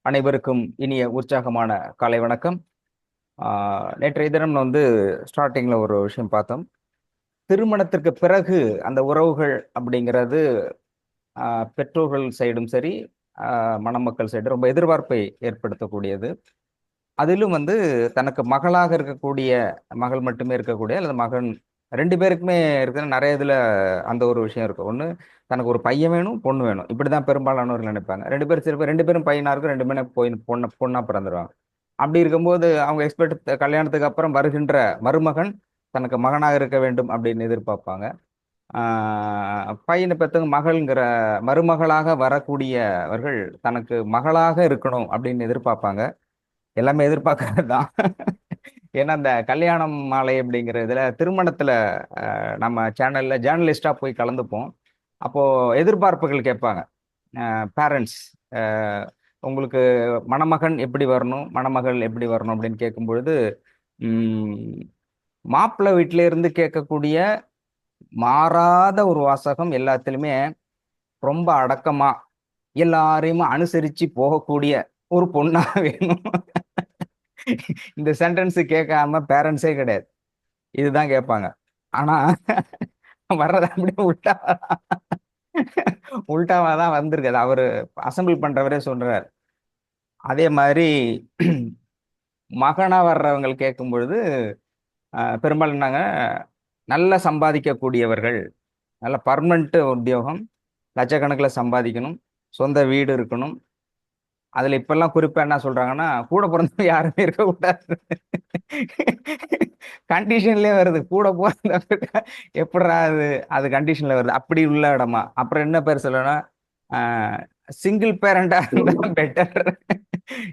அனைவருக்கும் இனிய உற்சாகமான காலை வணக்கம். நேற்றைய தினம் ஸ்டார்டிங்ல ஒரு விஷயம் பார்த்தோம். திருமணத்திற்கு பிறகு அந்த உறவுகள் அப்படிங்கிறது பெற்றோர்கள் சைடும் சரி, மணமக்கள் சைடு ரொம்ப எதிர்பார்ப்பை ஏற்படுத்தக்கூடியது. அதிலும் தனக்கு மகளாக இருக்கக்கூடிய மகள் மட்டுமே இருக்கக்கூடிய அல்லது மகன் 2 பேருக்குமே இருக்கிற நிறைய இதுல அந்த ஒரு விஷயம் இருக்கு. ஒண்ணு தனக்கு ஒரு பையன் வேணும், பொண்ணு வேணும். இப்படிதான் பெரும்பாலானவர்கள் நினைப்பாங்க. 2 பேரும் சில பேர் 2 பேரும் பையனா இருக்கும், 2 பேரும் பொண்ணா பிறந்துருவாங்க. அப்படி இருக்கும்போது அவங்க எக்ஸ்பெக்ட் கல்யாணத்துக்கு அப்புறம் வருகின்ற மருமகன் தனக்கு மகனாக இருக்க வேண்டும் அப்படின்னு எதிர்பார்ப்பாங்க. பையனை பெற்றவங்க மகள்ங்கிற மருமகளாக வரக்கூடியவர்கள் தனக்கு மகளாக இருக்கணும் அப்படின்னு எதிர்பார்ப்பாங்க. எல்லாமே எதிர்பார்க்கறது தான். ஏன்னா இந்த கல்யாணம் மாலை அப்படிங்கிற இதுல திருமணத்துல நம்ம சேனல்ல ஜேர்னலிஸ்டா போய் கலந்துப்போம். அப்போ எதிர்பார்ப்புகள் கேட்பாங்க. பேரண்ட்ஸ் உங்களுக்கு மணமகன் எப்படி வரணும், மணமகள் எப்படி வரணும் அப்படின்னு கேட்கும் பொழுது மாப்பிள்ளை வீட்டில இருந்து கேட்கக்கூடிய மாறாத ஒரு வாசகம் எல்லாத்திலுமே ரொம்ப அடக்கமா எல்லாரையுமே அனுசரிச்சு போகக்கூடிய ஒரு பொண்ணா வேணும். இந்த சென்டென்ஸ் கேட்காம பேரண்ட்ஸே கிடையாது. இதுதான் கேட்பாங்க. ஆனா வர்றது அப்படியே உல்டாவா தான் வந்திருக்கு. அவரு அசம்பிள் பண்றவரே சொல்றாரு. அதே மாதிரி மகனா வர்றவங்க கேட்கும் பொழுது பெரும்பாலும் நல்லா சம்பாதிக்கக்கூடியவர்கள், நல்ல பர்மனண்ட் உத்தியோகம், லட்சக்கணக்கில் சம்பாதிக்கணும், சொந்த வீடு இருக்கணும். அதுல இப்பெல்லாம் குறிப்பா என்ன சொல்றாங்கன்னா, கூட பிறந்தவங்க யாருமே இருக்கக்கூடாது. கண்டிஷன்லயே வருது. கூட பிறந்தவங்க எப்படிடா அது அது கண்டிஷன்ல வருது. அப்படி உள்ள இடமா? அப்புறம் என்ன பேர் சொல்லணும், சிங்கிள் பேரண்டா இருந்தா பெட்டர்.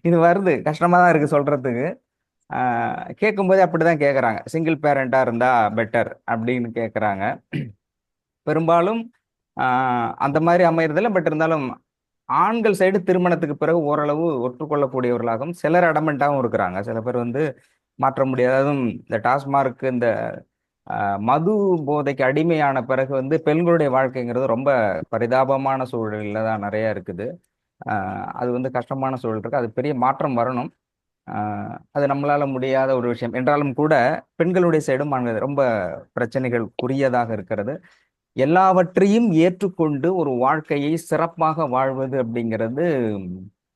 இது வருது. கஷ்டமா தான் இருக்கு சொல்றதுக்கு. கேட்கும்போதே அப்படிதான் கேட்கறாங்க. சிங்கிள் பேரண்டா இருந்தா பெட்டர் அப்படின்னு கேட்கறாங்க. பெரும்பாலும் அந்த மாதிரி அமையறதில்ல. பட் இருந்தாலும் ஆண்கள் சைடு திருமணத்துக்கு பிறகு ஓரளவு ஒற்றுக்கொள்ளக்கூடியவர்களாகவும் சிலர் அடமெண்டாகவும் இருக்கிறாங்க. சில பேர் மாற்ற முடியாது. அதுவும் இந்த டாஸ்மார்க் இந்த மது போதைக்கு அடிமையான பிறகு பெண்களுடைய வாழ்க்கைங்கிறது ரொம்ப பரிதாபமான சூழல்ல தான் நிறைய இருக்குது. அது கஷ்டமான சூழல் இருக்கு. அது பெரிய மாற்றம் வரணும். அது நம்மளால முடியாத ஒரு விஷயம் என்றாலும் கூட பெண்களுடைய சைடும் ரொம்ப பிரச்சனைகளுக்குரியதாக இருக்கிறது. எல்லாவற்றையும் ஏற்றுக்கொண்டு ஒரு வாழ்க்கையை சிறப்பாக வாழ்வது அப்படிங்கிறது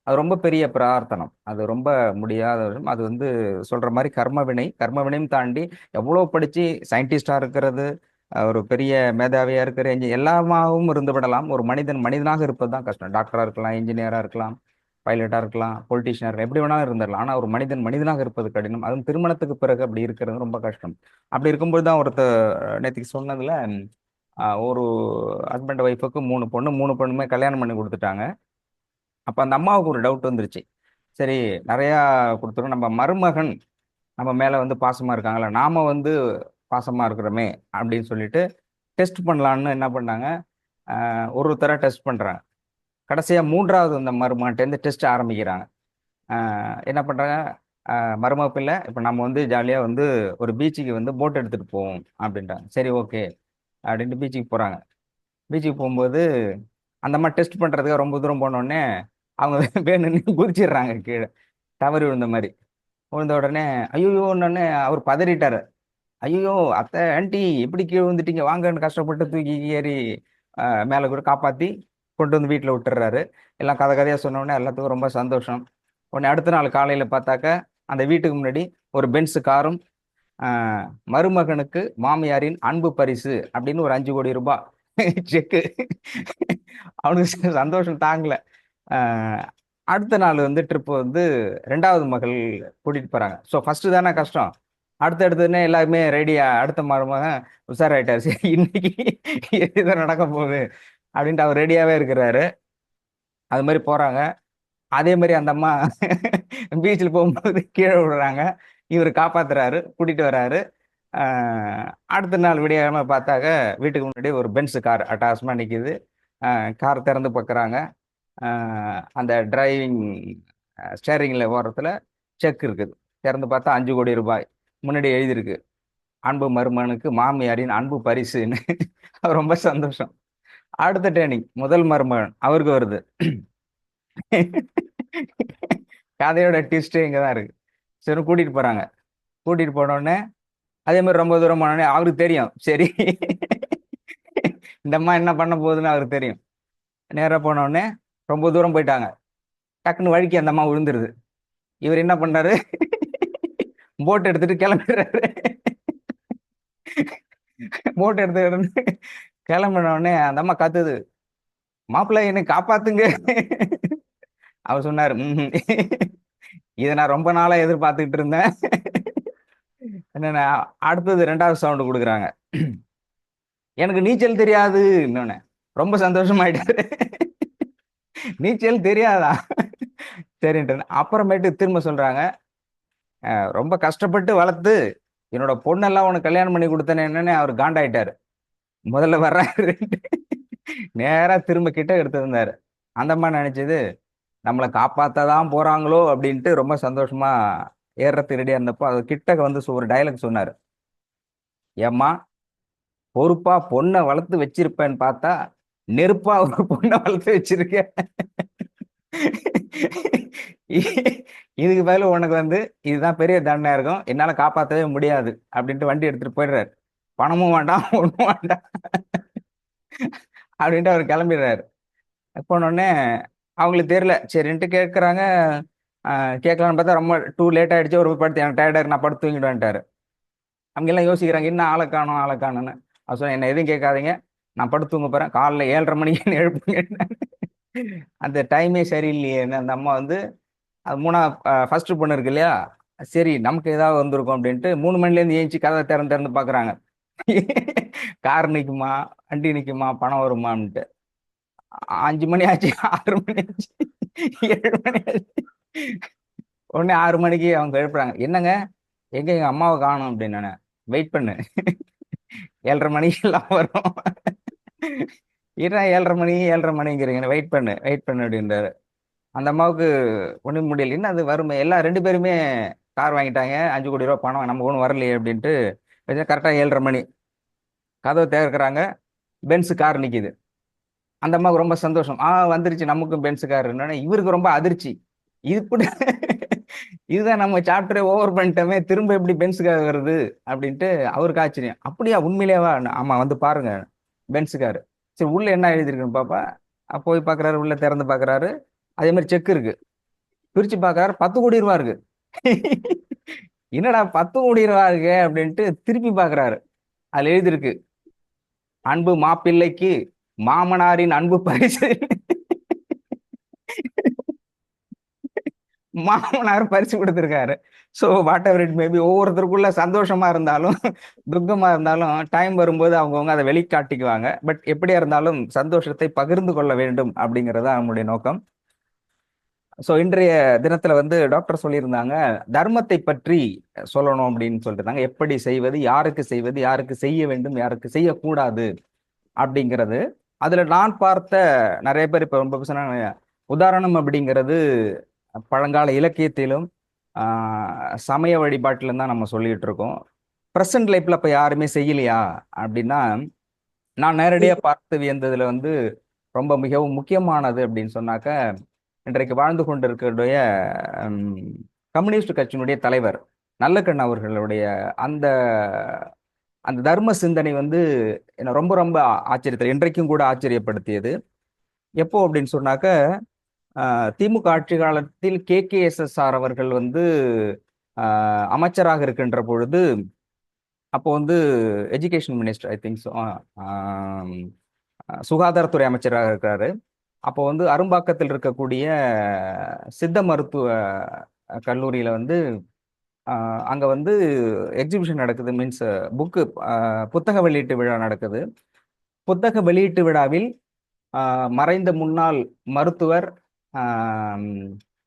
அது ரொம்ப பெரிய பிரார்த்தனம். அது ரொம்ப முடியாத விஷயம். அது சொல்ற மாதிரி கர்மவினை, கர்மவினையும் தாண்டி எவ்வளவு படிச்சு சயின்டிஸ்டா இருக்கிறது, ஒரு பெரிய மேதாவியா இருக்கிற எல்லாமாவும் இருந்து விடலாம். ஒரு மனிதன் மனிதனாக இருப்பது தான் கஷ்டம். டாக்டரா இருக்கலாம், இன்ஜினியரா இருக்கலாம், பைலட்டா இருக்கலாம், பொலிட்டீஷியனா இருக்கலாம், எப்படி வேணாலும் இருந்துடலாம். ஆனா ஒரு மனிதன் மனிதனாக இருப்பது கடினம். அதுவும் திருமணத்துக்கு பிறகு அப்படி இருக்கிறது ரொம்ப கஷ்டம். அப்படி இருக்கும்போது தான் ஒருத்தர் நேற்றுக்கு சொன்னதுல ஒரு ஹஸ்பண்ட் ஒய்ஃபுக்கு 3 பொண்ணு, 3 பொண்ணுமே கல்யாணம் பண்ணி கொடுத்துட்டாங்க. அப்ப அந்த அம்மாவுக்கு ஒரு டவுட் வந்துருச்சு. சரி, நிறைய கொடுத்துரும், நம்ம மருமகன் நம்ம மேல பாசமா இருக்காங்களா, நாம பாசமா இருக்கிறோமே அப்படின்னு சொல்லிட்டு டெஸ்ட் பண்ணலான்னு என்ன பண்ணாங்க, ஒருத்தர டெஸ்ட் பண்றாங்க. கடைசியா 3வது அந்த மருமகன்ட்ட இருந்து டெஸ்ட் ஆரம்பிக்கிறாங்க. என்ன பண்றாங்க, மருமக பிள்ளை இப்ப நம்ம ஜாலியா ஒரு பீச்சுக்கு போட் எடுத்துட்டு போவோம் அப்படின்ட்டாங்க. சரி, ஓகே அப்படின்ட்டு பீச்சுக்கு போறாங்க. பீச்சுக்கு போகும்போது அந்த அம்மா டெஸ்ட் பண்றதுக்கு ரொம்ப தூரம் போனோடனே அவங்க வேணும்னு குதிச்சிடுறாங்க கீழே, தவறி விழுந்த மாதிரி. விழுந்த உடனே ஐயோன்னு அவர் பதறிட்டாரு. ஐயோ அத்தை, ஆன்ட்டி எப்படி கீழே விழுந்துட்டீங்க, வாங்கன்னு கஷ்டப்பட்டு தூக்கி ஏறி மேலே கூட காப்பாத்தி கொண்டு வீட்டில் விட்டுறாரு. எல்லாம் கதை கதையா சொன்ன உடனே எல்லாத்துக்கும் ரொம்ப சந்தோஷம். உடனே அடுத்த நாள் காலையில பார்த்தாக்க அந்த வீட்டுக்கு முன்னாடி ஒரு பென்ஸ் காரும், மருமகனுக்கு மாமியாரின் அன்பு பரிசு அப்படின்னு ஒரு 5 கோடி ரூபாய் செக்கு. அவனுக்கு சந்தோஷம் தாங்கல. அடுத்த நாள் ட்ரிப் 2வது மகள் கூட்டிட்டு போறாங்க. ஸோ ஃபர்ஸ்ட் தானே கஷ்டம். அடுத்தடுத்துன்னு எல்லாருமே ரெடியா, அடுத்த மருமகன் உஷாராயிட்டாரு. சரி, இன்னைக்கு எதுதான் நடக்க போகுது அப்படின்ட்டு அவர் ரெடியாவே இருக்கிறாரு. அது மாதிரி போறாங்க. அதே மாதிரி அந்த அம்மா பீச்சில் போகும்போது கீழே விடுறாங்க. இவர் காப்பாத்துறாரு, கூட்டிட்டு வர்றாரு. அடுத்த நாள் விடியாம பார்த்தாக்க வீட்டுக்கு முன்னாடி ஒரு பென்ஸ் கார் அட்டாசமா நிக்குது. கார் திறந்து பார்க்குறாங்க. அந்த டிரைவிங் ஸ்டேரிங்ல ஓரத்துல செக் இருக்குது. திறந்து பார்த்தா 5 கோடி ரூபாய் முன்னாடி எழுதியிருக்கு, அன்பு மருமகனுக்கு மாமியாரின் அன்பு பரிசுன்னு. ரொம்ப சந்தோஷம். அடுத்த டேர்னிங் முதல் மருமகன் அவருக்கு வருது. கதையோட ட்விஸ்ட் இங்கதான் இருக்கு. சரி கூட்டிட்டு போறாங்க. கூட்டிட்டு போன உடனே அதே மாதிரி ரொம்ப தூரம் போன உடனே அவருக்கு தெரியும், சரி இந்த அம்மா என்ன பண்ண போகுதுன்னு அவருக்கு தெரியும். நேரா போன உடனே ரொம்ப தூரம் போயிட்டாங்க. டக்குன்னு வழுக்கி அந்த அம்மா விழுந்துருது. இவர் என்ன பண்றாரு, போட் எடுத்துட்டு கிளம்பிடுறாரு. போட் எடுத்துக்கிட்டு கிளம்பின உடனே அந்த அம்மா கத்துது, மாப்பிள்ளை என்னை காப்பாத்துங்க. அவர் சொன்னாரு, இதை நான் ரொம்ப நாளா எதிர்பார்த்துக்கிட்டு இருந்தேன். என்னன்னா அடுத்தது 2வது சவுண்ட் கொடுக்குறாங்க, எனக்கு நீச்சல் தெரியாது. இன்னொன்னு ரொம்ப சந்தோஷமாயிட்டாரு. நீச்சல் தெரியாதா? சரின்ட்டு அப்புறமேட்டு திரும்ப சொல்றாங்க, ரொம்ப கஷ்டப்பட்டு வளர்த்து என்னோட பொண்ணெல்லாம் உனக்கு கல்யாணம் பண்ணி கொடுத்தேன்னு என்னன்னு அவர் காண்டாயிட்டாரு. முதல்ல வர்றாரு, நேரா திரும்ப கிட்ட எடுத்திருந்தாரு. அந்த அம்மா நினைச்சது நம்மளை காப்பாத்ததான் போறாங்களோ அப்படின்ட்டு ரொம்ப சந்தோஷமா ஏறத்துக்கு ரெடியா இருந்தப்போ அது கிட்ட வந்து ஒரு டைலாக் சொன்னாரு, ஏம்மா பொறுப்பா பொண்ணை வளர்த்து வச்சிருப்பேன்னு பார்த்தா நெருப்பா ஒரு பொண்ணை வளர்த்து வச்சிருக்க. இதுக்கு பதில் உனக்கு வந்து இதுதான் பெரிய தண்டனையா இருக்கும், என்னால காப்பாற்றவே முடியாது அப்படின்ட்டு வண்டி எடுத்துட்டு போயிடுறாரு. பணமும் வேண்டாம் ஒண்ணும் வேண்டாம் அப்படின்ட்டு அவர் கிளம்பிடுறாரு. போனோடனே அவங்களுக்கு தெரியல, சரின்ட்டு கேட்குறாங்க. கேட்கலான்னு பார்த்தா ரொம்ப டூ லேட் ஆயிடுச்சு, ஒரு படுத்து எனக்கு டயர்டாக நான் படுத்து தூங்கிடுவேன்ட்டாரு. அவங்க எல்லாம் யோசிக்கிறாங்க, என்ன ஆளை காணும் ஆளை காணும்னு. அவர் சொன்ன, என்ன எதுவும் கேட்காதீங்க, நான் படுத்து தூங்க போறேன், காலைல 7:30 மணிக்கு எழுப்புங்க. அந்த டைமே சரியில்லையேன்னு அந்த அம்மா வந்து அது ஃபர்ஸ்ட் பொண்ணு இருக்கு இல்லையா, சரி நமக்கு ஏதாவது வந்திருக்கும் அப்படின்ட்டு 3 மணிலேருந்து ஏஞ்சி கதை திறந்து திறந்து பாக்குறாங்க. கார் நிக்குமா, வண்டி நிக்குமா, பணம் வருமான்ட்டு. 5 மணி ஆச்சு, 6 மணி ஆச்சு, 7 மணி ஆச்சு. உடனே 6 மணிக்கு அவங்க எழுப்புறாங்க, என்னங்க எங்க எங்க அம்மாவை காணும் அப்படின்னு. வெயிட் பண்ணு, 7:30 மணிக்கு எல்லாம் வரும். ஏன்னா 7:30 மணி 7:30 மணிங்கிறீங்க, வெயிட் பண்ணு வெயிட் பண்ணு அப்படின்றாரு. அந்த அம்மாவுக்கு ஒண்ணும் முடியல, என்ன அது வறுமை, எல்லாம் 2 பேருமே கார் வாங்கிட்டாங்க, 5 கோடி ரூபாய் பணம், நம்ம ஒன்றும் வரலையே அப்படின்ட்டு கரெக்டா 7:30 மணி கதவை திறக்கிறாங்க. பென்ஸ் கார் நிக்குது. அந்த அம்மாவுக்கு ரொம்ப சந்தோஷம், வந்துருச்சு நமக்கும் பென்ஸ் கார். இவருக்கு ரொம்ப அதிர்ச்சி, இது இப்படி இதுதான் நம்ம சாப்டரே ஓவர் பண்ணிட்டோமே, திரும்ப எப்படி பென்ஸ் கார் வருது அப்படின்ட்டு அவருக்கு ஆச்சரியம். அப்படியா, உண்மையிலேவா? ஆமா வந்து பாருங்க பென்ஸ் கார். சரி உள்ள என்ன எழுதிருக்குன்னு பாப்பா. போய் பாக்குறாரு, உள்ள திறந்து பாக்குறாரு, அதே மாதிரி செக் இருக்கு. பிரிச்சு பாக்குறாரு, 10 கோடி ரூபா இருக்கு. என்னடா 10 கோடி ரூபா இருக்கு அப்படின்ட்டு திருப்பி பாக்குறாரு. அதுல எழுதிருக்கு, அன்பு மாப்பிள்ளைக்கு மாமனாரின் அன்பு பரிசு. மாமனார் பரிசு கொடுத்திருக்காரு. So whatever it may be, ஒவ்வொருத்தருக்குள்ள சந்தோஷமா இருந்தாலும் துக்கமா இருந்தாலும் டைம் வரும்போது அவங்கவுங்க அதை வெளிக்காட்டிக்குவாங்க. பட் எப்படியா இருந்தாலும் சந்தோஷத்தை பகிர்ந்து கொள்ள வேண்டும் அப்படிங்கிறது நம்முடைய நோக்கம். ஸோ இன்றைய தினத்துல வந்து டாக்டர் சொல்லியிருந்தாங்க, தர்மத்தை பற்றி சொல்லணும் அப்படின்னு சொல்லிட்டு இருந்தாங்க. எப்படி செய்வது, யாருக்கு செய்ய வேண்டும், யாருக்கு செய்யக்கூடாது அப்படிங்கிறது. அதுல நான் பார்த்த நிறைய பேர் இப்ப ரொம்ப சொன்னாங்க, உதாரணம் அப்படிங்கிறது பழங்கால இலக்கியத்திலும் சமய வழிபாட்டிலும் தான் நம்ம சொல்லிட்டு இருக்கோம். ப்ரெசன்ட் லைஃப்ல இப்ப யாருமே செய்யலையா அப்படின்னா, நான் நேரடியா பார்த்து வியந்ததுல வந்து ரொம்ப மிகவும் முக்கியமானது அப்படின்னு சொன்னாக்க, இன்றைக்கு வாழ்ந்து கொண்டிருக்கக்கூடிய கம்யூனிஸ்ட் கட்சியினுடைய தலைவர் நல்லக்கண் அவர்களுடைய அந்த அந்த தர்ம சிந்தனை வந்து என்ன ரொம்ப ரொம்ப ஆச்சரியத்தை இன்றைக்கும் கூட ஆச்சரியப்படுத்தியது. எப்போ அப்படின்னு சொன்னாக்க, திமுக ஆட்சி காலத்தில் KKSSR அவர்கள் வந்து அமைச்சராக இருக்கின்ற பொழுது, அப்போ வந்து எஜுகேஷன் மினிஸ்டர் ஐ திங்க் சுகாதாரத்துறை அமைச்சராக இருக்கிறாரு. அப்போ வந்து அரும்பாக்கத்தில் இருக்கக்கூடிய சித்த மருத்துவ கல்லூரியில வந்து அங்க வந்து எக்ஸிபிஷன் நடக்குது, மீன்ஸ் புத்தக வெளியீட்டு விழா நடக்குது. புத்தக வெளியீட்டு விழாவில் மறைந்த முன்னாள் மருத்துவர்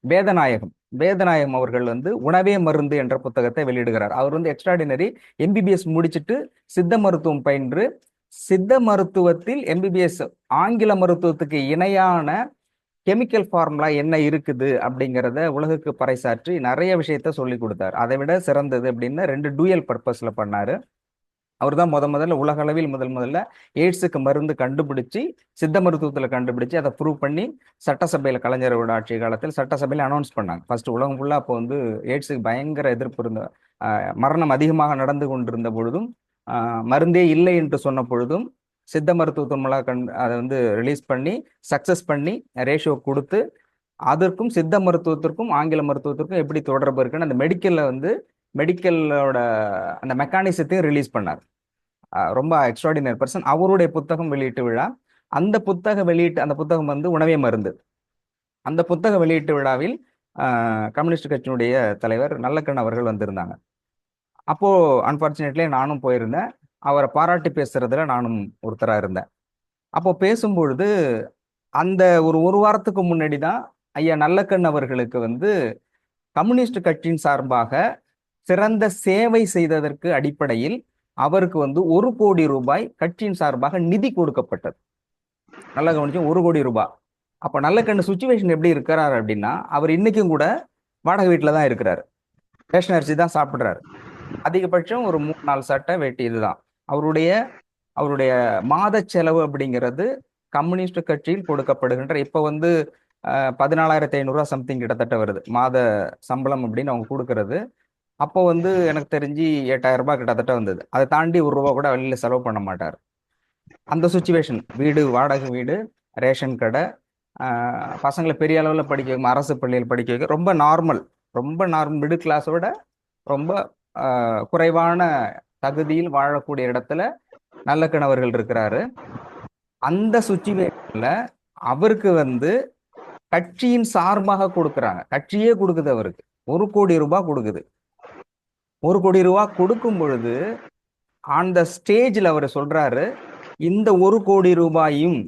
வேதநாயகம் வேதநாயகம் அவர்கள் வந்து உணவே மருந்து என்ற புத்தகத்தை வெளியிடுகிறார். அவர் வந்து எக்ஸ்ட்ராடினரி MBBS முடிச்சுட்டு சித்த மருத்துவம் பயின்று, சித்த மருத்துவத்தில் MBBS ஆங்கில மருத்துவத்துக்கு இணையான கெமிக்கல் ஃபார்முலா என்ன இருக்குது அப்படிங்கிறத உலகுக்கு பறைசாற்றி நிறைய விஷயத்த சொல்லி கொடுத்தார். அதை விட சிறந்தது அப்படின்னு 2 டூயல் பர்பஸ்ல பண்ணாரு. அவர் தான் முதல்ல உலக அளவில் முதல்ல எய்ட்ஸுக்கு மருந்து கண்டுபிடிச்சு சித்த மருத்துவத்தில் கண்டுபிடிச்சு அதை ப்ரூவ் பண்ணி சட்டசபையில் கலைஞரோட ஆட்சி காலத்தில் சட்டசபையில் அனௌன்ஸ் பண்ணாங்க. ஃபர்ஸ்ட் உலகம் ஃபுல்லாக அப்போ வந்து எய்ட்ஸுக்கு பயங்கர எதிர்ப்பு இருந்த, மரணம் அதிகமாக நடந்து கொண்டிருந்த பொழுதும் மருந்தே இல்லை என்று சொன்ன பொழுதும் சித்த மருத்துவத்தின் மூலம் அதை வந்து ரிலீஸ் பண்ணி சக்சஸ் பண்ணி ரேஷியோ கொடுத்து அதற்கும் சித்த மருத்துவத்திற்கும் ஆங்கில மருத்துவத்திற்கும் எப்படி தொடர்பு இருக்குன்னு அந்த மெடிக்கலோட அந்த மெக்கானிசத்தையும் ரிலீஸ் பண்ணார். ரொம்ப எக்ஸ்ட்ராடினரி பர்சன். அவருடைய புத்தகம் வெளியீட்டு விழா, அந்த புத்தகம் வந்து உணவே மருந்து. அந்த புத்தக வெளியீட்டு விழாவில் கம்யூனிஸ்ட் கட்சியினுடைய தலைவர் நல்லக்கண் அவர்கள் வந்திருந்தாங்க. அப்போ அன்பார்ச்சுனேட்லி நானும் போயிருந்தேன். அவரை பாராட்டி பேசுறதுல நானும் ஒருத்தராக இருந்தேன். அப்போ பேசும்பொழுது அந்த ஒரு வாரத்துக்கு முன்னாடி தான் ஐயா நல்லக்கண் அவர்களுக்கு வந்து கம்யூனிஸ்ட் கட்சியின் சார்பாக சிறந்த சேவை செய்ததற்கு அடிப்படையில் அவருக்கு வந்து 1 கோடி ரூபாய் கட்சியின் சார்பாக நிதி கொடுக்கப்பட்டது. நல்லா கவனிச்சு, 1 கோடி ரூபாய். அப்போ நல்லக்கண்ணு சுச்சுவேஷன் எப்படி இருக்கிறாரு அப்படின்னா, அவர் இன்னைக்கும் கூட வாடகை வீட்டில் தான் இருக்கிறாரு, ரேஷன் அரிசி தான் சாப்பிட்றாரு. அதிகபட்சம் ஒரு 3-4 சட்டை வேட்டி இதுதான் அவருடைய மாத செலவு அப்படிங்கிறது கம்யூனிஸ்ட் கட்சியில் கொடுக்கப்படுகின்ற இப்போ வந்து 14,500 சம்திங் கிட்டத்தட்ட வருது மாத சம்பளம் அப்படின்னு அவங்க கொடுக்கறது. அப்போ வந்து எனக்கு தெரிஞ்சு 8,000 ரூபாய் கிட்டத்தட்ட வந்தது. அதை தாண்டி 1 ரூபா கூட வெளியில செலவு பண்ண மாட்டார். அந்த சுச்சுவேஷன், வாடகை வீடு, ரேஷன் கடை, பசங்களை பெரிய அளவில் படிக்க வைக்கும், அரசு பள்ளியில் படிக்க வைக்க, ரொம்ப நார்மல் மிடில் கிளாஸோட ரொம்ப குறைவான தகுதியில் வாழக்கூடிய இடத்துல நல்லக்கணவர்கள் இருக்கிறாரு. அந்த சுச்சுவேஷன்ல அவருக்கு வந்து கட்சியின் சார்பாக கொடுக்குறாங்க, கட்சியே கொடுக்குது, அவருக்கு 1 கோடி ரூபாய் கொடுக்குது. 1 கோடி ரூபாய் கொடுக்கும் பொழுது அந்த ஸ்டேஜில் அவர் சொல்றாரு, இந்த 1 கோடி ரூபாயும்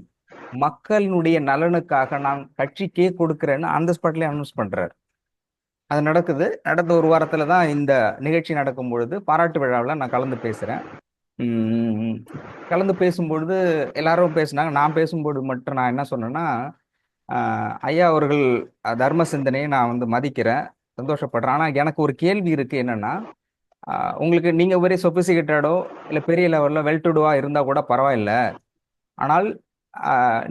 மக்களுடைய நலனுக்காக நான் கட்சிக்கே கொடுக்கிறேன்னு அந்த ஸ்பாட்லேயே அனௌன்ஸ் பண்றாரு. அது நடந்த 1 வாரத்துல தான் இந்த நிகழ்ச்சி நடக்கும் பொழுது பாராட்டு விழாவில் நான் கலந்து பேசுறேன். கலந்து பேசும்பொழுது எல்லாரும் பேசினாங்க. நான் பேசும்போது மட்டும் நான் என்ன சொன்னேன்னா, ஐயா அவர்கள் தர்ம சிந்தனையை நான் வந்து மதிக்கிறேன், சந்தோஷப்படுறேன். ஆனால் எனக்கு ஒரு கேள்வி இருக்கு. என்னன்னா, உங்களுக்கு நீங்க ஒரே சொபிசிகேட்டடோ இல்லை பெரிய லெவலில் வெல்டுடுவா இருந்தால் கூட பரவாயில்ல, ஆனால்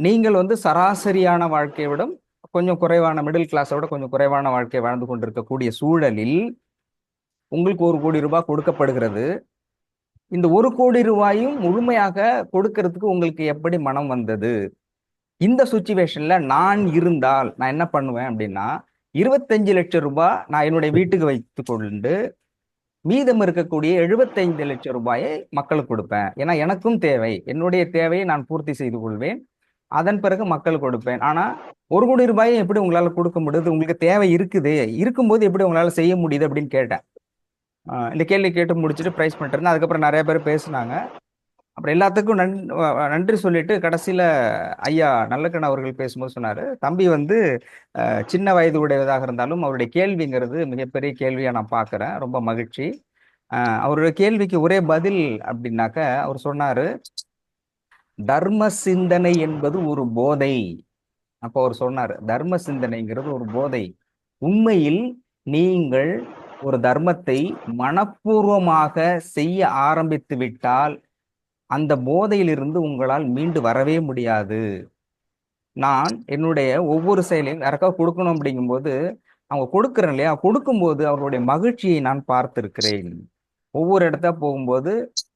நீங்கள் வந்து சராசரியான வாழ்க்கையை விட கொஞ்சம் குறைவான மிடில் கிளாஸை விட கொஞ்சம் குறைவான வாழ்க்கையை வாழ்ந்து கொண்டிருக்கக்கூடிய சூழலில் உங்களுக்கு 1 கோடி ரூபாய் கொடுக்கப்படுகிறது. இந்த 1 கோடி ரூபாயும் முழுமையாக கொடுக்கறதுக்கு உங்களுக்கு எப்படி மனம் வந்தது? இந்த சுச்சுவேஷன்ல நான் இருந்தால் நான் என்ன பண்ணுவேன் அப்படின்னா, 25 லட்சம் ரூபாய் நான் என்னுடைய வீட்டுக்கு வைத்து கொண்டு மீதம் இருக்கக்கூடிய 75 லட்சம் ரூபாயை மக்களுக்கு கொடுப்பேன். ஏன்னா எனக்கும் தேவை, என்னுடைய தேவையை நான் பூர்த்தி செய்து கொள்வேன், அதன் பிறகு மக்களுக்கு கொடுப்பேன். ஆனா 1 கோடி ரூபாயை எப்படி உங்களால கொடுக்க முடியுது? உங்களுக்கு தேவை இருக்கும்போது எப்படி உங்களால செய்ய முடியுது அப்படின்னு கேட்டேன். இந்த கேள்வி கேட்டு முடிச்சுட்டு ப்ரைஸ் பண்ணிட்டு அதுக்கப்புறம் நிறைய பேர் பேசினாங்க. அப்புறம் எல்லாத்துக்கும் நன்றி சொல்லிட்டு கடைசியில ஐயா நல்லக்கண் அவர்கள் பேசும்போது சொன்னாரு, தம்பி வந்து சின்ன வயது உடையதாக இருந்தாலும் அவருடைய கேள்விங்கிறது மிகப்பெரிய கேள்வியா நான் பார்க்குறேன், ரொம்ப மகிழ்ச்சி. அவருடைய கேள்விக்கு ஒரே பதில் அப்படின்னாக்க அவர் சொன்னாரு, தர்ம சிந்தனை என்பது ஒரு போதை. அப்போ அவர் சொன்னார், தர்ம சிந்தனைங்கிறது ஒரு போதை. உண்மையில் நீங்கள் ஒரு தர்மத்தை மனப்பூர்வமாக செய்ய ஆரம்பித்து விட்டால் அந்த போதையிலிருந்து உங்களால் மீண்டு வரவே முடியாது. நான் என்னுடைய ஒவ்வொரு செயலையும் யாருக்காவது கொடுக்கணும் அப்படிங்கும்போது அவங்க கொடுக்குறேன் இல்லையா, கொடுக்கும்போது அவர்களுடைய மகிழ்ச்சியை நான் பார்த்திருக்கிறேன். ஒவ்வொரு இடத்த போகும்போது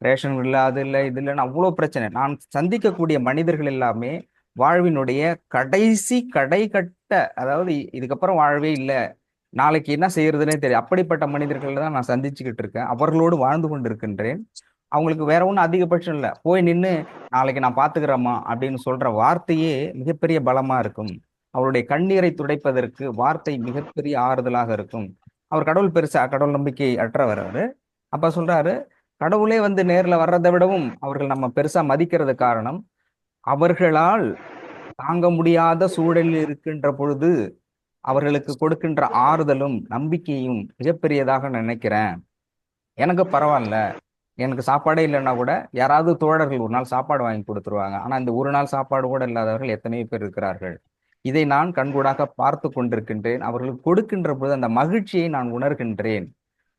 ரேஷன் இல்லை, அது இல்லை, இது இல்லைன்னு அவ்வளோ பிரச்சனை. நான் சந்திக்கக்கூடிய மனிதர்கள் எல்லாமே வாழ்வினுடைய கடைசி கட்ட, அதாவது இதுக்கப்புறம் வாழவே இல்லை, நாளைக்கு என்ன செய்யறதுன்னே தெரியும், அப்படிப்பட்ட மனிதர்கள் தான் நான் சந்திச்சுக்கிட்டு இருக்கேன், அவர்களோடு வாழ்ந்து கொண்டு இருக்கின்றேன். அவங்களுக்கு வேற ஒன்றும் அதிகபட்சம் இல்லை, போய் நின்று நாளைக்கு நான் பார்த்துக்கிறேம்மா அப்படின்னு சொல்ற வார்த்தையே மிகப்பெரிய பலமா இருக்கும். அவருடைய கண்ணீரை துடைப்பதற்கு வார்த்தை மிகப்பெரிய ஆறுதலாக இருக்கும். அவர் கடவுள் நம்பிக்கை அற்றவர் அவரு. அப்ப சொல்றாரு, கடவுளே வந்து நேர்ல வர்றதை விடவும் அவர்கள் நம்ம பெருசா மதிக்கிறது காரணம், அவர்களால் தாங்க முடியாத சூழலில் இருக்கின்ற பொழுது அவர்களுக்கு கொடுக்கின்ற ஆறுதலும் நம்பிக்கையும் மிகப்பெரியதாக நினைக்கிறேன். எனக்கு பரவாயில்ல, எனக்கு சாப்பாடே இல்லைன்னா கூட யாராவது தோழர்கள் ஒரு நாள் சாப்பாடு வாங்கி கொடுத்துருவாங்க. ஆனா இந்த ஒரு நாள் சாப்பாடு கூட இல்லாதவர்கள் எத்தனையோ பேர் இருக்கிறார்கள். இதை நான் கண்கூடாக பார்த்து கொண்டிருக்கின்றேன். அவர்களுக்கு கொடுக்கின்ற பொழுது அந்த மகிழ்ச்சியை நான் உணர்கின்றேன்.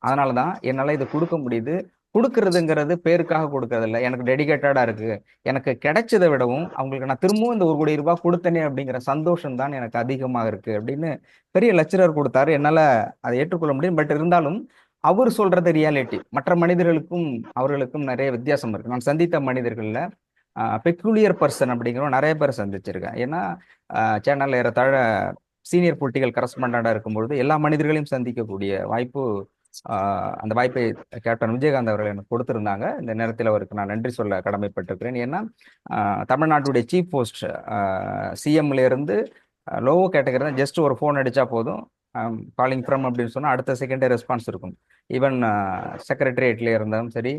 அதனாலதான் என்னால இதை கொடுக்க முடியுது. கொடுக்கறதுங்கிறது பேருக்காக கொடுக்கறது இல்லை, எனக்கு டெடிகேட்டடா இருக்கு, எனக்கு கிடைச்சதை விடவும் அவங்களுக்கு நான் திரும்பவும் இந்த 1 கோடி ரூபாய் கொடுத்தனே அப்படிங்கிற சந்தோஷம் தான் எனக்கு அதிகமாக இருக்கு அப்படின்னு பெரிய லெக்சரர் கொடுத்தாரு. என்னால அதை ஏற்றுக்கொள்ள முடியும். பட் இருந்தாலும் அவர் சொல்றது ரியாலிட்டி. மற்ற மனிதர்களுக்கும் அவர்களுக்கும் நிறைய வித்தியாசம் இருக்கு. நான் சந்தித்த மனிதர்கள்ல பெக்குலியர் பர்சன் அப்படிங்கிறவங்க நிறைய பேர் சந்திச்சிருக்கேன். ஏன்னா சேனல்ல ஏறத்தாழ சீனியர் பொலிட்டிக்கல் கரஸ்பாண்டண்டா இருக்கும்பொழுது எல்லா மனிதர்களையும் சந்திக்கக்கூடிய வாய்ப்பு, அந்த வாய்ப்பை கேப்டன் விஜயகாந்த் அவர்கள் எனக்கு கொடுத்திருந்தாங்க. இந்த நேரத்தில் அவருக்கு நான் நன்றி சொல்ல கடமைப்பட்டிருக்கிறேன். ஏன்னா தமிழ்நாட்டுடைய சீஃப் போஸ்ட் சிஎம்ல இருந்து லோவோ கேட்டகரி தான். ஜஸ்ட் ஒரு ஃபோன் அடிச்சா போதும், காலிங் ஃப்ரம் அப்படின்னு சொன்னா அடுத்த செகண்டே ரெஸ்பான்ஸ் இருக்கும். ஈவன் செக்ரட்டரியேட்ல இருந்தாலும் சரி,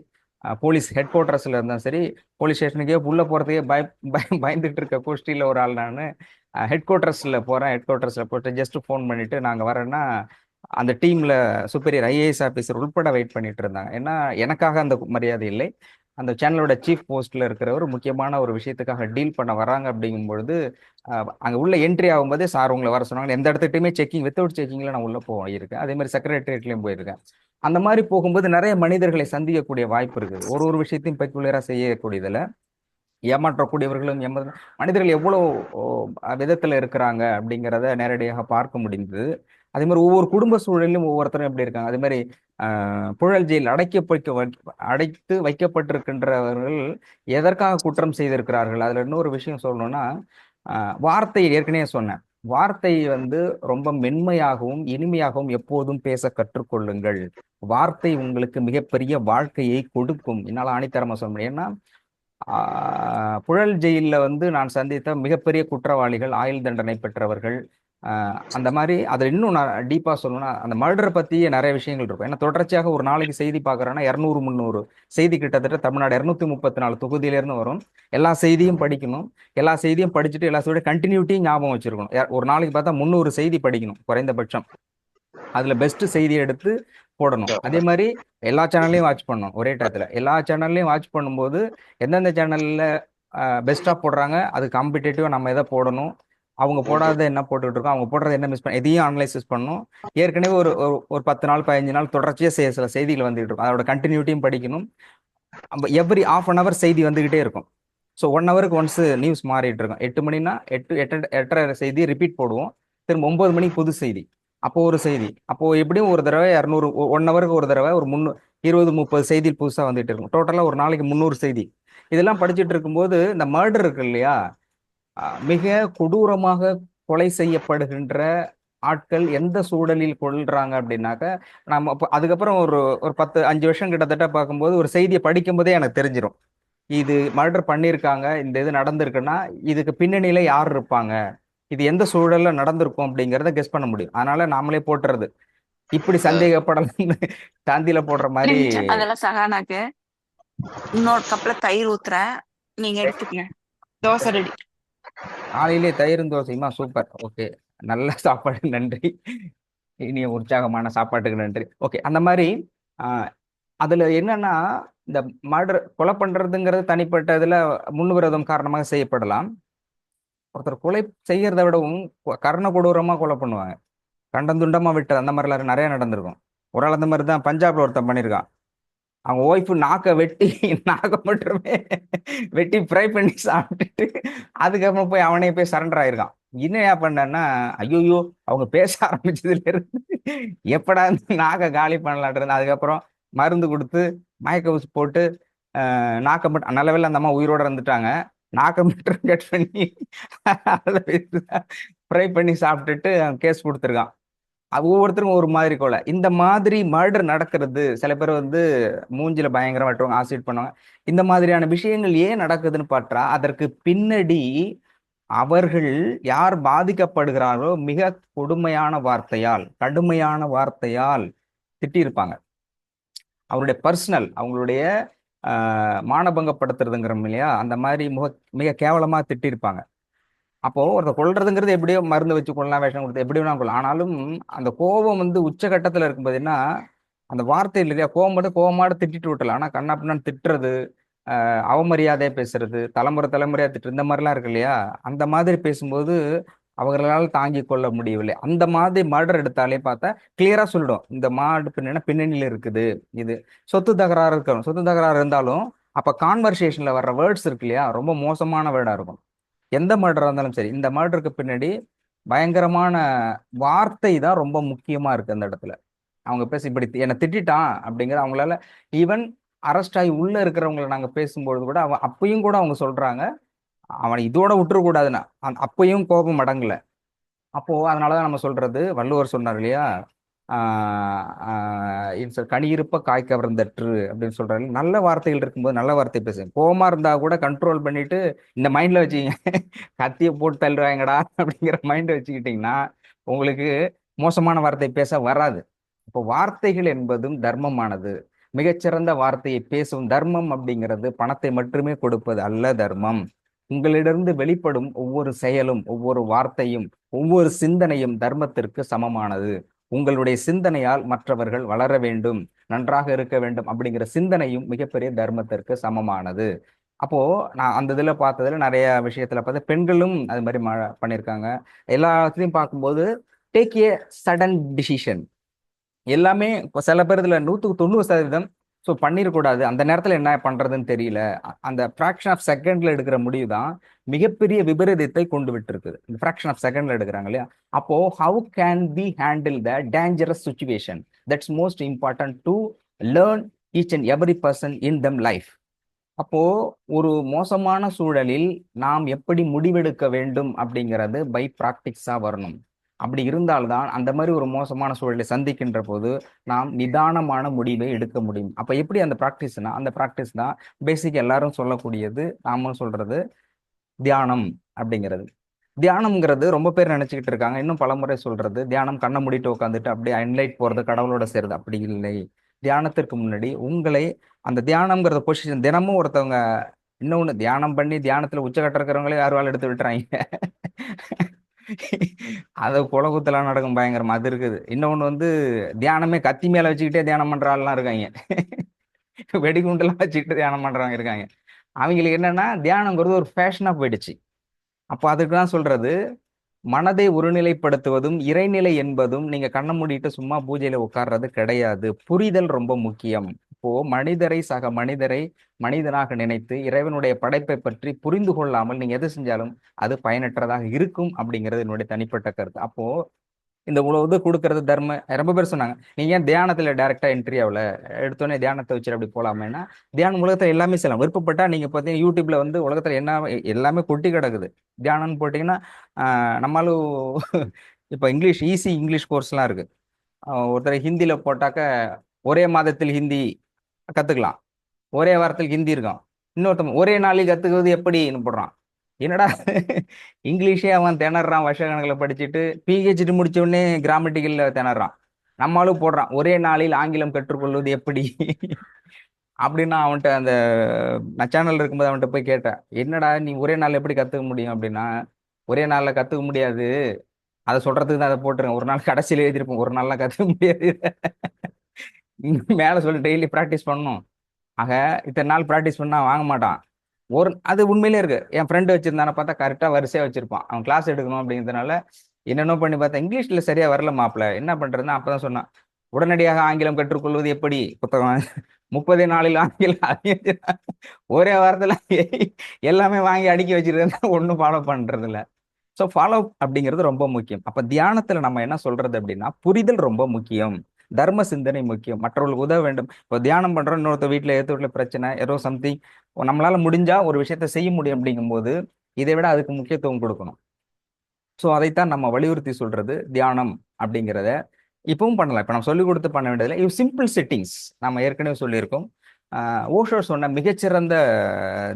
போலீஸ் ஹெட் குவார்ட்டர்ஸ்ல இருந்தாலும் சரி, போலீஸ் ஸ்டேஷனுக்கே உள்ள போறதுக்கே பயந்துட்டு இருக்க கோஷ்டியில் ஒரு ஆள் நான். ஹெட் குவார்ட்டர்ஸ்ல போறேன், ஹெட் குவார்ட்டர்ஸ்ல போட்டு ஜஸ்ட் ஃபோன் பண்ணிட்டு நாங்க வரேன்னா அந்த டீம்ல சுப்பீரியர் ஐஏஎஸ் ஆஃபீஸர் உட்பட வெயிட் பண்ணிட்டு இருந்தாங்க. ஏன்னா எனக்காக அந்த மரியாதை இல்லை, அந்த சேனலோட சீஃப் போஸ்ட்ல இருக்கிறவர் முக்கியமான ஒரு விஷயத்துக்காக டீல் பண்ண வராங்க. அப்படிங்கும் பொழுது அங்க உள்ள என்ட்ரி ஆகும்போதே சார் உங்களை வர சொன்னாங்க. எந்த இடத்துக்கிட்டையுமே செக்கிங், வித்தவுட் செக்கிங்ல நான் உள்ள போயிருக்கேன். அதே மாதிரி செக்ரட்டரியேட்லயும் போயிருக்கேன். அந்த மாதிரி போகும்போது நிறைய மனிதர்களை சந்திக்கக்கூடிய வாய்ப்பு இருக்குது. ஒரு விஷயத்தையும் பெக்குலரா செய்யக்கூடியதுல ஏமாற்றக்கூடியவர்களும் மனிதர்கள் எவ்வளவு விதத்துல இருக்கிறாங்க அப்படிங்கிறத நேரடியாக பார்க்க முடிந்தது. அதே மாதிரி ஒவ்வொரு குடும்ப சூழலிலும் ஒவ்வொருத்தரும் எப்படி இருக்காங்க. அதே மாதிரி புழல் ஜெயில் அடைத்து வைக்கப்பட்டிருக்கின்றவர்கள் எதற்காக குற்றம் செய்திருக்கிறார்கள். அதுல இன்னொரு விஷயம் சொல்லணும்னா, வார்த்தை ஏற்கனவே சொன்னேன், வார்த்தை ரொம்ப மென்மையாகவும் இனிமையாகவும் எப்போதும் பேச கற்றுக்கொள்ளுங்கள். வார்த்தை உங்களுக்கு மிகப்பெரிய வாழ்க்கையை கொடுக்கும். என்னால் ஆணித்தரமா சொல்ல முடியும். ஏன்னா புழல் ஜெயில நான் சந்தித்த மிகப்பெரிய குற்றவாளிகள், ஆயுள் தண்டனை பெற்றவர்கள். அந்த மாதிரி அதை இன்னும் நான் டீப்பா சொல்லணும்னா, அந்த மர்டரை பத்தியே நிறைய விஷயங்கள் இருக்கும். ஏன்னா தொடர்ச்சியாக ஒரு நாளைக்கு செய்தி பார்க்கறேன்னா 200-300 செய்தி கிட்டத்தட்ட தமிழ்நாடு 234 தொகுதியில இருந்து வரும். எல்லா செய்தியும் படிக்கணும். எல்லா செய்தியும் படிச்சுட்டு எல்லா செய்தியோட கண்டினியூட்டியும் ஞாபகம் வச்சிருக்கணும். ஒரு நாளைக்கு பார்த்தா 300 செய்தி படிக்கணும் குறைந்தபட்சம். அதுல பெஸ்ட் செய்தி எடுத்து போடணும். அதே மாதிரி எல்லா சேனல்லையும் வாட்ச் பண்ணணும். ஒரே டயத்துல எல்லா சேனல்லையும் வாட்ச் பண்ணும்போது எந்தெந்த சேனல்ல பெஸ்டா போடுறாங்க, அது காம்படிட்டிவா நம்ம எதை போடணும், அவங்க போடாத என்ன போட்டுக்கிட்டு இருக்கோம், அவங்க போடுறது என்ன மிஸ் பண்ண, எதையும் அனலைசிஸ் பண்ணணும். ஏற்கனவே ஒரு 10 நாள் 15 நாள் தொடர்ச்சியா சில செய்திகள் வந்துகிட்டு இருக்கும். அதோட கண்டினியூட்டியும் படிக்கணும். எவ்ரி ½ அன் அவர் செய்தி வந்துகிட்டே இருக்கும். ஸோ 1 ஹவருக்கு ஒன்ஸ் நியூஸ் மாறிட்டு இருக்கும். 8 மணினா 8:30 செய்தி ரிப்பீட் போடுவோம். திரும்ப 9 மணிக்கு புது செய்தி, அப்போ ஒரு செய்தி, அப்போ எப்படியும் ஒரு தடவை 200, 1 ஹவருக்கு ஒரு தடவை ஒரு 20-30 செய்தி புதுசா வந்துட்டு இருக்கும். டோட்டலா ஒரு நாளைக்கு 300 செய்தி. இதெல்லாம் படிச்சுட்டு இருக்கும்போது இந்த மர்டர் இருக்கு இல்லையா, மிக கொடூரமாக கொலை செய்யப்படுகின்ற ஆட்கள் எந்த சூழலில் கொள்றாங்க அப்படின்னாக்க, நம்ம அதுக்கப்புறம் ஒரு 5 வருஷம் கிட்டத்தட்ட பார்க்கும்போது ஒரு செய்தியை படிக்கும் போதே எனக்கு தெரிஞ்சிடும், இது மர்டர் பண்ணியிருக்காங்க, இந்த இது நடந்திருக்குன்னா இதுக்கு பின்னணியில யார் இருப்பாங்க, இது எந்த சூழல்ல நடந்திருக்கும் அப்படிங்கிறத கெஸ் பண்ண முடியும். அதனால நாமளே போட்டுறது. இப்படி சந்தேகப்படலாம் சாந்தியில போடுற மாதிரி. அதெல்லாம் சகானாக்கு இன்னொரு கப்ல தயிர் ஊத்துறேன், நீங்க எடுத்துக்கங்க. தோசை ரெடி. காலையிலே தயிரும் தோசையுமா? சூப்பர். ஓகே, நல்ல சாப்பாடு, நன்றி. இனிய உற்சாகமான சாப்பாட்டுக்கு நன்றி. ஓகே, அந்த மாதிரி அதுல என்னன்னா, இந்த மர்டர், கொலை பண்றதுங்கிறது தனிப்பட்ட இதுல முன்விரோதம் காரணமாக செய்யப்படலாம். ஒருத்தர் கொலை செய்யறத விடவும் கர்ண கொடூரமா கொலை பண்ணுவாங்க, கண்டந்துண்டமா விட்டு, அந்த மாதிரிலாம் நிறைய நடந்திருக்கும். ஒரு ஆள் அந்த மாதிரி தான் பஞ்சாப்ல ஒருத்தன் பண்ணியிருக்கான். அவங்க ஒய்ஃபு நாக்கை வெட்டி, நாக்கை மட்டுமே வெட்டி ஃப்ரை பண்ணி சாப்பிட்டுட்டு அதுக்கப்புறம் போய் அவனே போய் சரண்டர் ஆயிருக்கான். என்னையா பண்ணேன்னா, ஐயோயோ அவங்க பேச ஆரம்பிச்சதுல இருந்து எப்படா நாக்கை காலி பண்ணலான் இருந்து, அதுக்கப்புறம் மருந்து கொடுத்து மயக்க ஊசி போட்டு நாக்கை மட்டும், நல்ல வேளை அந்த அம்மா உயிரோட இருந்துட்டாங்க, நாக்கை மட்டும் கட் பண்ணி அதை ஃப்ரை பண்ணி சாப்பிட்டுட்டு கேஸ் கொடுத்துருக்கான். அது ஒவ்வொருத்தருக்கும் ஒரு மாதிரி கொலை. இந்த மாதிரி மர்டர் நடக்கிறது, சில பேர் மூஞ்சில பயங்கரம் வெட்டுவாங்க, ஆசிட் பண்ணுவாங்க. இந்த மாதிரியான விஷயங்கள் ஏன் நடக்குதுன்னு பார்த்தா, அதற்கு பின்னாடி அவர்கள் யார் பாதிக்கப்படுகிறாரோ மிக கொடுமையான வார்த்தையால், கடுமையான வார்த்தையால் திட்டியிருப்பாங்க. அவருடைய பர்சனல், அவங்களுடைய மானபங்கப்படுத்துறதுங்கிறோம் இல்லையா, அந்த மாதிரி மிக கேவலமா திட்டிருப்பாங்க. அப்போ ஒருத்தர் கொள்றதுங்கிறது எப்படியோ மருந்து வச்சு கொள்ளலாம், விஷம் கொடுத்து எப்படி வேணா கொள்ளலாம். ஆனாலும் அந்த கோபம் உச்சகட்டத்துல இருக்கும்போது என்ன, அந்த வார்த்தை இல்லையா, கோபமாட திட்டிட்டு விட்டலாம். ஆனா கண்ணா பின்னான்னு திட்டுறது, அவமரியாதையா பேசுறது, தலைமுறையா திட்டு, இந்த மாதிரிலாம் இருக்கு இல்லையா, அந்த மாதிரி பேசும்போது அவர்களால் தாங்கிக் கொள்ள முடியவில்லை. அந்த மாதிரி மர்டர் எடுத்தாலே பார்த்தா கிளியரா சொல்லிடும், இந்த மாடு பின்ன பின்னணியில இருக்குது இது. சொத்து தகராறு இருக்கணும், சொத்து தகராறு இருந்தாலும் அப்ப கான்வர்சேஷன்ல வர்ற வேர்ட்ஸ் இருக்கு இல்லையா, ரொம்ப மோசமான வேர்டா இருக்கும். எந்த மர்டரா இருந்தாலும் சரி, இந்த மர்டருக்கு பின்னாடி பயங்கரமான வார்த்தை தான் ரொம்ப முக்கியமா இருக்கு அந்த இடத்துல. அவங்க பேசி இப்படி என்னை திட்டான் அப்படிங்கிற அவங்களால ஈவன் அரெஸ்ட் ஆகி உள்ள இருக்கிறவங்களை நாங்க பேசும்பொழுது கூட அப்பயும் கூட அவங்க சொல்றாங்க அவனை இதோட விட்டுறக்கூடாதுன்னா, அப்பயும் கோபம் அடங்கல. அப்போ அதனாலதான் நம்ம சொல்றது, வள்ளுவர் சொன்னார் இல்லையா, கனி இருப்ப காய் கவர்ந்தற்று அப்படின்னு சொல்றாரு. நல்ல வார்த்தைகள் இருக்கும்போது நல்ல வார்த்தை பேசுங்க, கோவமா இருந்தா கூட கண்ட்ரோல் பண்ணிட்டு இந்த மைண்ட்ல வச்சுக்கிங்க, கத்திய போட்டு தள்ளுவாங்கடா அப்படிங்கிற மைண்ட் வச்சுக்கிட்டீங்கன்னா உங்களுக்கு மோசமான வார்த்தை பேச வராது. இப்போ வார்த்தைகள் என்பதும் தர்மமானது. மிகச்சிறந்த வார்த்தையை பேசும் தர்மம் அப்படிங்கிறது பணத்தை மட்டுமே கொடுப்பது அல்ல தர்மம். உங்களிடமிருந்து வெளிப்படும் ஒவ்வொரு செயலும், ஒவ்வொரு வார்த்தையும், ஒவ்வொரு சிந்தனையும் தர்மத்திற்கு சமமானது. உங்களுடைய சிந்தனையால் மற்றவர்கள் வளர வேண்டும், நன்றாக இருக்க வேண்டும் அப்படிங்கிற சிந்தனையும் மிகப்பெரிய தர்மத்திற்கு சமமானது. அப்போ நான் அந்த இதுல பார்த்ததுல நிறைய விஷயத்துல பார்த்து பெண்களும் அது மாதிரி பண்ணியிருக்காங்க. எல்லாத்துலயும் பார்க்கும்போது டேக் ஏ சடன் டிசிஷன். எல்லாமே இப்போ சில பேர் இதுல 100% ஸோ பண்ணிடக்கூடாது, அந்த நேரத்துல என்ன பண்றதுன்னு தெரியல, அந்த ஃப்ராக்ஷன் ஆஃப் செகண்ட்ல எடுக்கிற முடிவு தான் மிகப்பெரிய விபரீதத்தை கொண்டு விட்டு இருக்குது. இந்த ஃப்ராக்ஷன் ஆஃப் செகண்ட்ல எடுக்கிறாங்க இல்லையா, அப்போ how can be handle the dangerous situation, that's most important to learn each and every person in them life. அப்போ ஒரு மோசமான சூழலில் நாம் எப்படி முடிவெடுக்க வேண்டும் அப்படிங்கிறது பை ப்ராக்டிக்ஸா வரணும். அப்படி இருந்தால்தான் அந்த மாதிரி ஒரு மோசமான சூழலை சந்திக்கின்ற போது நாம் நிதானமான முடிவை எடுக்க முடியும். அப்ப எப்படி அந்த ப்ராக்டிஸ்னா, அந்த ப்ராக்டிஸ் தான் பேசிக் எல்லாரும் சொல்லக்கூடியது, நாமளும் சொல்றது தியானம் அப்படிங்கிறது. தியானம்ங்கிறது ரொம்ப பேர் நினைச்சுக்கிட்டு இருக்காங்க, இன்னும் பலமுறை சொல்றது, தியானம் கண்ணை மூடிட்டு உட்காந்துட்டு அப்படியே அன்லைட் போறது, கடவுளோட சேர்றது. அப்படி இல்லை. தியானத்திற்கு முன்னாடி உங்களை அந்த தியானம்ங்கிறத பொசிஷன் தினமும் ஒருத்தவங்க, இன்னொன்னு தியானம் பண்ணி தியானத்துல உச்சக்கட்ட இருக்கிறவங்களே யாரும் எடுத்து விட்டுறாங்க. அதை குலகுத்தலாம் நடக்கும் பயங்கரமா, அது இருக்குது. இன்னொன்னு வந்து தியானமே கத்தி மேல வச்சுக்கிட்டே தியானம் பண்ற ஆள்லாம் இருக்காங்க. வெடிகுண்டெல்லாம் வச்சுக்கிட்டு தியானம் பண்றவங்க இருக்காங்க. அவங்களுக்கு என்னன்னா தியானங்கிறது ஒரு ஃபேஷனா போயிடுச்சு. அப்போ அதுக்கு தான் சொல்றது, மனதை ஒருநிலைப்படுத்துவதும் இறைநிலை என்பதும் நீங்க கண்ணை மூடிட்டு சும்மா பூஜையில உட்கார்றது கிடையாது. புரிதல் ரொம்ப முக்கியம். இப்போ மனிதரை சக மனிதரை மனிதனாக நினைத்து இறைவனுடைய படைப்பை பற்றி புரிந்து கொள்ளாமல் நீங்க எது செஞ்சாலும் அது பயனற்றதாக இருக்கும் அப்படிங்கிறது என்னுடைய தனிப்பட்ட கருத்து. அப்போ இந்த இவ்வளவு இது கொடுக்கறது தர்ம, ரொம்ப பேர் சொன்னாங்க நீங்க ஏன் தியானத்துல டைரக்டா என்ட்ரி ஆகல, எடுத்தோடனே தியானத்தை வச்சுட்டு அப்படி போலாமேன்னா, தியானம் உலகத்துல எல்லாமே செய்யலாம். விருப்பப்பட்டா நீங்க பார்த்தீங்கன்னா யூடியூப்ல வந்து உலகத்துல என்ன எல்லாமே கொட்டி கிடக்குது. தியானம்னு போட்டீங்கன்னா நம்மளும் இப்போ இங்கிலீஷ் ஈஸி இங்கிலீஷ் கோர்ஸ்லாம் இருக்கு. ஒருத்தர் ஹிந்தியில போட்டாக்க ஒரே மாதத்தில் ஹிந்தி கத்துக்கலாம், ஒரே வாரத்தில் ஹிந்தி இருக்கும். இன்னொருத்தன் ஒரே நாளில் கத்துக்கிறது எப்படின்னு போடுறான். என்னடா இங்கிலீஷே அவன் திணறான், வருஷக்கணக்கில் படிச்சுட்டு பிஹெச்டி முடிச்ச உடனே கிராமட்டிக்கல்ல திணறான். நம்மளும் போடுறான் ஒரே நாளில் ஆங்கிலம் கற்றுக்கொள்வது எப்படி. அப்படின்னா அவன்கிட்ட அந்த நான் சேனல் இருக்கும்போது அவன்கிட்ட போய் கேட்டேன், என்னடா நீ ஒரே நாள் எப்படி கத்துக்க முடியும் அப்படின்னா, ஒரே நாள்ல கத்துக்க முடியாது, அதை சொல்றதுக்கு தான் அதை போட்டுருங்க, ஒரு நாள் கடைசியில் எழுதிருப்போம், ஒரு நாள்லாம் கத்துக்க முடியாது. மேல சொல்லி டெய்லி ப்ராக்டிஸ் பண்ணணும். ஆக இத்தனை நாள் ப்ராக்டிஸ் பண்ணா வாங்க மாட்டான். அது உண்மையிலே இருக்கு. என் ஃப்ரெண்டு வச்சிருந்தான பார்த்தா கரெக்டா வரிசையா வச்சிருப்பான். அவன் கிளாஸ் எடுக்கணும் அப்படிங்கிறதுனால என்னென்ன பண்ணி பார்த்தா இங்கிலீஷ்ல சரியா வரல மாப்பிள்ள, என்ன பண்றதுன்னா அப்பதான் சொன்னான், உடனடியாக ஆங்கிலம் கற்றுக்கொள்வது எப்படி புத்தகம் 30 நாளில் ஆங்கிலம். ஒரே வாரத்துல எல்லாமே வாங்கி அடுக்கி வச்சிருக்கா, ஒன்றும் ஃபாலோ பண்றது இல்ல. ஸோ ஃபாலோ அப்படிங்கிறது ரொம்ப முக்கியம். அப்ப தியானத்துல நம்ம என்ன சொல்றது அப்படின்னா, புரிதல் ரொம்ப முக்கியம், தர்ம சிந்தனை முக்கியம், மற்றவர்களுக்கு உதவ வேண்டும். இப்போ தியானம் பண்றோம், இன்னொருத்த வீட்டுல ஏற்ற வீட்டுல பிரச்சனை ஏதோ சம்திங், நம்மளால முடிஞ்சா ஒரு விஷயத்த செய்ய முடியும் அப்படிங்கும்போது இதை விட அதுக்கு முக்கியத்துவம் கொடுக்கணும். ஸோ அதைத்தான் நம்ம வலியுறுத்தி சொல்றது தியானம் அப்படிங்கிறத. இப்பவும் பண்ணலாம், இப்போ நம்ம சொல்லிக் கொடுத்து பண்ண வேண்டியதில்லை. இது சிம்பிள் செட்டிங்ஸ் நம்ம ஏற்கனவே சொல்லியிருக்கோம். ஓஷோ சொன்ன மிகச்சிறந்த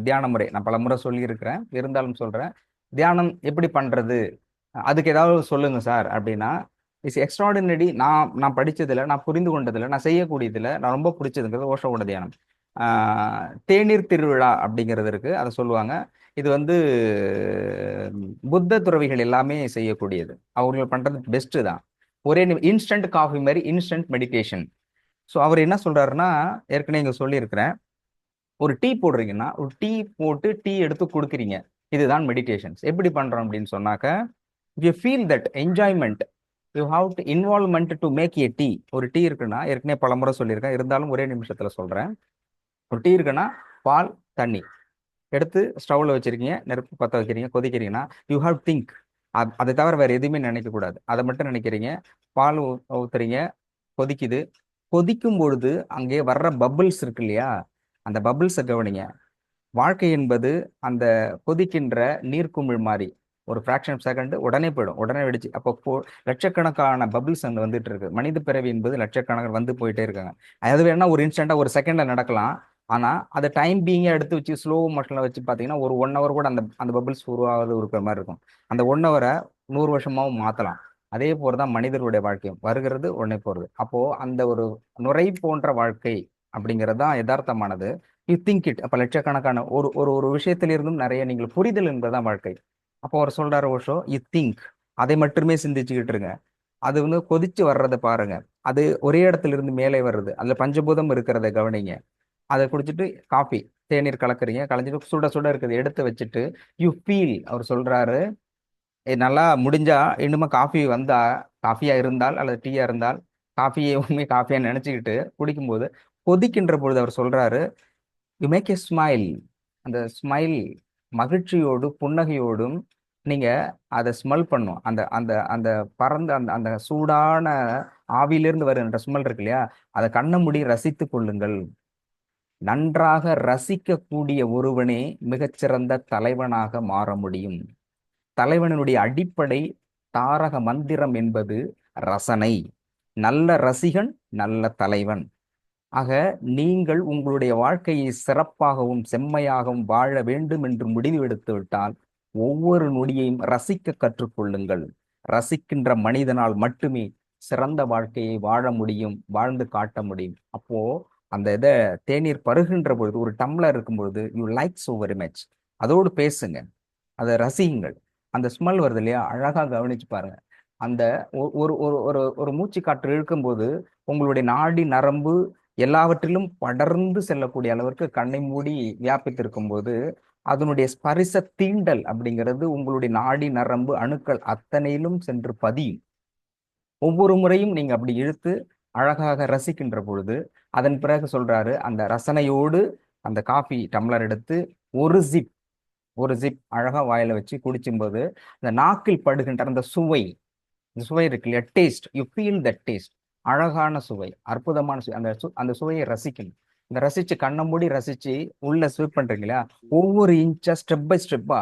தியான முறை நான் பல முறை சொல்லியிருக்கிறேன், இருந்தாலும் சொல்றேன். தியானம் எப்படி பண்றது, அதுக்கு ஏதாவது சொல்லுங்க சார் அப்படின்னா, இட்ஸ் எக்ஸ்ட்ராடினரி. நான் படிச்சதுல, நான் புரிந்து கொண்டதுல, நான் செய்யக்கூடியதுல நான் ரொம்ப பிடிச்சதுங்கிறது ஓஷோவோட தியானம். தேநீர் திருவிழா அப்படிங்கிறது இருக்கு, அதை சொல்லுவாங்க. இது வந்து புத்த துறவிகள் எல்லாமே செய்யக்கூடியது, அவர்கள் பண்றது பெஸ்ட் தான். ஒரே இன்ஸ்டன்ட் காஃபி மாதிரி இன்ஸ்டன்ட் மெடிடேஷன். ஸோ அவர் என்ன சொல்றாருன்னா, ஏற்கனவே இங்க சொல்லியிருக்கிறேன், ஒரு டீ போடுறீங்கன்னா ஒரு டீ போட்டு டீ எடுத்து கொடுக்குறீங்க, இதுதான் மெடிடேஷன்ஸ். எப்படி பண்றோம் அப்படின்னு சொன்னாக்க, you feel that enjoyment, you have to involvement to make a tea. ஒரு டீ இருக்குன்னா, ஏற்கனவே பலமுறை சொல்லியிருக்கேன், இருந்தாலும் ஒரே நிமிஷத்துல சொல்றேன். ஒரு டீ இருக்குன்னா, பால், தண்ணி எடுத்து ஸ்டவ்ல வச்சிருக்கீங்க, நெருப்பு பற்ற வைக்கிறீங்க, கொதிக்கிறீங்கன்னா, யூ ஹாவ் திங்க். அதை தவிர வேற எதுவுமே நினைக்க கூடாது, அதை மட்டும் நினைக்கிறீங்க. பால் ஊத்துறீங்க, கொதிக்குது. கொதிக்கும் பொழுது அங்கே வர்ற பபிள்ஸ் இருக்கு இல்லையா, அந்த பபிள்ஸை கவனிங்க. வாழ்க்கை என்பது அந்த கொதிக்கின்ற நீர்க்குமிழ் மாதிரி, ஒரு ஃப்ராக்ஷன் ஆஃப் செகண்ட் உடனே போயிடும், உடனே வெடிச்சு. அப்போ லட்சக்கணக்கான பபிள்ஸ் அங்கே வந்துட்டு இருக்கு. மனித பிறவி என்பது லட்சக்கணக்கான வந்து போயிட்டே இருக்காங்க. அது வேணா ஒரு இன்ஸ்டன்டா ஒரு செகண்ட்ல நடக்கலாம். ஆனா அதை டைம் பீங்க எடுத்து வச்சு ஸ்லோ மோஷன்ல வச்சு பார்த்தீங்கன்னா ஒரு 1 hour கூட அந்த அந்த பபிள்ஸ் உருவாவது இருக்கிற மாதிரி இருக்கும். அந்த 1 hour 100 வருஷமாவும் மாத்தலாம். அதே போலதான் மனிதர்களுடைய வாழ்க்கையும், வருகிறது உடனே போறது. அப்போ அந்த ஒரு நுரை போன்ற வாழ்க்கை அப்படிங்கிறது தான் யதார்த்தமானது. You think it. அப்ப லட்சக்கணக்கான ஒரு ஒரு ஒரு விஷயத்திலிருந்தும் நிறைய நீங்கள் புரிதல் என்பதுதான் வாழ்க்கை. அப்போ அவர் சொல்றாரு ஓஷோ, யூ திங்க். அதை மட்டுமே சிந்திச்சுக்கிட்டு இருங்க. அது வந்து கொதிச்சு வர்றதை பாருங்க. அது ஒரே இடத்துல இருந்து மேலே வருது, அதுல பஞ்சபூதம் இருக்கிறத கவனிங்க. அதை குடிச்சிட்டு காஃபி, தேநீர் கலக்குறீங்க, கலைஞ்சிட்டு சுட சுட இருக்குது எடுத்து வச்சுட்டு யூ ஃபீல். அவர் சொல்றாரு, நல்லா முடிஞ்சா இன்னுமா காஃபி வந்தா, காஃபியா இருந்தால் அல்லது டீயா இருந்தால், காஃபியை உண்மை காஃபியா நினைச்சுக்கிட்டு குடிக்கும்போது கொதிக்கின்ற பொழுது அவர் சொல்றாரு, யூ மேக் எ ஸ்மைல். அந்த ஸ்மைல் மகிழ்ச்சியோடு புன்னகையோடும் நீங்க அதை ஸ்மெல் பண்ணும். அந்த அந்த அந்த பறந்த அந்த அந்த சூடான ஆவியிலிருந்து வருகின்ற ஸ்மெல் இருக்கு இல்லையா, அதை கண்ண மூடி ரசித்து கொள்ளுங்கள். நன்றாக ரசிக்கக்கூடிய ஒருவனே மிகச்சிறந்த தலைவனாக மாற முடியும். தலைவனுடைய அடிப்படை தாரக மந்திரம் என்பது ரசனை. நல்ல ரசிகன் நல்ல தலைவன். ஆக நீங்கள் உங்களுடைய வாழ்க்கையை சிறப்பாகவும் செம்மையாகவும் வாழ வேண்டும் என்று முடிவு எடுத்து விட்டால் ஒவ்வொரு நொடியையும் ரசிக்க கற்றுக்கொள்ளுங்கள். ரசிக்கின்ற மனிதனால் மட்டுமே சிறந்த வாழ்க்கையை வாழ முடியும், வாழ்ந்து காட்ட முடியும். அப்போ அந்த இதை தேநீர் பருகின்ற பொழுது, ஒரு டம்ளர் இருக்கும் பொழுது, you like so very much, அதோடு பேசுங்க, அதை ரசியுங்கள். அந்த ஸ்மெல் வருது இல்லையா, அழகா கவனிச்சு பாருங்க. அந்த ஒரு ஒரு ஒரு ஒரு மூச்சு காற்று இழுக்கும்போது உங்களுடைய நாடி நரம்பு எல்லாவற்றிலும் படர்ந்து செல்லக்கூடிய அளவிற்கு கண்ணை மூடி வியாபித்திருக்கும் போது அதனுடைய ஸ்பரிச தீண்டல் அப்படிங்கிறது உங்களுடைய நாடி நரம்பு அணுக்கள் அத்தனையிலும் சென்று பதியும். ஒவ்வொரு முறையும் நீங்க அப்படி இழுத்து அழகாக ரசிக்கின்ற பொழுது அதன் பிறகு சொல்றாரு, அந்த ரசனையோடு அந்த காஃபி டம்ளர் எடுத்து ஒரு ஜிப் அழகா வாயில வச்சு குடிச்சும்போது அந்த நாக்கில் படுகின்ற அந்த சுவை, இந்த சுவை இருக்கு இல்லையா, taste, you feel the taste. அழகான சுவை, அற்புதமான சுவை. அந்த சுவையை ரசிக்கணும். இந்த ரசிச்சு கண்ணை மூடி ரசிச்சு உள்ள ஸ்வீப் பண்றீங்களா, ஒவ்வொரு இன்ச்சா ஸ்டெப் பை ஸ்டெப்பா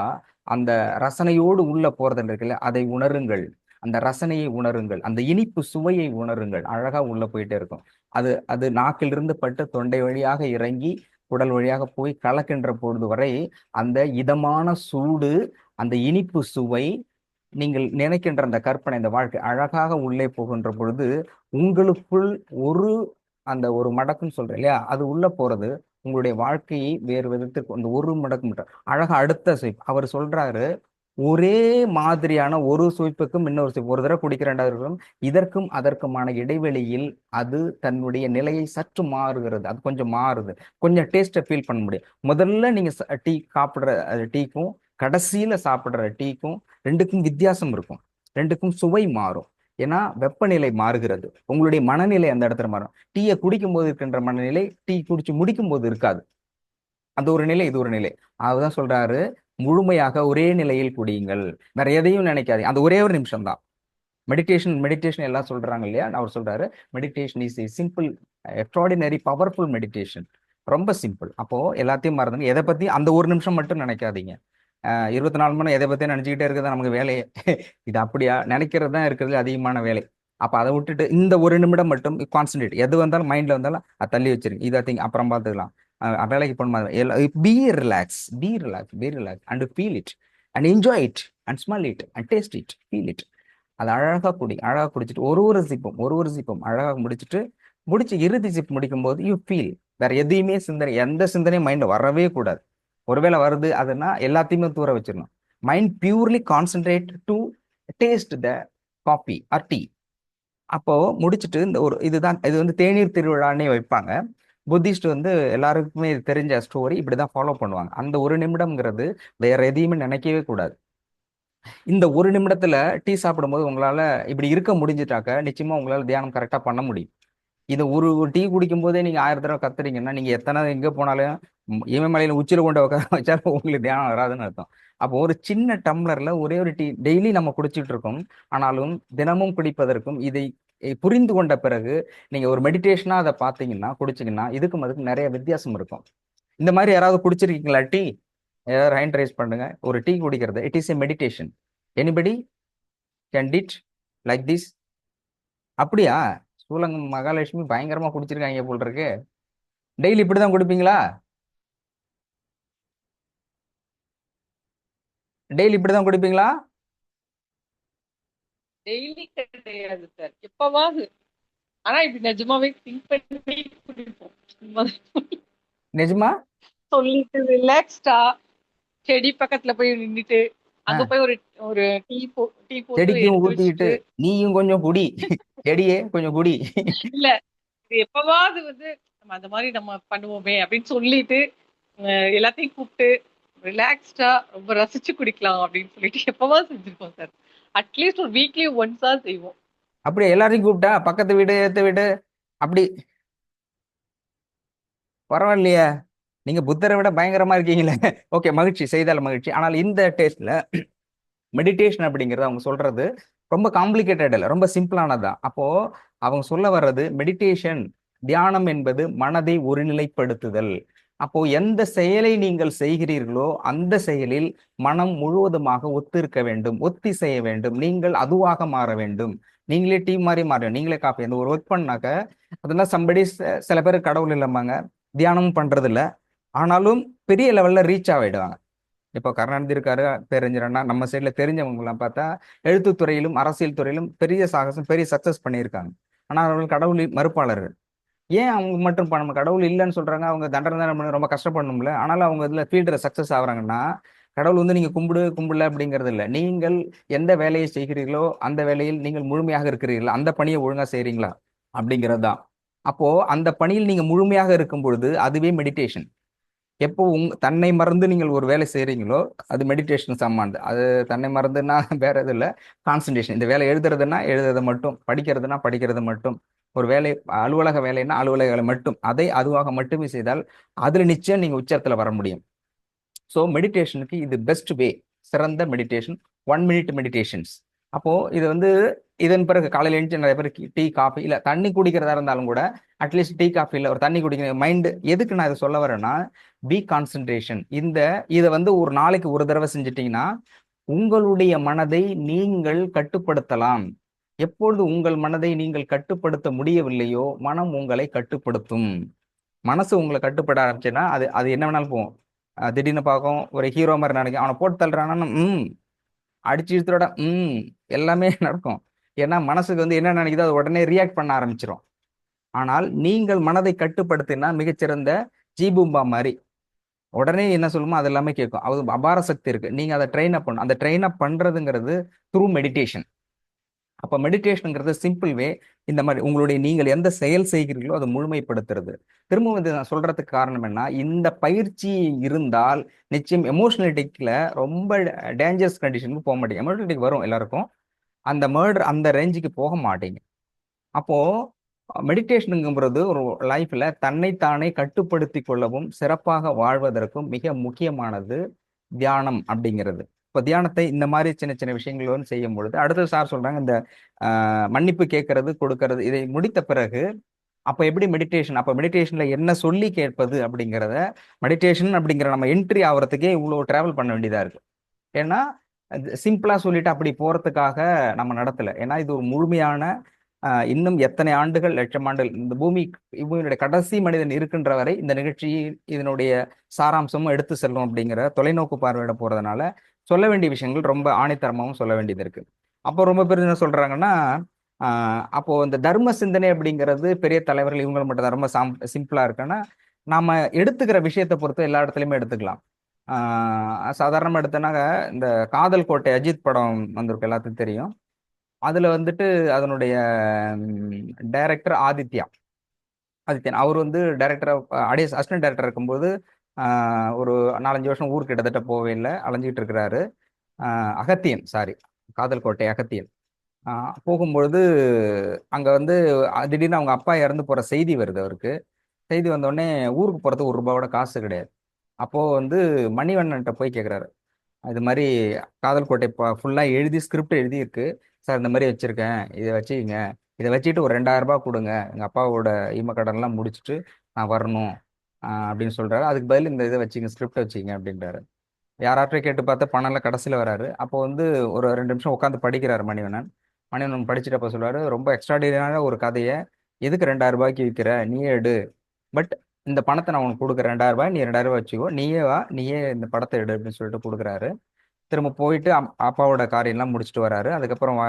அந்த ரசனையோடு உள்ள போறது இருக்குல்ல, அதை உணருங்கள். அந்த ரசனையை உணருங்கள், அந்த இனிப்பு சுவையை உணருங்கள். அழகா உள்ள போயிட்டே இருக்கும். அது அது நாக்கிலிருந்து பட்டு தொண்டை வழியாக இறங்கி குடல் வழியாக போய் கலக்கின்ற பொழுது வரை அந்த இதமான சூடு, அந்த இனிப்பு சுவை, நீங்கள் நினைக்கின்ற அந்த கற்பனை, அந்த வாழ்க்கை அழகாக உள்ளே போகின்ற பொழுது உங்களுக்குள் ஒரு அந்த ஒரு மடக்குன்னு சொல்றேன் இல்லையா, அது உள்ள போறது உங்களுடைய வாழ்க்கையை வேறு விதத்திற்கு அந்த ஒரு மடக்கு மட்டும் அழகா அடுத்த ஸ்வீப். அவர் சொல்றாரு, ஒரே மாதிரியான ஒரு சுவைப்புக்கும் இன்னொரு சுவைப், ஒரு தடவை குடிக்கிற ரெண்டாவது இருக்கும், இதற்கும் அதற்குமான இடைவெளியில் அது தன்னுடைய நிலையை சற்று மாறுகிறது. அது கொஞ்சம் மாறுது, கொஞ்சம் டேஸ்ட்டை ஃபீல் பண்ண முடியும். முதல்ல நீங்க டீ சாப்பிடுற டீக்கும் கடைசியில சாப்பிடுற டீக்கும் ரெண்டுக்கும் வித்தியாசம் இருக்கும், ரெண்டுக்கும் சுவை மாறும். ஏன்னா வெப்பநிலை மாறுகிறது, உங்களுடைய மனநிலை அந்த இடத்துல மாறும். டீயை குடிக்கும் போது இருக்கின்ற மனநிலை டீ குடிச்சு முடிக்கும் போது இருக்காது. அது ஒரு நிலை, இது ஒரு நிலை. அதுதான் சொல்றாரு, முழுமையாக ஒரே நிலையில் குடியுங்கள், வேற எதையும் நினைக்காதீங்க. அந்த ஒரே ஒரு நிமிஷம் தான் மெடிடேஷன். மெடிடேஷன் எல்லாம் சொல்றாங்க இல்லையா, அவர் சொல்றாரு meditation is a simple extraordinary powerful meditation. ரொம்ப சிம்பிள். அப்போ எல்லாத்தையும் மறந்துங்க, எதை பத்தி அந்த ஒரு நிமிஷம் மட்டும் நினைக்காதீங்க. 24 மணி எதை பத்தி நினைச்சுக்கிட்டே இருக்கிறது நமக்கு வேலையே. இது அப்படியா, நினைக்கிறது தான் இருக்கிறது அதிகமான வேலை. அப்ப அதை விட்டுட்டு இந்த ஒரு நிமிடம் மட்டும் கான்சென்ட்ரேட். எது வந்தாலும் மைண்ட்ல வந்தாலும் அதை தள்ளி வச்சிருங்க, இதை திங்க் அப்புறம் பார்த்துக்கலாம். வேலைக்கு போகணும், B relax and feel it and enjoy it and smell it and taste it, feel it. அது அழகா குடி, அழகா குடிச்சிட்டு ஒரு ஒரு சிப்பும் அழகா முடிச்சு இறுதி சிப் முடிக்கும் போது யூ ஃபீல். வேற எதையுமே சிந்தனை, எந்த சிந்தனையும் மைண்ட் வரவே கூடாது. ஒருவேளை வருது அதுன்னா எல்லாத்தையுமே தூர வச்சிடணும். Mind purely concentrate to taste the coffee or tea. அப்போ முடிச்சுட்டு இந்த ஒரு இதுதான், இது வந்து தேநீர் திருவிழான்னே வைப்பாங்க. புத்திஸ்ட் வந்து எல்லாருக்குமே தெரிஞ்ச ஸ்டோரி, இப்படிதான் ஃபாலோ பண்ணுவாங்க. அந்த ஒரு நிமிடம்ங்கிறது வேற எதையுமே நினைக்கவே கூடாது. இந்த ஒரு நிமிடத்துல டீ சாப்பிடும்போது உங்களால இப்படி இருக்க முடிஞ்சிட்டாக்க நிச்சயமா உங்களால தியானம் கரெக்டா பண்ண முடியும். இது ஒரு டீ குடிக்கும் போதே நீங்க 1000 தடவை கத்துறீங்கன்னா நீங்க எத்தனை எங்க போனாலும் இமயமலையில உச்சியில கொண்டு உட்கார வச்சாலும் உங்களுக்கு தியானம் வராதுன்னு அர்த்தம். அப்போ ஒரு சின்ன டம்ளர்ல ஒரே ஒரு டீ டெய்லி நம்ம குடிச்சிட்டு இருக்கோம். ஆனாலும் தினமும் குடிப்பதற்கும் இதை புரிந்து கொண்ட பிறகு நீங்க ஒரு மெடிடேஷனா அதை பார்த்தீங்கன்னா குடிச்சீங்கன்னா இதுக்கும் அதுக்கும் நிறைய வித்தியாசம் இருக்கும். இந்த மாதிரி யாராவது குடிச்சிருக்கீங்களா டீ? ஏதாவது ஹேண்ட் ரைஸ் பண்ணுங்க. ஒரு டீ குடிக்கிறது it is a meditation. Anybody can did like this? அப்படியா? சூலங்கம் மகாலட்சுமி பயங்கரமா குடிச்சிருக்காங்க போல் இருக்கு. டெய்லி இப்படிதான் குடிப்பீங்களா? டெய்லி இப்படிதான் குடிப்பீங்களா? டெய்லி கிடையாது சார், எப்பவாவது. ஆனா இப்படி நிஜமாவே திங்க் பண்ணி குடிப்போம். சும்மா நிஜமா? சொல்லிட்டு ரிலாக்ஸ்டா செடி பக்கத்துல போய் நின்னுட்டு அங்க ஆஹ், போய் ஒரு ஒரு டீ போட்டு செடிக்கும் எடுத்து ஊத்திக்கிட்டு வச்சுட்டு. நீயும் கொஞ்சம் குடி. செடியே கொஞ்சம் குடி. இல்ல, இது எப்பவாவது வந்து நம்ம அந்த மாதிரி நம்ம பண்ணுவோமே அப்படின்னு சொல்லிட்டு எல்லாத்தையும் கூப்பிட்டு ரிலாக்ஸ்டா ரொம்ப ரசிச்சு குடிக்கலாம் அப்படின்னு சொல்லிட்டு எப்பவாவது செஞ்சிருக்கோம் சார். அட்லீஸ்ட் ஒரு வீக்லி ஒன்ஸா செய்வோம். அப்படி எல்லாரையும் கூப்பிட்டா பக்கத்து வீடு ஏத்த வீடு அப்படி பரவாயில்லையே. நீங்க புத்தரை விட பயங்கரமா இருக்கீங்களே. ஓகே, மகிழ்ச்சி, செய்தால் மகிழ்ச்சி. ஆனால் இந்த டேஸ்ட்ல மெடிடேஷன் அப்படிங்கிறது அவங்க சொல்றது ரொம்ப காம்ப்ளிகேட்டட் இல்லை, ரொம்ப சிம்பிளானதுதான். அப்போ அவங்க சொல்ல வர்றது மெடிடேஷன், தியானம் என்பது மனதை ஒருநிலைப்படுத்துதல். அப்போ எந்த செயலை நீங்கள் செய்கிறீர்களோ அந்த செயலில் மனம் முழுவதுமாக ஒத்திருக்க வேண்டும், ஒத்தி செய்ய வேண்டும், நீங்கள் அதுவாக மாற வேண்டும். நீங்களே டீ மாதிரி மாற, நீங்களே காஃபி அந்த ஒரு ஒர்க் பண்ணாக்க அதெல்லாம் சம்படி. சில பேர் கடவுள் இல்லம்பாங்க, தியானமும் பண்றது இல்லை, ஆனாலும் பெரிய லெவல்ல ரீச் ஆகிடுவாங்க. இப்போ கருணாநிதி இருக்காரு, பேரறிஞர் அண்ணா, நம்ம சைட்ல தெரிஞ்சவங்க எல்லாம் பார்த்தா எழுத்துத்துறையிலும் அரசியல் துறையிலும் பெரிய சாகசம், பெரிய சக்சஸ் பண்ணியிருக்காங்க. ஆனால் அவர்கள் கடவுள் மறுப்பாளர்கள். ஏன் அவங்க மட்டும் பண்ண கடவுள் இல்லைன்னு சொல்றாங்க? அவங்க தண்டனை தானே ரொம்ப கஷ்டப்படணும்ல. ஆனாலும் அவங்க இதுல ஃபீல்டுல சக்சஸ் ஆகுறாங்கன்னா கடவுள் வந்து நீங்க கும்பிடு கும்பிடல அப்படிங்கிறது இல்லை. நீங்கள் எந்த வேலையை செய்கிறீர்களோ அந்த வேலையில் நீங்கள் முழுமையாக இருக்கிறீர்களா, அந்த பணியை ஒழுங்கா செய்றீங்களா அப்படிங்கிறது தான். அப்போ அந்த பணியில் நீங்க முழுமையாக இருக்கும் பொழுது அதுவே மெடிடேஷன். எப்போ தன்னை மறந்து நீங்கள் ஒரு வேலை செய்றீங்களோ அது மெடிடேஷன் சம்மானது. அது தன்னை மறந்துன்னா வேற எதுவும் இல்லை, கான்சன்ட்ரேஷன். இந்த வேலை எழுதுறதுன்னா எழுதுறது மட்டும், படிக்கிறதுனா படிக்கிறது மட்டும், ஒரு வேலை அலுவலக வேலைன்னா அலுவலக வேலை மட்டும், அதை அதுவாக மட்டுமே செய்தால் அதுல நிச்சயம் நீங்க உச்சத்துல வர முடியும். ஸோ மெடிடேஷனுக்கு இது பெஸ்ட் வே, சிறந்த மெடிடேஷன் 1 மினிட் மெடிடேஷன்ஸ். அப்போ இது வந்து இதன் பிறகு காலையில் எழுந்து நிறைய பேர் டீ காஃபி இல்லை தண்ணி குடிக்கிறதா இருந்தாலும் கூட அட்லீஸ்ட் டீ காஃபி இல்லை ஒரு தண்ணி குடிக்கிற மைண்டு. எதுக்கு நான் இதை சொல்ல வரேன்னா பி கான்சன்ட்ரேஷன். இதை வந்து ஒரு நாளைக்கு ஒரு தடவை செஞ்சிட்டீங்கன்னா உங்களுடைய மனதை நீங்கள் கட்டுப்படுத்தலாம். எப்பொழுது உங்கள் மனதை நீங்கள் கட்டுப்படுத்த முடியவில்லையோ மனம் உங்களை கட்டுப்படுத்தும். மனசு உங்களை கட்டுப்பட ஆரம்பிச்சுன்னா அது அது என்ன வேணாலும் போகும். திடீர்னு பார்க்கும் ஒரு ஹீரோ மாதிரி நினைக்கும், அவனை போட்டு தள்ளுறானா அடிச்சு இழுத்துட எல்லாமே நடக்கும். ஏன்னா மனசுக்கு வந்து என்ன நினைக்குதோ அது உடனே ரியாக்ட் பண்ண ஆரம்பிச்சிடும். ஆனால் நீங்கள் மனதை கட்டுப்படுத்தினா மிகச்சிறந்த ஜீபூம்பா மாதிரி உடனே என்ன சொல்லுமோ அது எல்லாமே கேட்கும். அது அபார சக்தி இருக்கு. நீங்க அதை ட்ரெயின் அப் பண்ணணும். அந்த ட்ரெயின் அப் பண்றதுங்கிறது த்ரூ மெடிடேஷன். அப்ப மெடிடேஷனுங்கிறது சிம்பிள் வே. இந்த மாதிரி உங்களுடைய நீங்கள் எந்த செயல் செய்கிறீர்களோ அதை முழுமைப்படுத்துறது. திரும்பவும் இது நான் சொல்றதுக்கு காரணம் என்ன, இந்த பயிற்சி இருந்தால் நிச்சயம் எமோஷனலிட்டிக்ல ரொம்ப டேஞ்சரஸ் கண்டிஷனுக்கு போக மாட்டீங்க. எமோஷனலிட்டிக் வரும் எல்லாருக்கும், அந்த மர்டர் அந்த ரேஞ்சுக்கு போக மாட்டீங்க. அப்போ மெடிடேஷனுங்கிறது ஒரு லைஃப்ல தன்னைத்தானே கட்டுப்படுத்தி கொள்ளவும் சிறப்பாக வாழ்வதற்கும் மிக முக்கியமானது தியானம் அப்படிங்கிறது. இப்போ தியானத்தை இந்த மாதிரி சின்ன சின்ன விஷயங்களோடு செய்யும் பொழுது அடுத்து சார் சொல்றாங்க இந்த மன்னிப்பு கேட்கறது கொடுக்கறது இதை முடித்த பிறகு அப்போ எப்படி மெடிடேஷன், அப்போ மெடிடேஷன்ல என்ன சொல்லி கேட்பது அப்படிங்கிறத, மெடிடேஷன் அப்படிங்கிற நம்ம என்ட்ரி ஆகிறதுக்கே இவ்வளோ டிராவல் பண்ண வேண்டியதா இருக்கு. ஏன்னா சிம்பிளா சொல்லிட்டு அப்படி போறதுக்காக நம்ம நடத்தல. ஏன்னா இது ஒரு முழுமையான இன்னும் எத்தனை ஆண்டுகள், லட்சம் ஆண்டுகள் இந்த பூமியினுடைய கடைசி மனிதன் இருக்கின்ற வரை இந்த நிகழ்ச்சி இதனுடைய சாராம்சமும் எடுத்து செல்லும் அப்படிங்கிற தொலைநோக்கு பார்வையிட போறதுனால சொல்ல வேண்டிய விஷயங்கள் ரொம்ப ஆணித்தரமாகவும் சொல்ல வேண்டியது இருக்கு. அப்போ ரொம்ப பேர் என்ன சொல்றாங்கன்னா அப்போ இந்த தர்ம சிந்தனை அப்படிங்கிறது பெரிய தலைவர்கள் இவங்க மட்டும் தான் ரொம்ப சிம்பிளா இருக்குன்னா நாம எடுத்துக்கிற விஷயத்தை பொறுத்து எல்லா இடத்துலையுமே எடுத்துக்கலாம். சாதாரணமா எடுத்தனாங்க இந்த காதல் கோட்டை அஜித் படம் வந்திருக்கு, எல்லாத்துக்கும் தெரியும். அதுல வந்துட்டு அதனுடைய டைரக்டர் ஆதித்யன் அவர் வந்து டைரக்டர் அசிஸ்டன்ட் டைரக்டர் இருக்கும்போது ஒரு 4-5 வருஷம் ஊருக்கு கிட்டத்தட்ட போவே இல்லை, அலைஞ்சிட்டு இருக்கிறாரு. அகத்தியன், சாரி, காதல் கோட்டை அகத்தியன். போகும்பொழுது அங்க வந்து திடீர்னு அவங்க அப்பா இறந்து போற செய்தி வருது அவருக்கு. செய்தி வந்தோடனே ஊருக்கு போறதுக்கு ₹1 காசு கிடையாது. அப்போ வந்து மணிவண்ணன்ட்ட போய் கேட்குறாரு. இது மாதிரி காதல் கோட்டை ஃபுல்லா எழுதி ஸ்கிரிப்ட் எழுதி இருக்கு சார், இந்த மாதிரி வச்சிருக்கேன், இதை வச்சுக்கங்க, இதை வச்சுட்டு ஒரு ₹2000 கொடுங்க, எங்க அப்பாவோட கடன்லாம் முடிச்சுட்டு நான் வரணும் அப்படின்னு சொல்றாரு. அதுக்கு பதில் இந்த இதை வச்சுங்க, ஸ்கிரிப்ட் வச்சுங்க அப்படின்றாரு. யாராட்டும் கேட்டு பார்த்தா பணம்லாம் கடைசியில் வராரு. அப்போ வந்து ஒரு 2 நிமிஷம் உட்காந்து படிக்கிறாரு மணிவண்ணன். மணிவண்ணன் படிச்சுட்டு அப்போ சொல்றாரு, ரொம்ப எக்ஸ்ட்ராடினரியான ஒரு கதையை எதுக்கு ₹2000 விற்கிற, நீயே எடு, பட் இந்த பணத்தை நான் உனக்கு கொடுக்குறேன், ₹2000, நீ ₹2000 வச்சுக்கோ, நீயே வா, நீயே இந்த படத்தை எடு அப்படின்னு சொல்லிட்டு கொடுக்குறாரு. திரும்ப போயிட்டு அப்பாவோட காரியெல்லாம் முடிச்சுட்டு வராரு. அதுக்கப்புறம்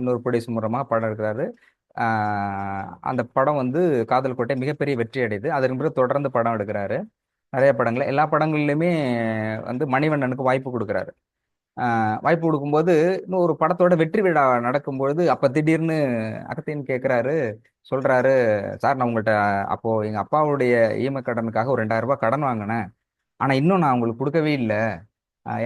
இன்னொரு ப்ரொடியூசர் மூலமாக படம் எடுக்கிறாரு. அந்த படம் வந்து காதல் கோட்டை மிகப்பெரிய வெற்றி அடையுது. அதற்கு பிறகு தொடர்ந்து படம் எடுக்கிறாரு. நிறைய படங்கள், எல்லா படங்கள்லையுமே வந்து மணிவண்ணனுக்கு வாய்ப்பு கொடுக்குறாரு. வாய்ப்பு கொடுக்கும்போது இன்னும் ஒரு படத்தோட வெற்றி விழா நடக்கும்பொழுது அப்போ திடீர்னு அகத்தியன் கேட்குறாரு, சொல்றாரு, சார் நான் உங்கள்கிட்ட அப்போ எங்கள் அப்பாவுடைய கடனுக்காக ஒரு ₹2000 கடன் வாங்கினேன், ஆனால் இன்னும் நான் உங்களுக்கு கொடுக்கவே இல்லை.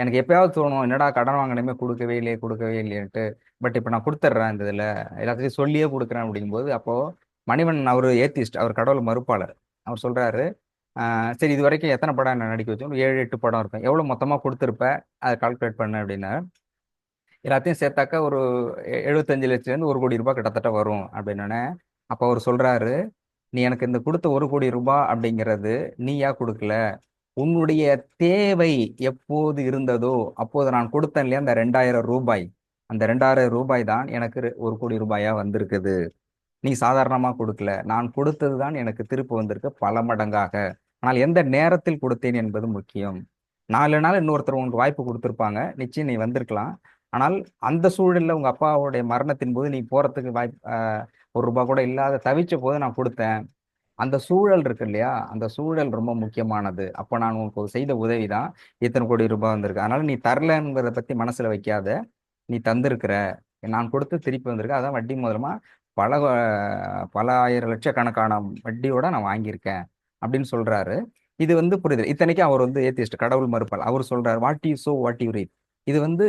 எனக்கு எப்பயாவது தோணும், என்னடா கடன் வாங்கினமே கொடுக்கவே இல்லையே கொடுக்கவே இல்லையேன்ட்டு, பட் இப்போ நான் கொடுத்துட்றேன், இந்த இதில் எல்லாத்தையும் சொல்லியே கொடுக்குறேன் அப்படிங்கும்போது, அப்போது மணிவண்ணன் அவர் ஏத்திஸ்ட், அவர் கடவுள் மறுப்பாளர். அவர் சொல்கிறாரு, சரி இது வரைக்கும் எத்தனை படம் என்ன நடிக்க வச்சோம், 7-8 படம் இருக்கும், எவ்வளோ மொத்தமாக கொடுத்துருப்ப, அதை கால்குலேட் பண்ணு அப்படின்னா, எல்லாத்தையும் சேர்த்தாக்கா ஒரு 75 லட்சம்லேருந்து ₹1 கோடி கிட்டத்தட்ட வரும் அப்படின்னோடனே, அப்போ அவர் சொல்கிறாரு, நீ எனக்கு இந்த கொடுத்த ₹1 கோடி அப்படிங்கிறது நீயா கொடுக்கல, உன்னுடைய தேவை எப்போது இருந்ததோ அப்போது நான் கொடுத்தேன் இல்லையா அந்த ₹2000, அந்த ₹2000 தான் எனக்கு ₹1 கோடி வந்திருக்குது. நீ சாதாரணமா கொடுக்கல, நான் கொடுத்தது தான் எனக்கு திருப்பி வந்திருக்கு பல மடங்காக. ஆனால் எந்த நேரத்தில் கொடுத்தேன் என்பது முக்கியம். 4 நாள் இன்னொருத்தர் உனக்கு வாய்ப்பு கொடுத்துருப்பாங்க, நிச்சயம் நீ வந்திருக்கலாம். ஆனால் அந்த சூழல்ல உங்க அப்பாவுடைய மரணத்தின் போது நீ போறதுக்கு வாய்ப்பு ₹1 கூட இல்லாத தவிச்ச போது நான் கொடுத்தேன். அந்த சூழல் இருக்கு இல்லையா, அந்த சூழல் ரொம்ப முக்கியமானது. அப்போ நான் உனக்கு செய்த உதவி தான் இத்தனை ₹1 கோடி வந்திருக்கு. அதனால நீ தரலங்கிறத பத்தி மனசுல வைக்காத, நீ தந்திருக்கிற, நான் கொடுத்து திருப்பி வந்திருக்க, அதான் வட்டி மூலமா பல பல ஆயிரம் லட்சக்கணக்கான வட்டியோட நான் வாங்கியிருக்கேன் அப்படின்னு சொல்றாரு. இது வந்து புரியுது. இத்தனைக்கும் அவர் வந்து ஏத்திஸ்ட், கடவுள் மறுப்பால். அவர் சொல்றாரு, what you so what you ரீப். இது வந்து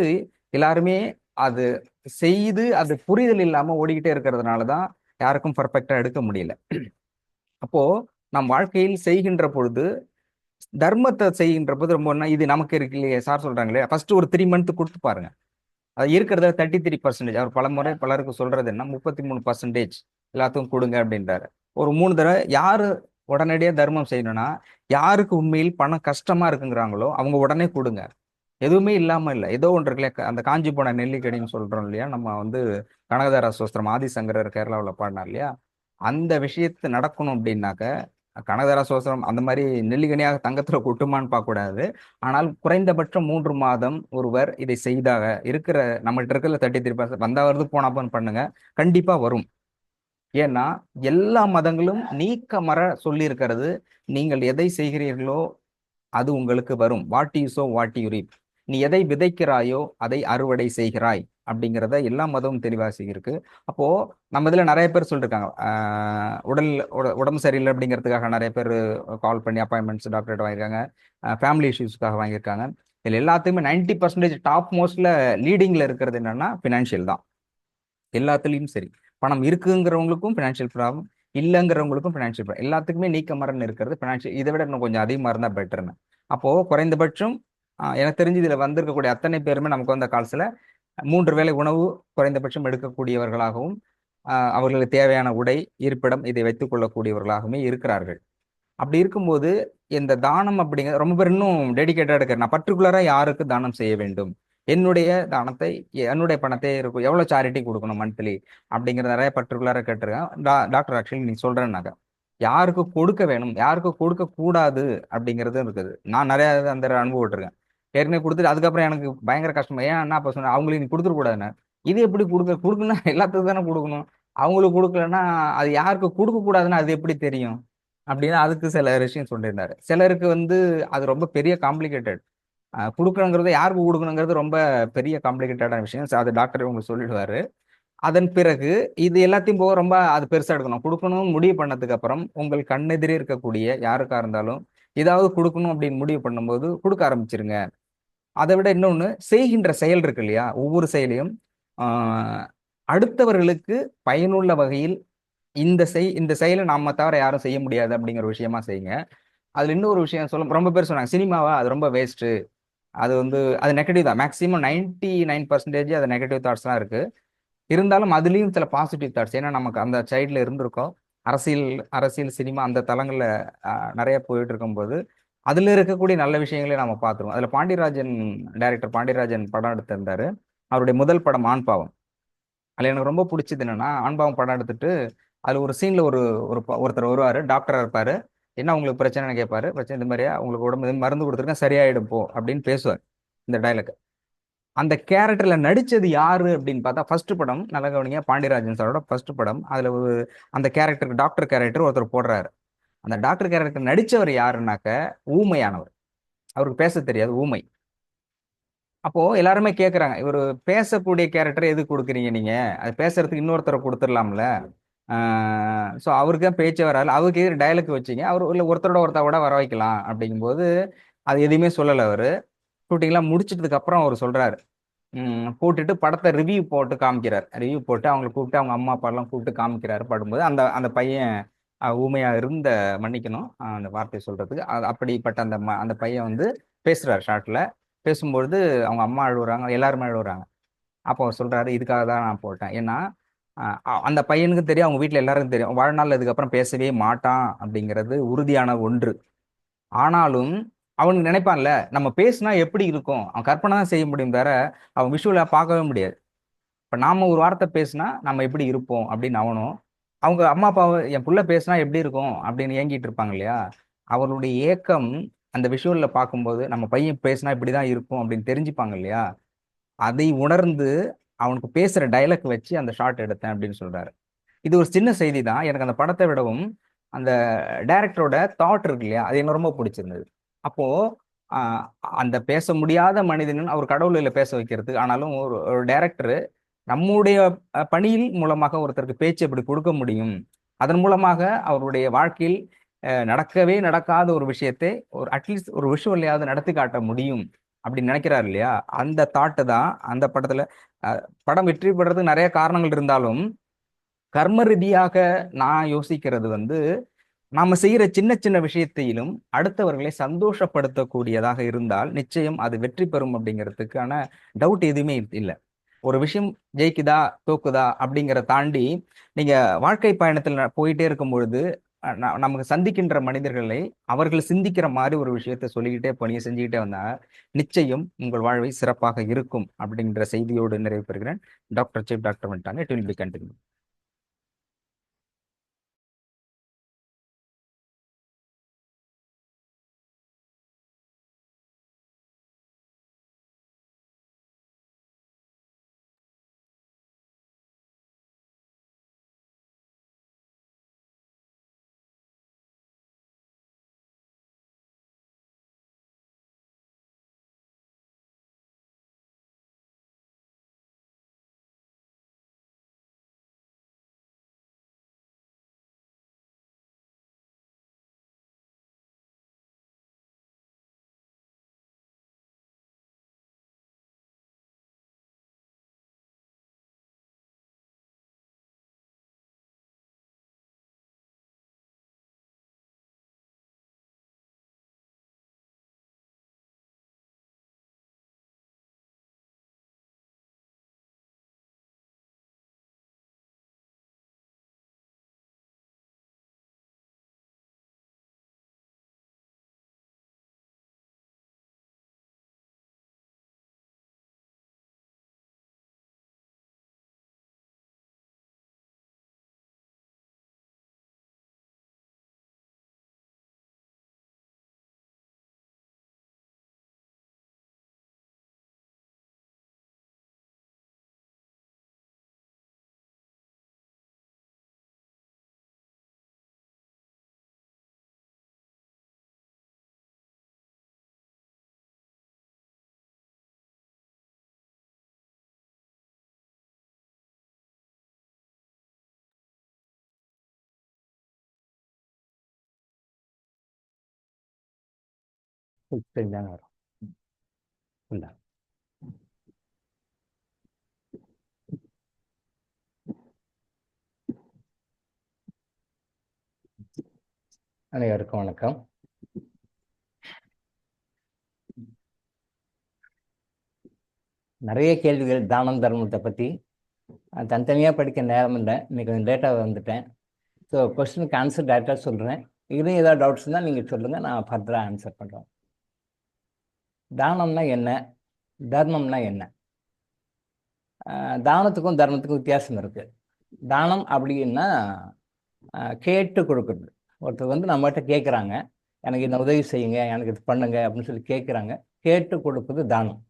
எல்லாருமே அது செய்து அது புரிதல் இல்லாம ஓடிக்கிட்டே இருக்கிறதுனால தான் யாருக்கும் பர்ஃபெக்டா எடுக்க முடியல. அப்போ நம் வாழ்க்கையில் செய்கின்ற பொழுது, தர்மத்தை செய்கின்ற போது ரொம்ப இது நமக்கு இருக்கு இல்லையே, சார் சொல்றாங்களே, ஃபர்ஸ்ட் ஒரு 3 மந்த் கொடுத்து பாருங்க. அது இருக்கிறத 33%. அவர் பலமுறை பலருக்கு சொல்றது என்ன, 33% எல்லாத்துக்கும் கொடுங்க அப்படின்றாரு. ஒரு 3 தடவை யாரு உடனடியா தர்மம் செய்யணும்னா, யாருக்கு உண்மையில் பணம் கஷ்டமா இருக்குங்கிறாங்களோ அவங்க உடனே கொடுங்க. எதுவுமே இல்லாம இல்ல, ஏதோ ஒன்று இருக்குல்ல, அந்த காஞ்சி போன நெல்லிக்கடின்னு சொல்றோம் இல்லையா, நம்ம வந்து கனகதாரா சோஸ்திரம் ஆதிசங்கரர் கேரளாவில் பாடினார் இல்லையா, அந்த விஷயத்து நடக்கணும் அப்படின்னாக்க கனகதாரா சோஸ்திரம் அந்த மாதிரி நெல்லிக்கனியாக தங்கத்துல கொட்டுமான்னு பார்க்க கூடாது. ஆனால் குறைந்தபட்சம் 3 மாதம் ஒருவர் இதை செய்தாக இருக்கிற நம்மகிட்ட இருக்கிற 33% வந்தா வருது போனாப்பன்னு பண்ணுங்க, கண்டிப்பா வரும். ஏன்னா எல்லா மதங்களும் நீக்க மர சொல்லி இருக்கிறது, நீங்கள் எதை செய்கிறீர்களோ அது உங்களுக்கு வரும். What you so what you ரீப். நீ எதை விதைக்கிறாயோ அதை அறுவடை செய்கிறாய் அப்படிங்கிறத எல்லா மதமும் தெளிவாக இருக்கு. அப்போ நம்ம இதுல நிறைய பேர் சொல்லிருக்காங்க, உடம்பு சரியில்லை அப்படிங்கிறதுக்காக நிறைய பேர் கால் பண்ணி அப்பாயின்மெண்ட்ஸ் டாக்டர்கிட்ட வாங்கியிருக்காங்க, ஃபேமிலி இஷ்யூஸ்க்காக வாங்கியிருக்காங்க. இதில் எல்லாத்துக்குமே 90% டாப் மோஸ்ட்ல லீடிங்ல இருக்கிறது என்னன்னா ஃபினான்ஷியல் தான். எல்லாத்துலேயும் சரி, பணம் இருக்குங்கிறவங்களுக்கும் ஃபினான்ஷியல் ப்ராப்ளம், இல்லைங்கிறவங்களுக்கும் ஃபினான்ஷியல் ப்ராப்ளம், எல்லாத்துக்குமே நீக்க மரம்னு இருக்கிறது ஃபினான்ஷியல். இதை விட இன்னும் கொஞ்சம் அதிகமாக இருந்தால் பெட்டர்னு. அப்போ குறைந்தபட்சம் எனக்கு தெரிஞ்சு இதில் வந்திருக்கக்கூடிய அத்தனை பேருமே நமக்கு வந்த கால்ஸில் 3 வேளை உணவு குறைந்தபட்சம் எடுக்கக்கூடியவர்களாகவும், அவர்களுக்கு தேவையான உடை, இருப்பிடம் இதை வைத்துக் கொள்ளக்கூடியவர்களாகவுமே இருக்கிறார்கள். அப்படி இருக்கும்போது இந்த தானம் அப்படிங்கிற ரொம்ப பேர் இன்னும் டெடிகேட்டா எடுக்கிற, நான் பர்டிகுலரா யாருக்கு தானம் செய்ய வேண்டும், என்னுடைய தானத்தை, என்னுடைய பணத்தை இருக்கும் எவ்வளவு சேரிட்டி கொடுக்கணும் மந்த்லி அப்படிங்கிற நிறைய பர்டிகுலரா கேட்டிருக்கேன். டாக்டர் ஆக்சுவலி நீ சொல்றேன்னாக்க யாருக்கு கொடுக்க வேணும், யாருக்கு கொடுக்க கூடாது அப்படிங்கிறது இருக்குது. நான் நிறைய அந்த அனுபவப்பட்டிருக்கேன். ஏற்கனவே கொடுத்துட்டு அதுக்கப்புறம் எனக்கு பயங்கர கஷ்டம். ஏன் என்ன அப்ப சொன்னேன், அவங்களுக்கு நீ கொடுத்துட கூடாதுன்னு. இது எப்படி கொடுக்கணும், எல்லாத்துக்கும் தானே கொடுக்கணும். அவங்களுக்கு கொடுக்கலன்னா அது யாருக்கு கொடுக்க கூடாதுன்னு அது எப்படி தெரியும் அப்படின்னா, அதுக்கு சில விஷயம் சொல்லியிருந்தாரு. சிலருக்கு வந்து அது ரொம்ப பெரிய காம்ப்ளிகேட்டட், கொடுக்கணுங்கிறது யாருக்கு கொடுக்கணுங்கிறது ரொம்ப பெரிய காம்ப்ளிகேட்டடான விஷயம். அது டாக்டர் உங்களுக்கு சொல்லிடுவாரு. அதன் பிறகு இது எல்லாத்தையும் போக ரொம்ப அது பெருசா எடுக்கணும். கொடுக்கணும் முடிவு பண்ணதுக்கு அப்புறம் உங்கள் கண்ணெதிரே இருக்கக்கூடிய யாருக்கா இருந்தாலும் ஏதாவது கொடுக்கணும் அப்படின்னு முடிவு பண்ணும்போது கொடுக்க ஆரம்பிச்சிருங்க. அதை விட இன்னொன்று, செய்கின்ற செயல் இருக்கு இல்லையா, ஒவ்வொரு செயலையும் ஆஹ், அடுத்தவர்களுக்கு பயனுள்ள வகையில் இந்த செயலை நாம தவிர யாரும் செய்ய முடியாது அப்படிங்கிற விஷயமா செய்யுங்க. அதுல இன்னொரு விஷயம் சொல்ல, ரொம்ப பேர் சொன்னாங்க சினிமாவா அது ரொம்ப வேஸ்ட், அது வந்து அது நெகட்டிவ் தான். மேக்ஸிமம் 99% அது நெகட்டிவ் தாட்ஸ் தான் இருக்கு. இருந்தாலும் அதுலயும் சில பாசிட்டிவ் தாட்ஸ், ஏன்னா நமக்கு அந்த சைட்ல இருந்திருக்கோம். அரசியல் அரசியல் சினிமா அந்த தளங்கள்ல நிறைய போயிட்டு இருக்கும்போது அதுல இருக்கக்கூடிய நல்ல விஷயங்களே நம்ம பார்த்துருவோம். அதுல பாண்டியராஜன், டைரக்டர் பாண்டியராஜன் படம் எடுத்திருந்தாரு. அவருடைய முதல் படம் ஆண் பாவம். அதுல எனக்கு ரொம்ப பிடிச்சது என்னன்னா, ஆண் பாவம் படம் எடுத்துட்டு அதுல ஒரு சீன்ல ஒருத்தர் வருவாரு, டாக்டரா இருப்பாரு. என்ன உங்களுக்கு பிரச்சனைன்னு கேட்பாரு. பிரச்சனை இந்த மாதிரியா, உங்களுக்கு உடம்பு இது மருந்து கொடுத்துருக்கேன் சரியாயிடும் போ அப்படின்னு பேசுவார். இந்த டைலாக் அந்த கேரக்டர்ல நடிச்சது யாரு அப்படின்னு பார்த்தா, ஃபர்ஸ்ட் படம் நல்ல கவனிங்க, பாண்டியராஜன் சாரோட ஃபர்ஸ்ட் படம். அதுல அந்த கேரக்டருக்கு டாக்டர் கேரக்டர் ஒருத்தர் போடுறாரு. அந்த டாக்டர் கேரக்டர் நடிச்சவர் யாருன்னாக்க ஊமையானவர். அவருக்கு பேச தெரியாது, ஊமை. அப்போ எல்லாருமே கேக்குறாங்க, இவர் பேசக்கூடிய கேரக்டர் எது கொடுக்குறீங்க நீங்க, அது பேசுறதுக்கு இன்னொருத்தரை கொடுத்துடலாம்ல. ஸோ அவருக்கு தான் பேச்சே வராது, அவருக்கு எது டயலாக் வச்சீங்க, அவர் இல்லை ஒருத்தரோட ஒருத்தர் கூட வர வைக்கலாம் அப்படிங்கும்போது அது எதுவுமே சொல்லலை அவரு. ஷூட்டிங்லாம் முடிச்சிட்டதுக்கு அப்புறம் அவர் சொல்றாரு, போட்டுட்டு படத்தை ரிவ்யூ போட்டு காமிக்கிறார். ரிவ்யூ போட்டு அவங்களை கூப்பிட்டு அவங்க அம்மா அப்பா எல்லாம் கூப்பிட்டு காமிக்கிறாரு. படும்போது அந்த அந்த பையன் ஊமையா இருந்த, மன்னிக்கணும் அந்த வார்த்தையை சொல்றதுக்கு, அப்படிப்பட்ட அந்த பையன் வந்து பேசுறாரு ஷார்ட்ல. பேசும்பொழுது அவங்க அம்மா அழுகுறாங்க, எல்லாருமே அழுகுறாங்க. அப்போ அவர் சொல்றாரு, இதுக்காக தான் நான் போட்டேன். ஏன்னா அந்த பையனுக்கு தெரியும், அவங்க வீட்டில் எல்லாருக்கும் தெரியும், வாழ்நாள் இதுக்கப்புறம் பேசவே மாட்டான் அப்படிங்கிறது உறுதியான ஒன்று. ஆனாலும் அவனுக்கு நினைப்பான்ல, நம்ம பேசினா எப்படி இருக்கும், அவன் கற்பனை தான் செய்ய முடியும் வேற, அவன் விஷுவலா பார்க்கவே முடியாது. இப்ப நாம ஒரு வார்த்தை பேசினா நம்ம எப்படி இருப்போம் அப்படின்னு அவனும், அவங்க அம்மா அப்பாவை என் புள்ள பேசினா எப்படி இருக்கும் அப்படின்னு ஏங்கிட்டு இருப்பாங்க இல்லையா, அவர்களுடைய ஏக்கம் அந்த விஷுவல்ல பார்க்கும்போது நம்ம பையன் பேசினா இப்படிதான் இருக்கும் அப்படின்னு தெரிஞ்சுப்பாங்க இல்லையா, அதை உணர்ந்து அவனுக்கு பேசுற டைலாக் வச்சு அந்த ஷாட் எடுத்தேன் அப்படின்னு சொல்றாரு. இது ஒரு சின்ன செய்தி தான். எனக்கு அந்த படத்தை விடவும் அந்த டைரக்டரோட தாட் இருக்கு இல்லையா, அது எனக்கு ரொம்ப பிடிச்சிருந்தது. அப்போ ஆஹ், அந்த பேச முடியாத மனிதன் அவர் கடவுள் இல்லை பேச வைக்கிறது, ஆனாலும் ஒரு டைரக்டர் நம்முடைய பணியில் மூலமாக ஒருத்தருக்கு பேச்சு எப்படி கொடுக்க முடியும், அதன் மூலமாக அவருடைய வாழ்க்கையில் நடக்கவே நடக்காத ஒரு விஷயத்தை ஒரு அட்லீஸ்ட் ஒரு விஷுவல்லையாவது நடத்தி காட்ட முடியும் அப்படின்னு நினைக்கிறார் இல்லையா, அந்த தாட்டு தான் அந்த படத்துல. படம் வெற்றி பெறதுக்கு நிறைய காரணங்கள் இருந்தாலும் கர்ம ரீதியாக நான் யோசிக்கிறது வந்து, நாம செய்யற சின்ன சின்ன விஷயத்திலும் அடுத்தவர்களை சந்தோஷப்படுத்தக்கூடியதாக இருந்தால் நிச்சயம் அது வெற்றி பெறும் அப்படிங்கிறதுக்கான டவுட் எதுவுமே இல்லை. ஒரு விஷயம் ஜெயிக்குதா தோக்குதா அப்படிங்கிற தாண்டி நீங்க வாழ்க்கை பயணத்தில் போயிட்டே இருக்கும் பொழுது நமக்கு சந்திக்கின்ற மனிதர்களை அவர்கள் சிந்திக்கிற மாதிரி ஒரு விஷயத்த சொல்லிக்கிட்டே பணியை செஞ்சுக்கிட்டே வந்தா நிச்சயம் உங்கள் வாழ்வை சிறப்பாக இருக்கும் அப்படிங்கிற செய்தியோடு நிறைவு பெறுகிறேன். டாக்டர் சீஃப் டாக்டர் வந்துட்டாங்க, இட் வில் பி கண்டினியூ. சரிதாங்க. இந்தா. அனைவருக்கும் வணக்கம். நிறைய கேள்விகள் தானம் தர்மத்தை பற்றி தனித்தனியாக படிக்க நேரம் இல்லை, இன்னைக்கு கொஞ்சம் லேட்டாக வந்துட்டேன். ஸோ கொஸ்டினுக்கு ஆன்சர் டேரெக்டாக சொல்கிறேன். இதுலேயும் ஏதாவது டவுட்ஸ் இருந்தால் நீங்கள் சொல்லுங்கள், நான் ஃபர்தராக ஆன்சர் பண்ணுறேன். தானம்னா என்ன, தர்மம்னா என்ன? தானத்துக்கும் தர்மத்துக்கும் வித்தியாசம் இருக்குது. தானம் அப்படின்னா கேட்டு கொடுக்குறது. ஒருத்தர் வந்து நம்மகிட்ட கேட்குறாங்க, எனக்கு இந்த உதவி செய்யுங்க, எனக்கு இது பண்ணுங்க அப்படின்னு சொல்லி கேட்குறாங்க. கேட்டு கொடுப்பது தானம்.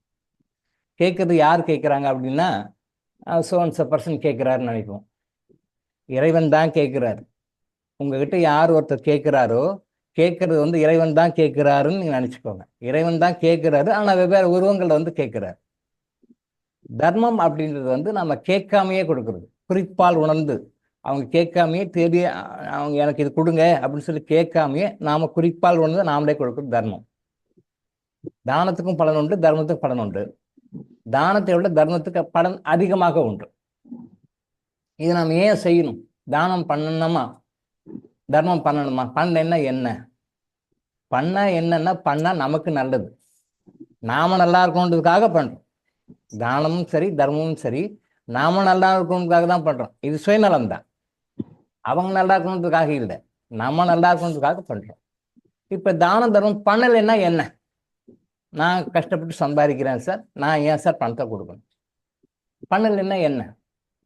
கேட்குறது யார் கேட்குறாங்க அப்படின்னா சோன்ஸ் பர்சன் கேட்குறாருன்னு நினைப்போம். இறைவன் தான் கேட்குறாரு. உங்ககிட்ட யார் ஒருத்தர் கேட்குறாரோ, கேட்குறது வந்து இறைவன் தான் கேட்குறாருன்னு நீங்கள் நினச்சிக்கோங்க. இறைவன் தான் கேட்குறாரு, ஆனால் வெவ்வேறு உருவங்களில் வந்து கேட்குறாரு. தர்மம் அப்படின்றது வந்து நம்ம கேட்காமையே கொடுக்குறது. குறிப்பால் உணர்ந்து அவங்க கேட்காமையே தேடி அவங்க எனக்கு இது கொடுங்க அப்படின்னு சொல்லி கேட்காமையே நாம் குறிப்பால் உணர்ந்து நாமளே கொடுக்குறது தர்மம். தானத்துக்கும் பலன் உண்டு, தர்மத்துக்கும் பலன் உண்டு. தானத்தை விட தர்மத்துக்கு பலன் அதிகமாக உண்டு. இது நாம் ஏன் செய்யணும்? தானம் பண்ணணுமா, தர்மம் பண்ணணுமா? பண்ண என்ன பண்ண என்னன்னா பண்ணா நமக்கு நல்லது, நாம நல்லா இருக்கணுன்றதுக்காக பண்றோம். தானமும் சரி தர்மமும் சரி நாம நல்லா இருக்கணுன்றதுக்காக தான் பண்றோம். இது சுயநலம் தான். அவங்க நல்லா இருக்கணுன்றதுக்காக இல்லை, நம்ம நல்லா இருக்கணுன்றதுக்காக பண்றோம். இப்ப தானம் தர்மம் பண்ணலைன்னா என்ன? நான் கஷ்டப்பட்டு சம்பாதிக்கிறேன் சார், நான் ஏன் சார் பணத்தை கொடுக்கணும்? பண்ணலைன்னா என்ன?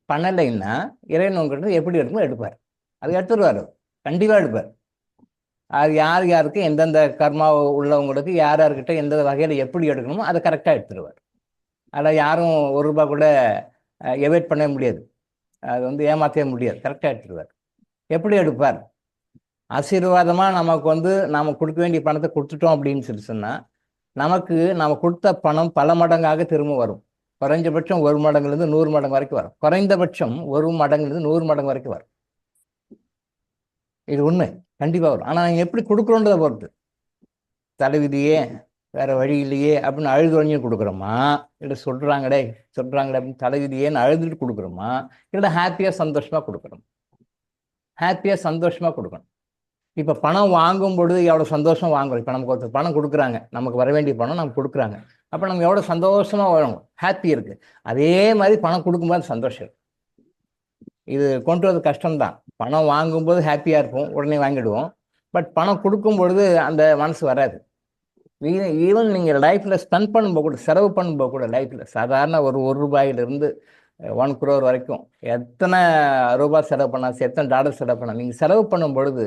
பண்ணலைன்னா இறைவன் உங்கள்கிட்ட எப்படி எடுக்கணும் எடுப்பார். அது எடுத்துருவார், கண்டிப்பாக எடுப்பார். அது யார் யாருக்கு எந்தெந்த கர்மா உள்ளவங்களுக்கு யார் யார்கிட்ட எந்த வகையில் எப்படி எடுக்கணுமோ அதை கரெக்டாக எடுத்துருவார். அதில் யாரும் ₹1 கூட எவேட் பண்ண முடியாது, அது வந்து ஏமாற்றவே முடியாது, கரெக்டாக எடுத்துருவார். எப்படி எடுப்பார்? ஆசீர்வாதமாக நமக்கு வந்து நாம் கொடுக்க வேண்டிய பணத்தை கொடுத்துட்டோம் அப்படின்னு சொல்லி சொன்னால் நமக்கு நாம் கொடுத்த பணம் பல மடங்காக திரும்ப வரும். குறைஞ்சபட்சம் 1 மடங்குலேருந்து 100 மடங்கு வரைக்கும் வரும். குறைந்தபட்சம் 1 மடங்குலேருந்து 100 மடங்கு வரைக்கும் வரும். இது உண்மை, கண்டிப்பாக வரும். ஆனால் நாங்கள் எப்படி கொடுக்குறோன்றதை பொறுத்து. தலைவிதியே வேற வழி இல்லையே அப்படின்னு அழுது வழிஞ்சு கொடுக்குறோமா, இல்லை சொல்கிறாங்களே அப்படின்னு தலைவிதியேன்னு அழுதுட்டு கொடுக்குறோமா, இல்லை ஹாப்பியாக சந்தோஷமாக கொடுக்குறோம்? ஹாப்பியாக சந்தோஷமாக கொடுக்கணும். இப்போ பணம் வாங்கும் பொழுது எவ்வளோ சந்தோஷம் வாங்குறோம். இப்போ நமக்கு ஒருத்தர் பணம் கொடுக்குறாங்க, நமக்கு வர வேண்டிய பணம் நமக்கு கொடுக்குறாங்க, அப்போ நம்ம எவ்வளோ சந்தோஷமாக வாழும், ஹாப்பி இருக்குது. அதே மாதிரி பணம் கொடுக்கும்போது சந்தோஷம் இருக்கு. இது கொண்டு வரது கஷ்டம்தான். பணம் வாங்கும்போது ஹாப்பியாக இருப்போம், உடனே வாங்கிடுவோம். பட் பணம் கொடுக்கும் பொழுது அந்த மனசு வராது. ஈவன் நீங்கள் லைஃப்பில் ஸ்பெண்ட் பண்ணும்போது கூட, செலவு பண்ணும்போது கூட, லைஃப்பில் சாதாரண ஒரு ரூபாயிலிருந்து 1 crore வரைக்கும் எத்தனை ரூபாய் செலவு பண்ணால், எத்தனை டாலர் செலவு பண்ணால், நீங்கள் செலவு பண்ணும் பொழுது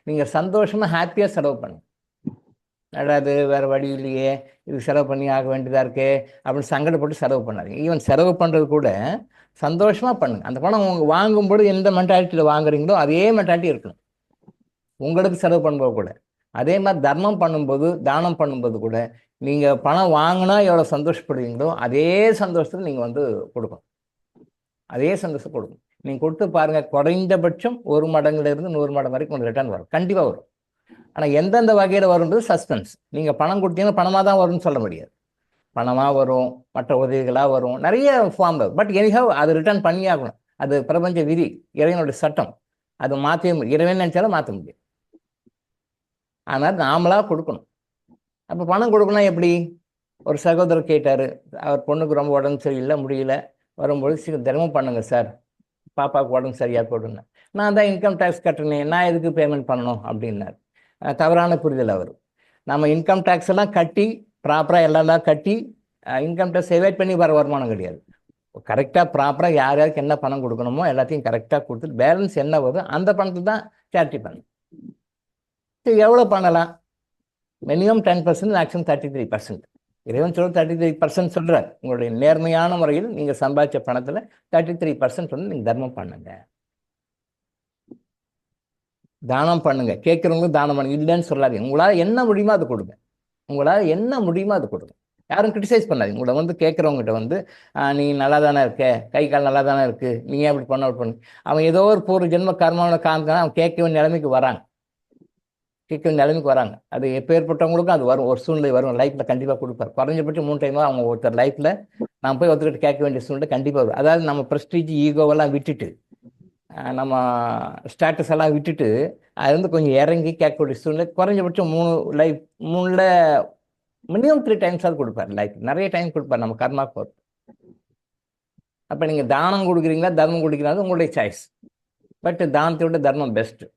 நீங்கள் சந்தோஷமாக ஹாப்பியாக செலவு பண்ணுங்க. அதாவது வேறு வழி இல்லையே, இது செலவு பண்ணி ஆக வேண்டியதாக இருக்கே அப்படின்னு சங்கடப்பட்டு செலவு பண்ணாதீங்க. ஈவன் செலவு பண்ணுறது கூட சந்தோஷமாக பண்ணுங்க. அந்த பணம் உங்கள் வாங்கும்போது எந்த மென்டாலிட்டியில் வாங்குறீங்களோ அதே மென்டாலிட்டி இருக்கணும் உங்களுக்கு செலவு பண்ணும்போது கூட. அதே மாதிரி தர்மம் பண்ணும்போது, தானம் பண்ணும்போது கூட நீங்கள் பணம் வாங்கினா எவ்வளோ சந்தோஷப்படுவீங்களோ அதே சந்தோஷத்தில் நீங்கள் வந்து கொடுக்கணும். அதே சந்தோஷம் கொடுக்கணும். நீங்கள் கொடுத்து பாருங்கள், குறைந்தபட்சம் 1 மடங்குலேருந்து 100 மடங்கு வரைக்கும் உங்களுக்கு ரிட்டர்ன் வரும், கண்டிப்பாக வரும். ஆனால் எந்தெந்த வகையில் வரும்ன்றது சஸ்பென்ஸ். நீங்கள் பணம் கொடுத்தீங்கன்னா பணமாக தான் வரும்னு சொல்ல முடியாது. பணமாக வரும், மற்ற உதவிகளாக வரும், நிறைய ஃபார்ம் வரும். பட் எனிஹவ் அது ரிட்டர்ன் பண்ணி ஆகணும். அது பிரபஞ்ச விதி, இறைவனுடைய சட்டம். அது மாற்றவே முடியும். இறைவன் நினைச்சாலும் மாற்ற முடியும். ஆனால் நாமளாக கொடுக்கணும். அப்போ பணம் கொடுக்கணும் எப்படி? ஒரு சகோதரர் கேட்டார், அவர் பொண்ணுக்கு ரொம்ப உடம்பு சரியில்லை, முடியல, வரும்போது சீக்கிரம் தினமும் பண்ணுங்க சார், பாப்பாவுக்கு உடம்பு சரியாக போடுங்க. நான் தான் இன்கம் டேக்ஸ் கட்டுறேன், நான் எதுக்கு பேமெண்ட் பண்ணணும் அப்படின்னார். தவறான புரிதல் அவர். நம்ம இன்கம் டேக்ஸ் எல்லாம் கட்டி ப்ராப்பராக எல்லாம் கட்டி இன்கம் டேக்ஸ் எவேட் பண்ணி வர வருமானம் கிடையாது. கரெக்டாக ப்ராப்பராக யார் யாருக்கு என்ன பணம் கொடுக்கணுமோ எல்லாத்தையும் கரெக்டாக கொடுத்துட்டு பேலன்ஸ் என்ன வருதோ அந்த பணத்தை தான் சேரிட்டி பண்ணணும். எவ்வளோ பண்ணலாம்? Minimum 10%, maximum 33%. இறைவன் சொல்ல 33% சொல்கிறார். உங்களுடைய நேர்மையான முறையில் நீங்கள் சம்பாதிச்ச பணத்தில் 33% வந்து நீங்கள் தர்மம் பண்ணுங்க, தானம் பண்ணுங்க. கேட்குறவங்களும் தானம் பண்ணுங்க, இல்லைன்னு சொல்லாதீங்க. உங்களால் என்ன முடியுமோ அது கொடுங்க. உங்களால் என்ன முடியுமோ அது கொடுங்க. யாரும் கிரிட்டிசைஸ் பண்ணாதீங்க. உங்களை வந்து கேட்குறவங்ககிட்ட வந்து நீ நல்லா தானே இருக்க, கை கால் நல்லா தானே இருக்குது, நீ ஏன் அப்படி பண்ண அப்படி பண்ணு. அவன் ஏதோ ஒரு பூர்வ ஜென்ம கர்மாவோட காமிக்கான அவன் கேட்க வேண்டிய நிலைமைக்கு வராங்க. கேட்க வேண்டிய நிலைமைக்கு வராங்க. அது எப்பேற்பட்டவங்களுக்கும் அது வரும், ஒரு சூழ்நிலை வரும், லைஃப்பில் கண்டிப்பாக கொடுப்பார். குறைஞ்சபட்சம் 3 டைமாக அவங்க ஒருத்தர் லைஃப்பில் நான் போய் ஒருத்தர்கிட்ட கேட்க வேண்டிய சூழ்நிலை கண்டிப்பாக வரும். அதாவது நம்ம ப்ரெஸ்டீஜ் ஈகோவெல்லாம் விட்டுட்டு, நம்ம ஸ்டேட்டஸ் எல்லாம் விட்டுட்டு, அது வந்து கொஞ்சம் இறங்கி கேட்கக்கூடிய சூழ்நிலை குறைஞ்சபட்சம் 3ல் மினிமம் 3 டைம்ஸாவது கொடுப்பார். லைஃப் நிறைய டைம் கொடுப்பார் நம்ம கர்மா பொறுத்து. அப்போ நீங்கள் தானம் கொடுக்குறீங்களா தர்மம் கொடுக்குறீங்களா உங்களுடைய சாய்ஸ். பட் தானத்தை விட தர்மம் பெஸ்ட்டு.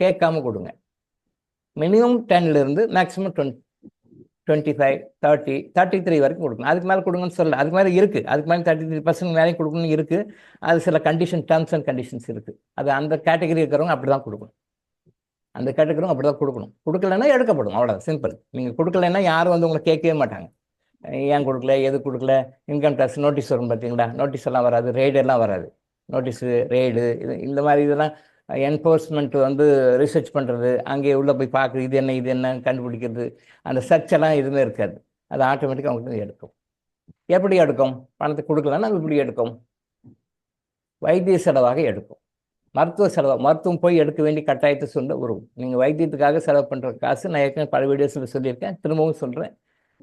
கேட்காம கொடுங்க. மினிமம் 10லேருந்து மேக்ஸிமம் 25, 30, 33 வரைக்கும் கொடுக்கணும். அதுக்கு மேலே கொடுங்கன்னு சொல்லல, அதுக்கு மேலே இருக்குது. அதுக்கு மேலே 33% மேலே கொடுக்கணும்னு இருக்குது. அது சில கண்டிஷன், டேர்ம்ஸ் அண்ட் கண்டிஷன்ஸ் இருக்குது. அது அந்த கேட்டகரி இருக்கிறவங்க அப்படி தான் கொடுக்கணும். அந்த கேட்டகரியும் அப்படி தான் கொடுக்கணும். கொடுக்கலன்னா எடுக்கப்படும், அவ்வளோ சிம்பிள். நீங்கள் கொடுக்கலன்னா யாரும் வந்து உங்களை கேட்கவே மாட்டாங்க. ஏன் கொடுக்கல, எது கொடுக்கல, இன்கம் டேக்ஸ் நோட்டீஸ் வரும் பார்த்தீங்களா, நோட்டீஸ் எல்லாம் வராது, ரெய்டெல்லாம் வராது. நோட்டீஸு, ரெய்டு, இந்த மாதிரி இதெல்லாம் என்ஃபோர்ஸ்மெண்ட் வந்து ரிசர்ச் பண்ணுறது, அங்கேயே உள்ளே போய் பார்க்குறது, இது என்ன இது என்ன கண்டுபிடிக்கிறது, அந்த சர்ச் எல்லாம் எதுவுமே இருக்காது. அது ஆட்டோமேட்டிக்காக அவங்களுக்கு எடுக்கும். எப்படி எடுக்கும்? பணத்தை கொடுக்கலன்னா அது இப்படி எடுக்கும், வைத்திய செலவாக எடுக்கும். மருத்துவ செலவு, மருத்துவம் போய் எடுக்க வேண்டிய கட்டாயத்தை சொல்ல வரும். நீங்கள் வைத்தியத்துக்காக செலவு பண்ணுற காசு, நான் ஏற்கனவே பல வீடியோஸில் சொல்லியிருக்கேன், திரும்பவும் சொல்கிறேன்.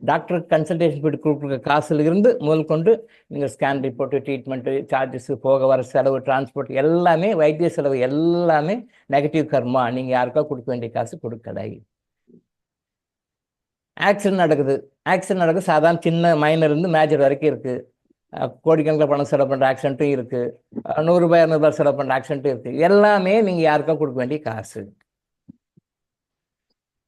டாக்டர் கன்சல்டேஷன் போய்ட்டு கொடுக்குற காசுல இருந்து முதல் கொண்டு நீங்கள் ஸ்கேன் ரிப்போர்ட்டு, ட்ரீட்மெண்ட்டு, சார்ஜஸ்ஸு, போக வர செலவு, டிரான்ஸ்போர்ட் எல்லாமே, வைத்திய செலவு எல்லாமே நெகட்டிவ் கர்மா. நீங்கள் யாருக்கா கொடுக்க வேண்டிய காசு கொடுக்கலை. ஆக்சிடென்ட் நடக்குது, சாதாரண சின்ன மைனர் இருந்து மேஜர் வரைக்கும் இருக்குது. கோடிக்கணக்கில் பணம் செலவு பண்ணுற ஆக்சிடென்ட்டும் இருக்குது, 100 ரூபாய் 200 ரூபாய் செலவு பண்ணுற ஆக்சிடென்ட்டும் இருக்குது. எல்லாமே நீங்கள் யாருக்கா கொடுக்க வேண்டிய காசு.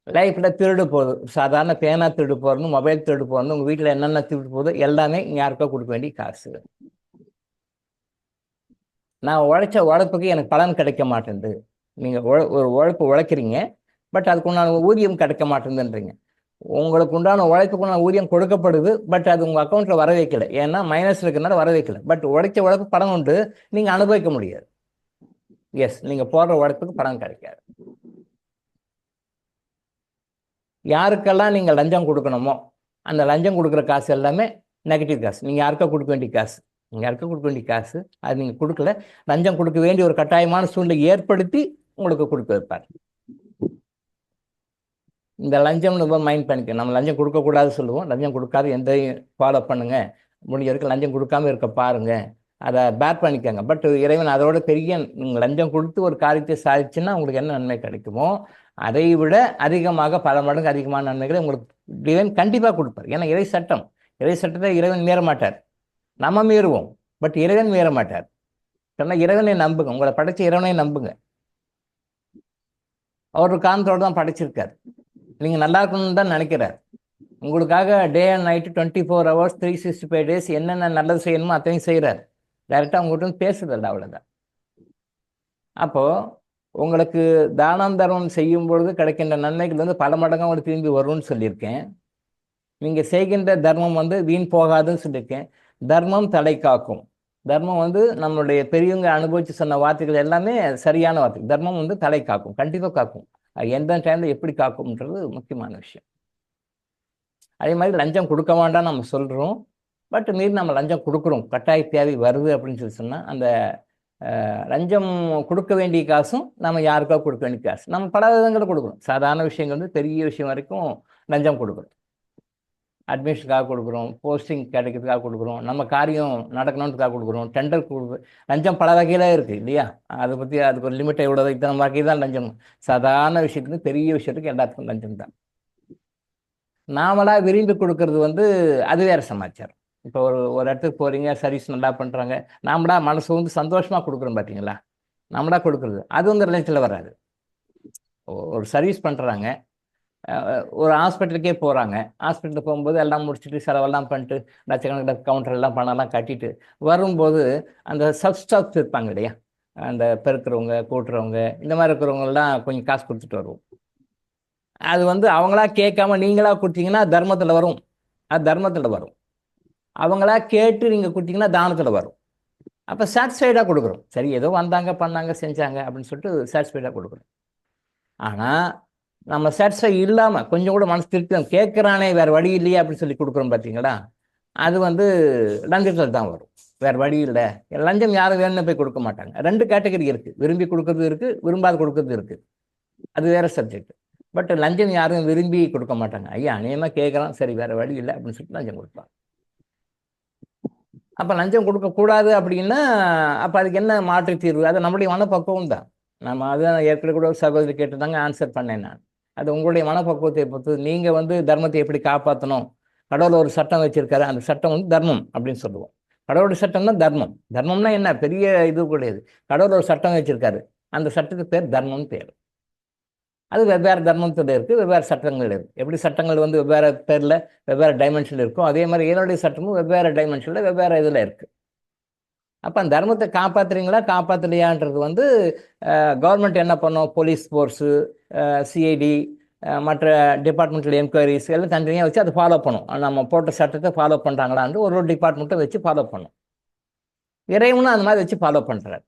லைஃப்பில் திருடு போகுது, சாதாரண பேனா திருடு போகிறது, மொபைல் திருடு போகிறது, உங்கள் வீட்டில் என்னென்ன திருடு போகுது எல்லாமே யாருக்கோ கொடுக்க வேண்டிய காசு. நான் உழைச்ச உழைப்புக்கு எனக்கு பலன் கிடைக்க மாட்டேங்குது. நீங்கள் ஒரு உழைப்பு உழைக்கிறீங்க, பட் அதுக்கு உண்டான ஊதியம் கிடைக்க மாட்டேங்குதுன்றீங்க. உங்களுக்கு உண்டான உழைப்புக்கு உண்டான ஊதியம் கொடுக்கப்படுது, பட் அது உங்கள் அக்கௌண்ட்டில் வர வைக்கல. ஏன்னா மைனஸ் இருக்கிறனால வர வைக்கல. பட் உழைச்ச உழைப்பு பணம் உண்டு, நீங்கள் அனுபவிக்க முடியாது. எஸ், நீங்கள் போடுற உழைப்புக்கு பணம் கிடைக்காது. யாருக்கெல்லாம் நீங்கள் லஞ்சம் கொடுக்கணுமோ அந்த லஞ்சம் கொடுக்குற காசு எல்லாமே நெகட்டிவ் காசு. நீங்கள் யாருக்கா கொடுக்க வேண்டிய காசு, அது நீங்கள் கொடுக்கல. லஞ்சம் கொடுக்க வேண்டிய ஒரு கட்டாயமான சூழ்நிலை ஏற்படுத்தி உங்களுக்கு கொடுக்க வைப்பார். இந்த லஞ்சம் ரொம்ப மைண்ட் பண்ணிக்க. நம்ம லஞ்சம் கொடுக்கக்கூடாது சொல்லுவோம், லஞ்சம் கொடுக்காது எந்த ஃபாலோ பண்ணுங்க, முடிஞ்ச வரைக்கும் லஞ்சம் கொடுக்காம இருக்க பாருங்க, அதை பேர் பண்ணிக்கோங்க. பட் இறைவன் அதோட பெரிய, நீங்கள் லஞ்சம் கொடுத்து ஒரு காரியத்தை சாதிச்சுன்னா உங்களுக்கு என்ன நன்மை கிடைக்குமோ அதை விட அதிகமாக, பல மடங்கு அதிகமான நன்மைகளை உங்களுக்கு இறைவன் கண்டிப்பாக கொடுப்பார். ஏன்னா இறை சட்டத்தை இறைவன் மீற மாட்டார். நம்ம மீறுவோம், பட் இறைவன் மீற மாட்டார். சொன்னால் இறைவனை நம்புங்க, உங்களை படைச்ச இறைவனை நம்புங்க. அவர் ஒரு காரணத்தோடு தான் படைச்சிருக்கார். நீங்கள் நல்லா இருக்கணும்னு தான் நினைக்கிறார். உங்களுக்காக day and night 24 hours 365 days என்னென்ன நல்லது செய்யணுமோ அத்தையும் செய்கிறார். டைரெக்டாக உங்கள்கிட்ட வந்து பேசுதல்ல, அவ்வளோதான். அப்போது உங்களுக்கு தானம் தர்மம் செய்யும் பொழுது கிடைக்கின்ற நன்மைகள் வந்து பல மடங்காக உங்களுக்கு திரும்பி வரும்னு சொல்லியிருக்கேன். நீங்கள் செய்கின்ற தர்மம் வந்து வீண் போகாதுன்னு சொல்லியிருக்கேன். தர்மம் தலை காக்கும். தர்மம் வந்து நம்மளுடைய பெரியவங்க அனுபவித்து சொன்ன வார்த்தைகள் எல்லாமே சரியான வார்த்தை. தர்மம் வந்து தலை காக்கும், கண்டிப்பாக காக்கும். அது எந்த டைமில் எப்படி காக்கும்ன்றது முக்கியமான விஷயம். அதே மாதிரி லஞ்சம் கொடுக்க வேண்டாம் நம்ம சொல்கிறோம், பட் மீறி நம்ம லஞ்சம் கொடுக்குறோம், கட்டாய தேவை வருது அப்படின்னு சொல்லி சொன்னால் அந்த லஞ்சம் கொடுக்க வேண்டிய காசும் நம்ம யாருக்கோ கொடுக்க வேண்டிய காசு நம்ம பல விதங்களை கொடுக்குறோம். சாதாரண விஷயங்கள் வந்து பெரிய விஷயம் வரைக்கும் லஞ்சம் கொடுக்குறோம். அட்மிஷனுக்காக கொடுக்குறோம், போஸ்டிங் கிடைக்கிறதுக்காக கொடுக்குறோம், நம்ம காரியம் நடக்கணுன்றதுக்காக கொடுக்குறோம், டெண்டர் கொடுக்குறோம். லஞ்சம் பல வகையில் இருக்குது இல்லையா? அதை பற்றி அதுக்கு ஒரு லிமிட்டை எவ்வளோ, இத்தனை வகை தான் லஞ்சம். சாதாரண விஷயத்துக்கு பெரிய விஷயத்துக்கு எல்லாத்துக்கும் லஞ்சம் தான். நாமளாக விரும்பி கொடுக்கறது வந்து அது வேறு சமாச்சாரம். இப்போ ஒரு இடத்துக்கு போகிறீங்க, சர்வீஸ் நல்லா பண்ணுறாங்க, நாமளா மனசு வந்து சந்தோஷமாக கொடுக்குறோம் பார்த்தீங்களா, நாமளா கொடுக்குறது அது வந்து ரிலேஷனில் வராது. ஒரு சர்வீஸ் பண்ணுறாங்க, ஒரு ஹாஸ்பிட்டலுக்கே போகிறாங்க, ஹாஸ்பிட்டலுக்கு போகும்போது எல்லாம் முடிச்சுட்டு செலவெல்லாம் பண்ணிட்டு லட்சக்கணக்கில் கவுண்டர் எல்லாம் பணம்லாம் கட்டிட்டு வரும்போது அந்த சப்ஸ்டாஃப்ஸ் இருப்பாங்க இல்லையா, அந்த பெருக்கிறவங்க கூட்டுறவங்க இந்த மாதிரி இருக்கிறவங்கெல்லாம் கொஞ்சம் காசு கொடுத்துட்டு வருவோம். அது வந்து அவங்களா கேட்காம நீங்களாக கொடுத்தீங்கன்னா தர்மத்தில் வரும், அது தர்மத்தில் வரும். அவங்களா கேட்டு நீங்கள் கொடுத்தீங்கன்னா தானத்தில் வரும். அப்போ சாட்டிஸ்ஃபைடாக கொடுக்குறோம். சரி, ஏதோ வந்தாங்க பண்ணாங்க செஞ்சாங்க அப்படின்னு சொல்லிட்டு சாட்டிஸ்ஃபைடாக கொடுக்குறோம். ஆனால் நம்ம சாட்டிஸ்ஃபை இல்லாமல் கொஞ்சம் கூட மனசு திருப்தி கேட்குறானே வேறு வழி இல்லையே அப்படின்னு சொல்லி கொடுக்குறோம் பார்த்தீங்களா, அது வந்து லஞ்சத்தில் தான் வரும். வேறு வழி இல்லை. லஞ்சம் யாரும் வேணும்னு போய் கொடுக்க மாட்டாங்க. 2 கேட்டகரி இருக்குது, விரும்பி கொடுக்கறது இருக்குது, விரும்பாத கொடுக்கறது இருக்குது. அது வேறு சப்ஜெக்ட். பட் லஞ்சம் யாரும் விரும்பி கொடுக்க மாட்டாங்க. ஐயா அநியமாக கேட்குறான், சரி வேறு வழி இல்லை அப்படின்னு சொல்லிட்டு லஞ்சம் கொடுப்பாங்க. அப்போ லஞ்சம் கொடுக்கக்கூடாது அப்படின்னா அப்போ அதுக்கு என்ன மாற்று தீர்வு? அது நம்முடைய மனப்பக்குவம் தான். நம்ம அதான் ஏற்கனவே கூட ஒரு சகோதரி கேட்டுதாங்க ஆன்சர் பண்ணேன் நான். அது உங்களுடைய மனப்பக்குவத்தை பொறுத்து. நீங்கள் வந்து தர்மத்தை எப்படி காப்பாற்றணும், கடவுள் ஒரு சட்டம் வச்சிருக்காரு, அந்த சட்டம் வந்து தர்மம் அப்படின்னு சொல்லுவோம். கடவுளுடைய சட்டம் தான் தர்மம். தர்மம்னா என்ன, பெரிய இது கிடையாது. கடவுள் ஒரு சட்டம் வச்சிருக்காரு, அந்த சட்டத்துக்கு பேர் தர்மம் பேர். அது வெவ்வேறு தர்மத்தில் இருக்குது, வெவ்வேறு சட்டங்கள் இருக்குது. எப்படி சட்டங்கள் வந்து வெவ்வேறு பேரில் வெவ்வேறு டைமென்ஷனில் இருக்கும், அதே மாதிரி என்னுடைய சட்டமும் வெவ்வேறு டைமென்ஷனில் வெவ்வேறு இதில் இருக்குது. அப்போ அந்த தர்மத்தை காப்பாற்றுறீங்களா காப்பாற்றலையான்றது வந்து கவர்மெண்ட் என்ன பண்ணோம், போலீஸ் ஃபோர்ஸு, சிஐடி, மற்ற டிபார்ட்மெண்டல் என்கொயரிஸ் எல்லாம் தனித்தனியாக வச்சு அதை ஃபாலோ பண்ணும். நம்ம போட்ட சட்டத்தை ஃபாலோ பண்ணுறாங்களான்னு ஒரு டிபார்ட்மெண்ட்டை வச்சு ஃபாலோ பண்ணும். இறைவனும் அந்த மாதிரி வச்சு ஃபாலோ பண்ணுறாரு,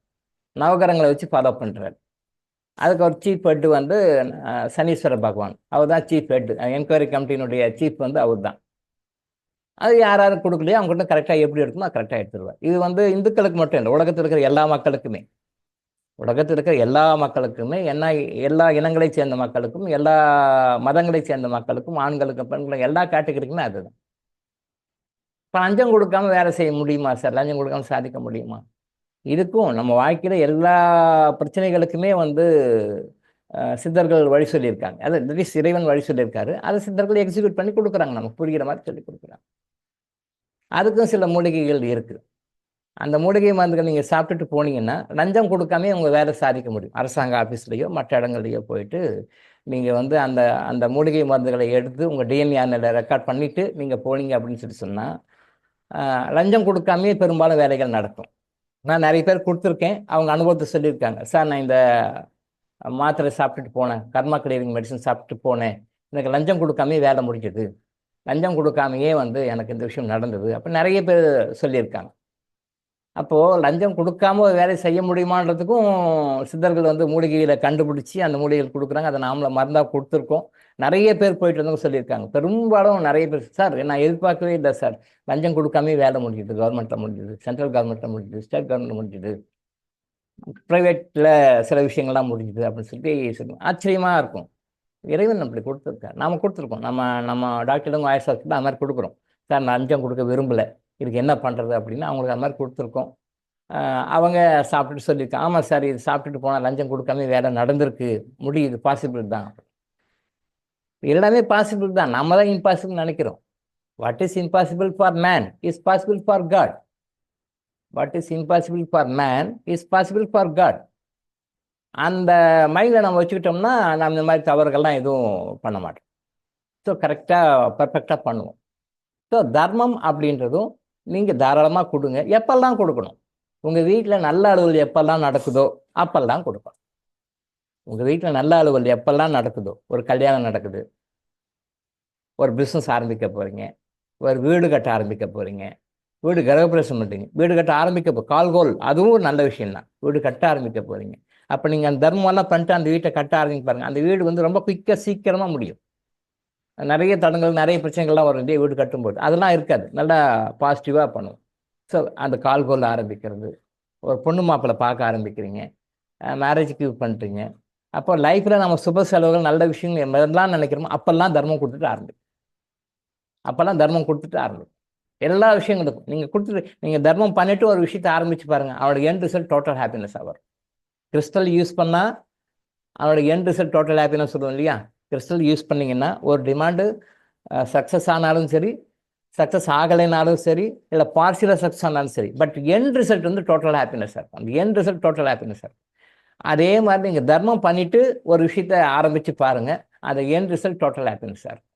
நவகரங்களை வச்சு ஃபாலோ பண்ணுறாரு. அதுக்கு ஒரு சீஃப் ஹெட் வந்து சனீஸ்வர பகவான், அவர் தான் சீஃப் ஹெட். என்கொயரி கமிட்டியினுடைய சீஃப் வந்து அவர் தான். அது யாராவது கொடுக்கலையோ அவங்ககிட்ட கரெக்டாக எப்படி எடுக்கணும் அது கரெக்டாக எடுத்துருவார். இது வந்து இந்துக்களுக்கு மட்டும் இல்லை, உலகத்தில் இருக்கிற எல்லா மக்களுக்குமே. உலகத்தில் இருக்கிற எல்லா மக்களுக்குமே, என்ன எல்லா இனங்களை சேர்ந்த மக்களுக்கும், எல்லா மதங்களை சேர்ந்த மக்களுக்கும், ஆண்களுக்கும் பெண்களுக்கும், எல்லா கேட்டகரிக்குமே அதுதான். இப்போ லஞ்சம் கொடுக்காம வேலை செய்ய முடியுமா சார்? லஞ்சம் கொடுக்காம சாதிக்க முடியுமா? இதுக்கும் நம்ம வாழ்க்கையில் எல்லா பிரச்சனைகளுக்குமே வந்து சித்தர்கள் வழி சொல்லியிருக்காங்க. அது இறைவன் வழி சொல்லியிருக்காரு, அதை சித்தர்கள் எக்ஸிக்யூட் பண்ணி கொடுக்குறாங்க, நமக்கு புரிகிற மாதிரி சொல்லி கொடுக்குறாங்க. அதுக்கும் சில மூலிகைகள் இருக்குது. அந்த மூலிகை மருந்துகள் நீங்கள் சாப்பிட்டுட்டு போனீங்கன்னா லஞ்சம் கொடுக்காமே உங்கள் வேலை சாதிக்க முடியும். அரசாங்க ஆஃபீஸ்லேயோ மற்ற இடங்கள்லையோ போயிட்டு நீங்கள் வந்து அந்த அந்த மூலிகை மருந்துகளை எடுத்து உங்கள் டிஎன்ஏ ரெக்கார்ட் பண்ணிவிட்டு நீங்கள் போனீங்க அப்படின்னு சொல்லி சொன்னால் லஞ்சம் கொடுக்காமே பெரும்பாலும் வேலைகள் நடக்கும். நான் நிறைய பேர் கொடுத்துருக்கேன், அவங்க அனுபவத்தை சொல்லியிருக்காங்க. சார் நான் இந்த மாத்திரை சாப்பிட்டுட்டு போனேன், கர்மா கிளியரிங் மெடிசன் சாப்பிட்டு போனேன், எனக்கு லஞ்சம் கொடுக்காமே வேலை முடிஞ்சது, லஞ்சம் கொடுக்காமையே வந்து எனக்கு இந்த விஷயம் நடந்தது அப்போ நிறைய பேர் சொல்லியிருக்காங்க. அப்போது லஞ்சம் கொடுக்காம வேலை செய்ய முடியுமான்றதுக்கும் சித்தர்கள் வந்து மூலிகையில் கண்டுபிடிச்சி அந்த மூலிகைகள் கொடுக்குறாங்க. அதை நாமளை மருந்தாக கொடுத்துருக்கோம். நிறைய பேர் போயிட்டு வந்து சொல்லியிருக்காங்க. பெரும்பாலும் நிறைய பேர், சார் நான் எதிர்பார்க்கவே இல்லை சார், லஞ்சம் கொடுக்காமே வேலை முடிஞ்சுது, கவர்மெண்ட்டில் முடிஞ்சுது, சென்ட்ரல் கவர்மெண்ட்டில் முடிஞ்சுது, ஸ்டேட் கவர்மெண்ட் முடிஞ்சுது, ப்ரைவேட்டில் சில விஷயங்கள்லாம் முடிஞ்சுது அப்படின்னு சொல்லி ஆச்சரியமாக இருக்கும். இறைவன் அப்படி கொடுத்துருக்காரு, நாம் கொடுத்துருக்கோம். நம்ம டாக்டரும் ஆயுஷ் ஹாஸ்பிட்டல் அது மாதிரி கொடுக்குறோம். சார் நான் லஞ்சம் கொடுக்க விரும்பலை, இதுக்கு என்ன பண்ணுறது அப்படின்னு அவங்களுக்கு அது மாதிரி கொடுத்துருக்கோம். அவங்க சாப்பிட்டுட்டு சொல்லியிருக்காங்க, ஆமாம் சார் இது சாப்பிட்டுட்டு போனால் லஞ்சம் கொடுக்காம வேலை நடந்திருக்கு, முடியுது, பாசிபிள் தான். எல்லாமே பாசிபிள் தான், நம்ம தான் இம்பாசிபிள் நினைக்கிறோம். What is impossible for man is possible for God. What is impossible for man is possible for God. அந்த மைண்டில் நம்ம வச்சுக்கிட்டோம்னா நம்ம இந்த மாதிரி தவறுகள்லாம் எதுவும் பண்ண மாட்டோம். ஸோ கரெக்டாக பர்ஃபெக்டாக பண்ணுவோம். ஸோ தர்மம் அப்படின்றதும் நீங்கள் தாராளமாக கொடுங்க. எப்பெல்லாம் கொடுக்கணும், உங்கள் வீட்டில் நல்ல அலுவல் எப்பெல்லாம் நடக்குதோ அப்பெல்லாம் கொடுக்கணும். உங்கள் வீட்டில் நல்ல அலுவல் எப்பெல்லாம் நடக்குதோ, ஒரு கல்யாணம் நடக்குது, ஒரு பிஸ்னஸ் ஆரம்பிக்க போகிறீங்க, ஒரு வீடு கட்ட ஆரம்பிக்க போகிறீங்க, வீடு கிரகப்பிரவேசம் பண்ணுறீங்க, வீடு கட்ட ஆரம்பிக்க கால்கோல், அதுவும் ஒரு நல்ல விஷயம்தான். வீடு கட்ட ஆரம்பிக்க போகிறீங்க, அப்போ நீங்கள் அந்த தர்மம்லாம் பண்ணிட்டு அந்த வீட்டை கட்ட ஆரம்பிக்க பாருங்கள். அந்த வீடு வந்து ரொம்ப குயிக்காக சீக்கிரமாக முடியும். நிறைய தடங்கள் நிறைய பிரச்சனைகள்லாம் வரும் இல்லையா வீடு கட்டும்போது, அதெல்லாம் இருக்காது, நல்லா பாசிட்டிவாக பண்ணுவோம். ஸோ அந்த கால்கோல் ஆரம்பிக்கிறது, ஒரு பொண்ணு மாப்பிள்ளை பார்க்க ஆரம்பிக்கிறீங்க, மேரேஜுக்கு பண்ணுறீங்க, அப்போ லைஃப்பில் நம்ம சுப செலவுகள் நல்ல விஷயங்கள் எதெல்லாம் நினைக்கிறோமோ அப்போல்லாம் தர்மம் கொடுத்துட்டு ஆரம்பிக்கும். அப்போல்லாம் தர்மம் கொடுத்துட்டு ஆரம்பிக்கும். எல்லா விஷயங்களுக்கும் நீங்கள் கொடுத்துட்டு நீங்கள் தர்மம் பண்ணிவிட்டு ஒரு விஷயத்தை ஆரம்பித்து பாருங்கள், அவனோட எண்ட் ரிசல்ட் டோட்டல் ஹாப்பினஸ் ஆகும். கிறிஸ்டல் யூஸ் பண்ணால் அவனோட எண்ட் ரிசல்ட் டோட்டல் ஹாப்பினஸ் சொல்லுவோம் இல்லையா. கிறிஸ்டல் யூஸ் பண்ணிங்கன்னா ஒரு டிமாண்டு சக்ஸஸ் ஆனாலும் சரி, சக்ஸஸ் ஆகலைனாலும் சரி, இல்லை பார்சியலாக சக்ஸஸ் ஆனாலும் சரி, பட் எண்ட் ரிசல்ட் வந்து டோட்டல் ஹாப்பினஸ் இருக்கும். அந்த எண்ட் ரிசல்ட் டோட்டல் ஹாப்பினஸ் இருக்கும். அதே மாதிரி நீங்கள் தர்மம் பண்ணிவிட்டு ஒரு விஷயத்தை ஆரம்பித்து பாருங்கள், அந்த எண்ட் ரிசல்ட் டோட்டல் ஹாப்பினஸ் இருக்கும்.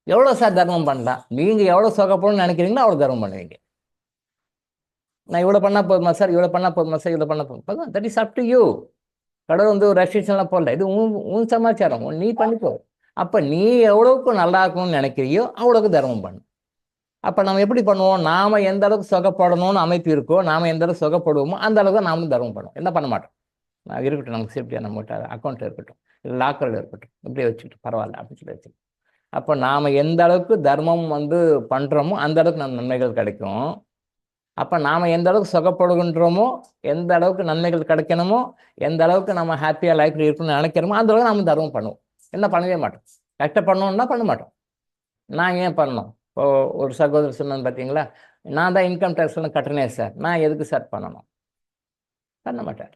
எவ்வளோ சார் தர்மம் பண்ணலாம், நீங்கள் எவ்வளோ சுகப்படணும்னு நினைக்கிறீங்களோ அவ்வளோ தர்மம் பண்ணுவீங்க. நான் இவ்வளோ பண்ணால் போதுமா சார், இவ்வளோ பண்ணால் போதுமா சார், இவ்வளோ பண்ணால் போதும், that is up to you. கடவுள் வந்து ஒரு ரெஸ்ட்ரிக்ஷன்லாம் போடல, இது உன் சமாச்சாரம், நீ பண்ணிப்போ. அப்போ நீ எவ்வளோக்கு நல்லா இருக்கணும்னு நினைக்கிறியோ அவ்வளோக்கு தர்மம் பண்ணு. அப்போ நம்ம எப்படி பண்ணுவோம், நாம் எந்த அளவுக்கு சுகப்படணும்னு அமைப்பு இருக்கோ, நாம் எந்த அளவுக்கு சுகப்படுவோமோ அந்த அளவுக்கு நாமளும் தர்மம் பண்ணுவோம். என்ன பண்ண மாட்டோம், நான் இருக்கட்டும், நமக்கு சேஃப்டியாக நம்மகிட்ட அக்கௌண்ட்டில் இருக்கட்டும், இல்லை லாக்கரில் இருக்கட்டும், இப்படியே வச்சுக்கிட்டு பரவாயில்ல அப்படின்னு சொல்லி வச்சுக்கணும். அப்போ நாம் எந்த அளவுக்கு தர்மம் வந்து பண்ணுறோமோ அந்த அளவுக்கு நம்ம நன்மைகள் கிடைக்கும். அப்போ நாம் எந்த அளவுக்கு சுகப்படுகின்றோமோ, எந்த அளவுக்கு நன்மைகள் கிடைக்கணுமோ, எந்த அளவுக்கு நம்ம ஹாப்பியாக லைஃப்பில் இருக்கணும்னு நினைக்கிறோமோ அந்த அளவுக்கு நம்ம தர்மம் பண்ணுவோம். என்ன பண்ணவே மாட்டோம். கஷ்டப்படணும்னா பண்ண மாட்டோம். நான் ஏன் பண்ணணும்? இப்போ ஒரு சகோதரர் சொன்னது பார்த்தீங்களா, நான் தான் இன்கம் டேக்ஸ்லாம் கட்டுறேனே சார், நான் எதுக்கு சார் பண்ணணும்? பண்ண மாட்டார்.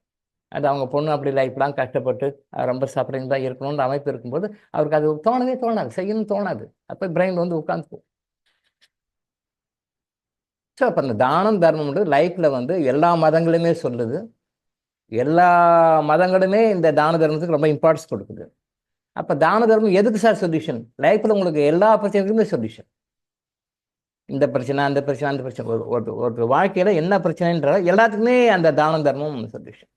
அது அவங்க பொண்ணு அப்படி லைஃப்லாம் கஷ்டப்பட்டு ரொம்ப சஃபரிங் தான் இருக்கணுன்ற அமைப்பு இருக்கும்போது அவருக்கு அது தோணவே தோணாது, செய்யணும்னு தோணாது. அப்போ பிரெயின் வந்து உட்காந்துக்கும். ஸோ அப்போ அந்த தானம் தர்மம்ன்றது லைஃப்பில் வந்து எல்லா மதங்களுமே சொல்லுது. எல்லா மதங்களுமே இந்த தான தர்மத்துக்கு ரொம்ப இம்பார்ட்டன்ஸ் கொடுக்குது. அப்போ தான தர்மம் எதுக்கு சார் சொல்யூஷன்? லைஃப்பில் உங்களுக்கு எல்லா பிரச்சனைக்குமே சொல்யூஷன். இந்த பிரச்சனை, அந்த பிரச்சனை, அந்த பிரச்சனை, ஒரு வாழ்க்கையில் என்ன பிரச்சனைன்ற எல்லாத்துக்குமே அந்த தான தர்மம் சொல்யூஷன்.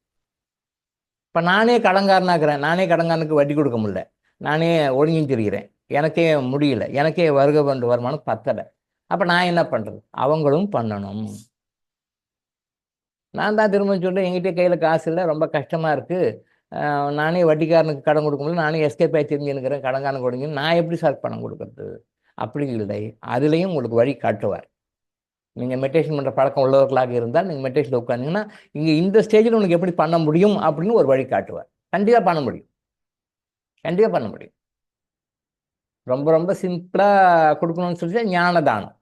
இப்போ நானே கடன்காரனாக்குறேன், நானே கடன்காரனுக்கு வட்டி கொடுக்க முடியல, நானே ஒழுங்கின்னு தெரிகிறேன், எனக்கே முடியல, எனக்கே வருமானம் பத்தலை. அப்போ நான் என்ன பண்ணுறது? அவங்களும் பண்ணணும். நான் தான் திரும்ப சொல்கிறேன், எங்கிட்டே கையில் காசு இல்லை, ரொம்ப கஷ்டமாக இருக்குது, நானே வட்டிக்காரனுக்கு கடன் கொடுக்க முடியல, நானே எஸ்கேப் ஆகி தெரிஞ்சுன்னுக்கிறேன், கடன்காரன் கொடுங்க, நான் எப்படி சார் பணம் கொடுக்கறது? அப்படி இல்லை. அதுலேயும் உங்களுக்கு வழி காட்டுவார். நீங்கள் மெடிடேஷன் பண்ணுற பழக்கம் உள்ளவர்களாக இருந்தால் நீங்கள் மெடிடேஷனில் உட்காந்திங்கன்னா இங்கே இந்த ஸ்டேஜில் உனக்கு எப்படி பண்ண முடியும் அப்படின்னு ஒரு வழி காட்டுவார். கண்டிப்பாக பண்ண முடியும், கண்டிப்பாக பண்ண முடியும். ரொம்ப ரொம்ப சிம்பிளாக கொடுக்கணும்னு சொல்லிட்டு ஞானதானம்.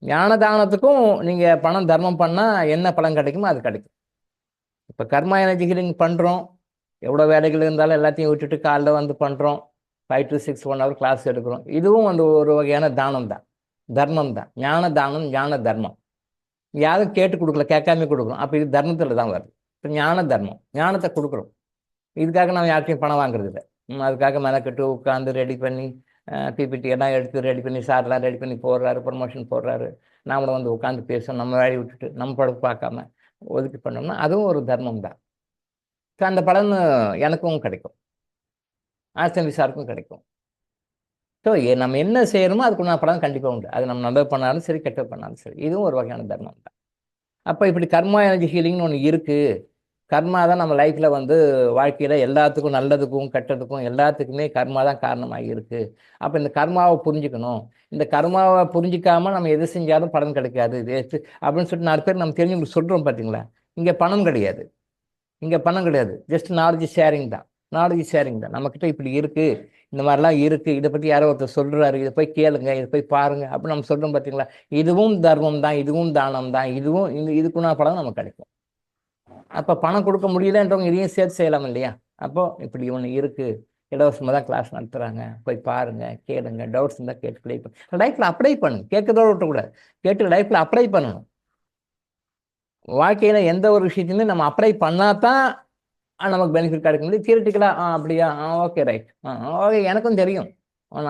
ஞானதானத்துக்கும் நீங்கள் பணம் தர்மம் பண்ணால் என்ன பலன் கிடைக்குமோ அது கிடைக்கும். இப்போ கர்மா எனர்ஜி ஹீலிங் பண்ணுறோம், எவ்வளோ வேலைகள் இருந்தாலும் எல்லாத்தையும் விட்டுட்டு காலைல வந்து பண்ணுறோம், 5 to 6 1 hour கிளாஸ் எடுக்கிறோம். இதுவும் வந்து ஒரு வகையான தானம் தான், தர்மம் தான். ஞான தானம், ஞான தர்மம். யாரும் கேட்டு கொடுக்கல, கேட்காம கொடுக்குறோம். அப்போ இது தர்மத்தில் தான் வருது. இப்போ ஞான தர்மம், ஞானத்தை கொடுக்குறோம். இதுக்காக நம்ம யார்ட்டையும் பணம் வாங்குறது இல்லை. அதுக்காக மெனக்கெட்டு உட்காந்து ரெடி பண்ணி பிபிடி எல்லாம் எடுத்து ரெடி பண்ணி சார்லாம் ரெடி பண்ணி போடுறாரு, ப்ரொமோஷன் போடுறாரு, நாமளும் வந்து உட்காந்து பேசணும், நம்ம வேலையை விட்டுட்டு நம்ம படத்தை பார்க்காம ஒதுக்கி பண்ணோம்னா அதுவும் ஒரு தர்மம் தான். ஸோ அந்த பலன் எனக்கும் கிடைக்கும், ஆஸ்தன் சாருக்கும் கிடைக்கும். ஸோ நம்ம என்ன செய்யணுமோ அதுக்குள்ள பலன் கண்டிப்பாக உண்டு. அது நம்ம நல்லது பண்ணாலும் சரி, கெட்டது பண்ணாலும் சரி, இதுவும் ஒரு வகையான தர்மம் தான். அப்போ இப்படி கர்மா எனர்ஜி ஹீலிங்னு ஒன்று இருக்குது. கர்மா தான் நம்ம லைஃப்பில் வந்து வாழ்க்கையில் எல்லாத்துக்கும், நல்லதுக்கும் கெட்டதுக்கும் எல்லாத்துக்குமே கர்மா தான் காரணமாக இருக்குது. அப்போ இந்த கர்மாவை புரிஞ்சுக்கணும். இந்த கர்மாவை புரிஞ்சிக்காமல் நம்ம எது செஞ்சாலும் பலன் கிடைக்காது இது அப்படின்னு சொல்லிட்டு 4 பேர் நம்ம தெரிஞ்சவங்களுக்கு சொல்கிறோம் பார்த்தீங்களா. இங்கே பணம் கிடையாது, இங்கே பணம் கிடையாது, ஜஸ்ட் நாலேஜ் ஷேரிங் தான். நாலேஜ் ஷேரிங் தான். நம்மக்கிட்ட இப்படி இருக்குது, இந்த மாதிரிலாம் இருக்குது, இதை பற்றி யாரோ ஒருத்தர் சொல்கிறாரு, இதை போய் கேளுங்க, இதை போய் பாருங்கள் அப்படின்னு நம்ம சொல்கிறோம் பார்த்தீங்களா. இதுவும் தர்மம் தான், இதுவும் தானம் தான், இதுவும் இதுக்குன்னா பலன் நமக்கு கிடைக்கும். அப்போ பணம் கொடுக்க முடியலன்றவங்க இதையும் சேர்த்து செய்யலாம் இல்லையா. அப்போது இப்படி ஒன்று இருக்குது, இலவசமாக தான் கிளாஸ் நடத்துகிறாங்க, போய் பாருங்கள், கேளுங்க, டவுட்ஸ் இருந்தால் கேட்டு ப்ளே பண்ணு, லைஃப்பில் அப்ளை பண்ணுங்க. கேட்கறதோடு விட்டக்கூடாது, கேட்டு லைஃப்பில் அப்ளை பண்ணணும். வாழ்க்கையில் எந்த ஒரு விஷயத்தையுமே நம்ம அப்ளை பண்ணால் தான் நமக்கு பெனிஃபிட் கிடைக்க முடியும். தியரிட்டிக்கலாக அப்படியா, ஓகே ரைட், ஓகே, எனக்கும் தெரியும்,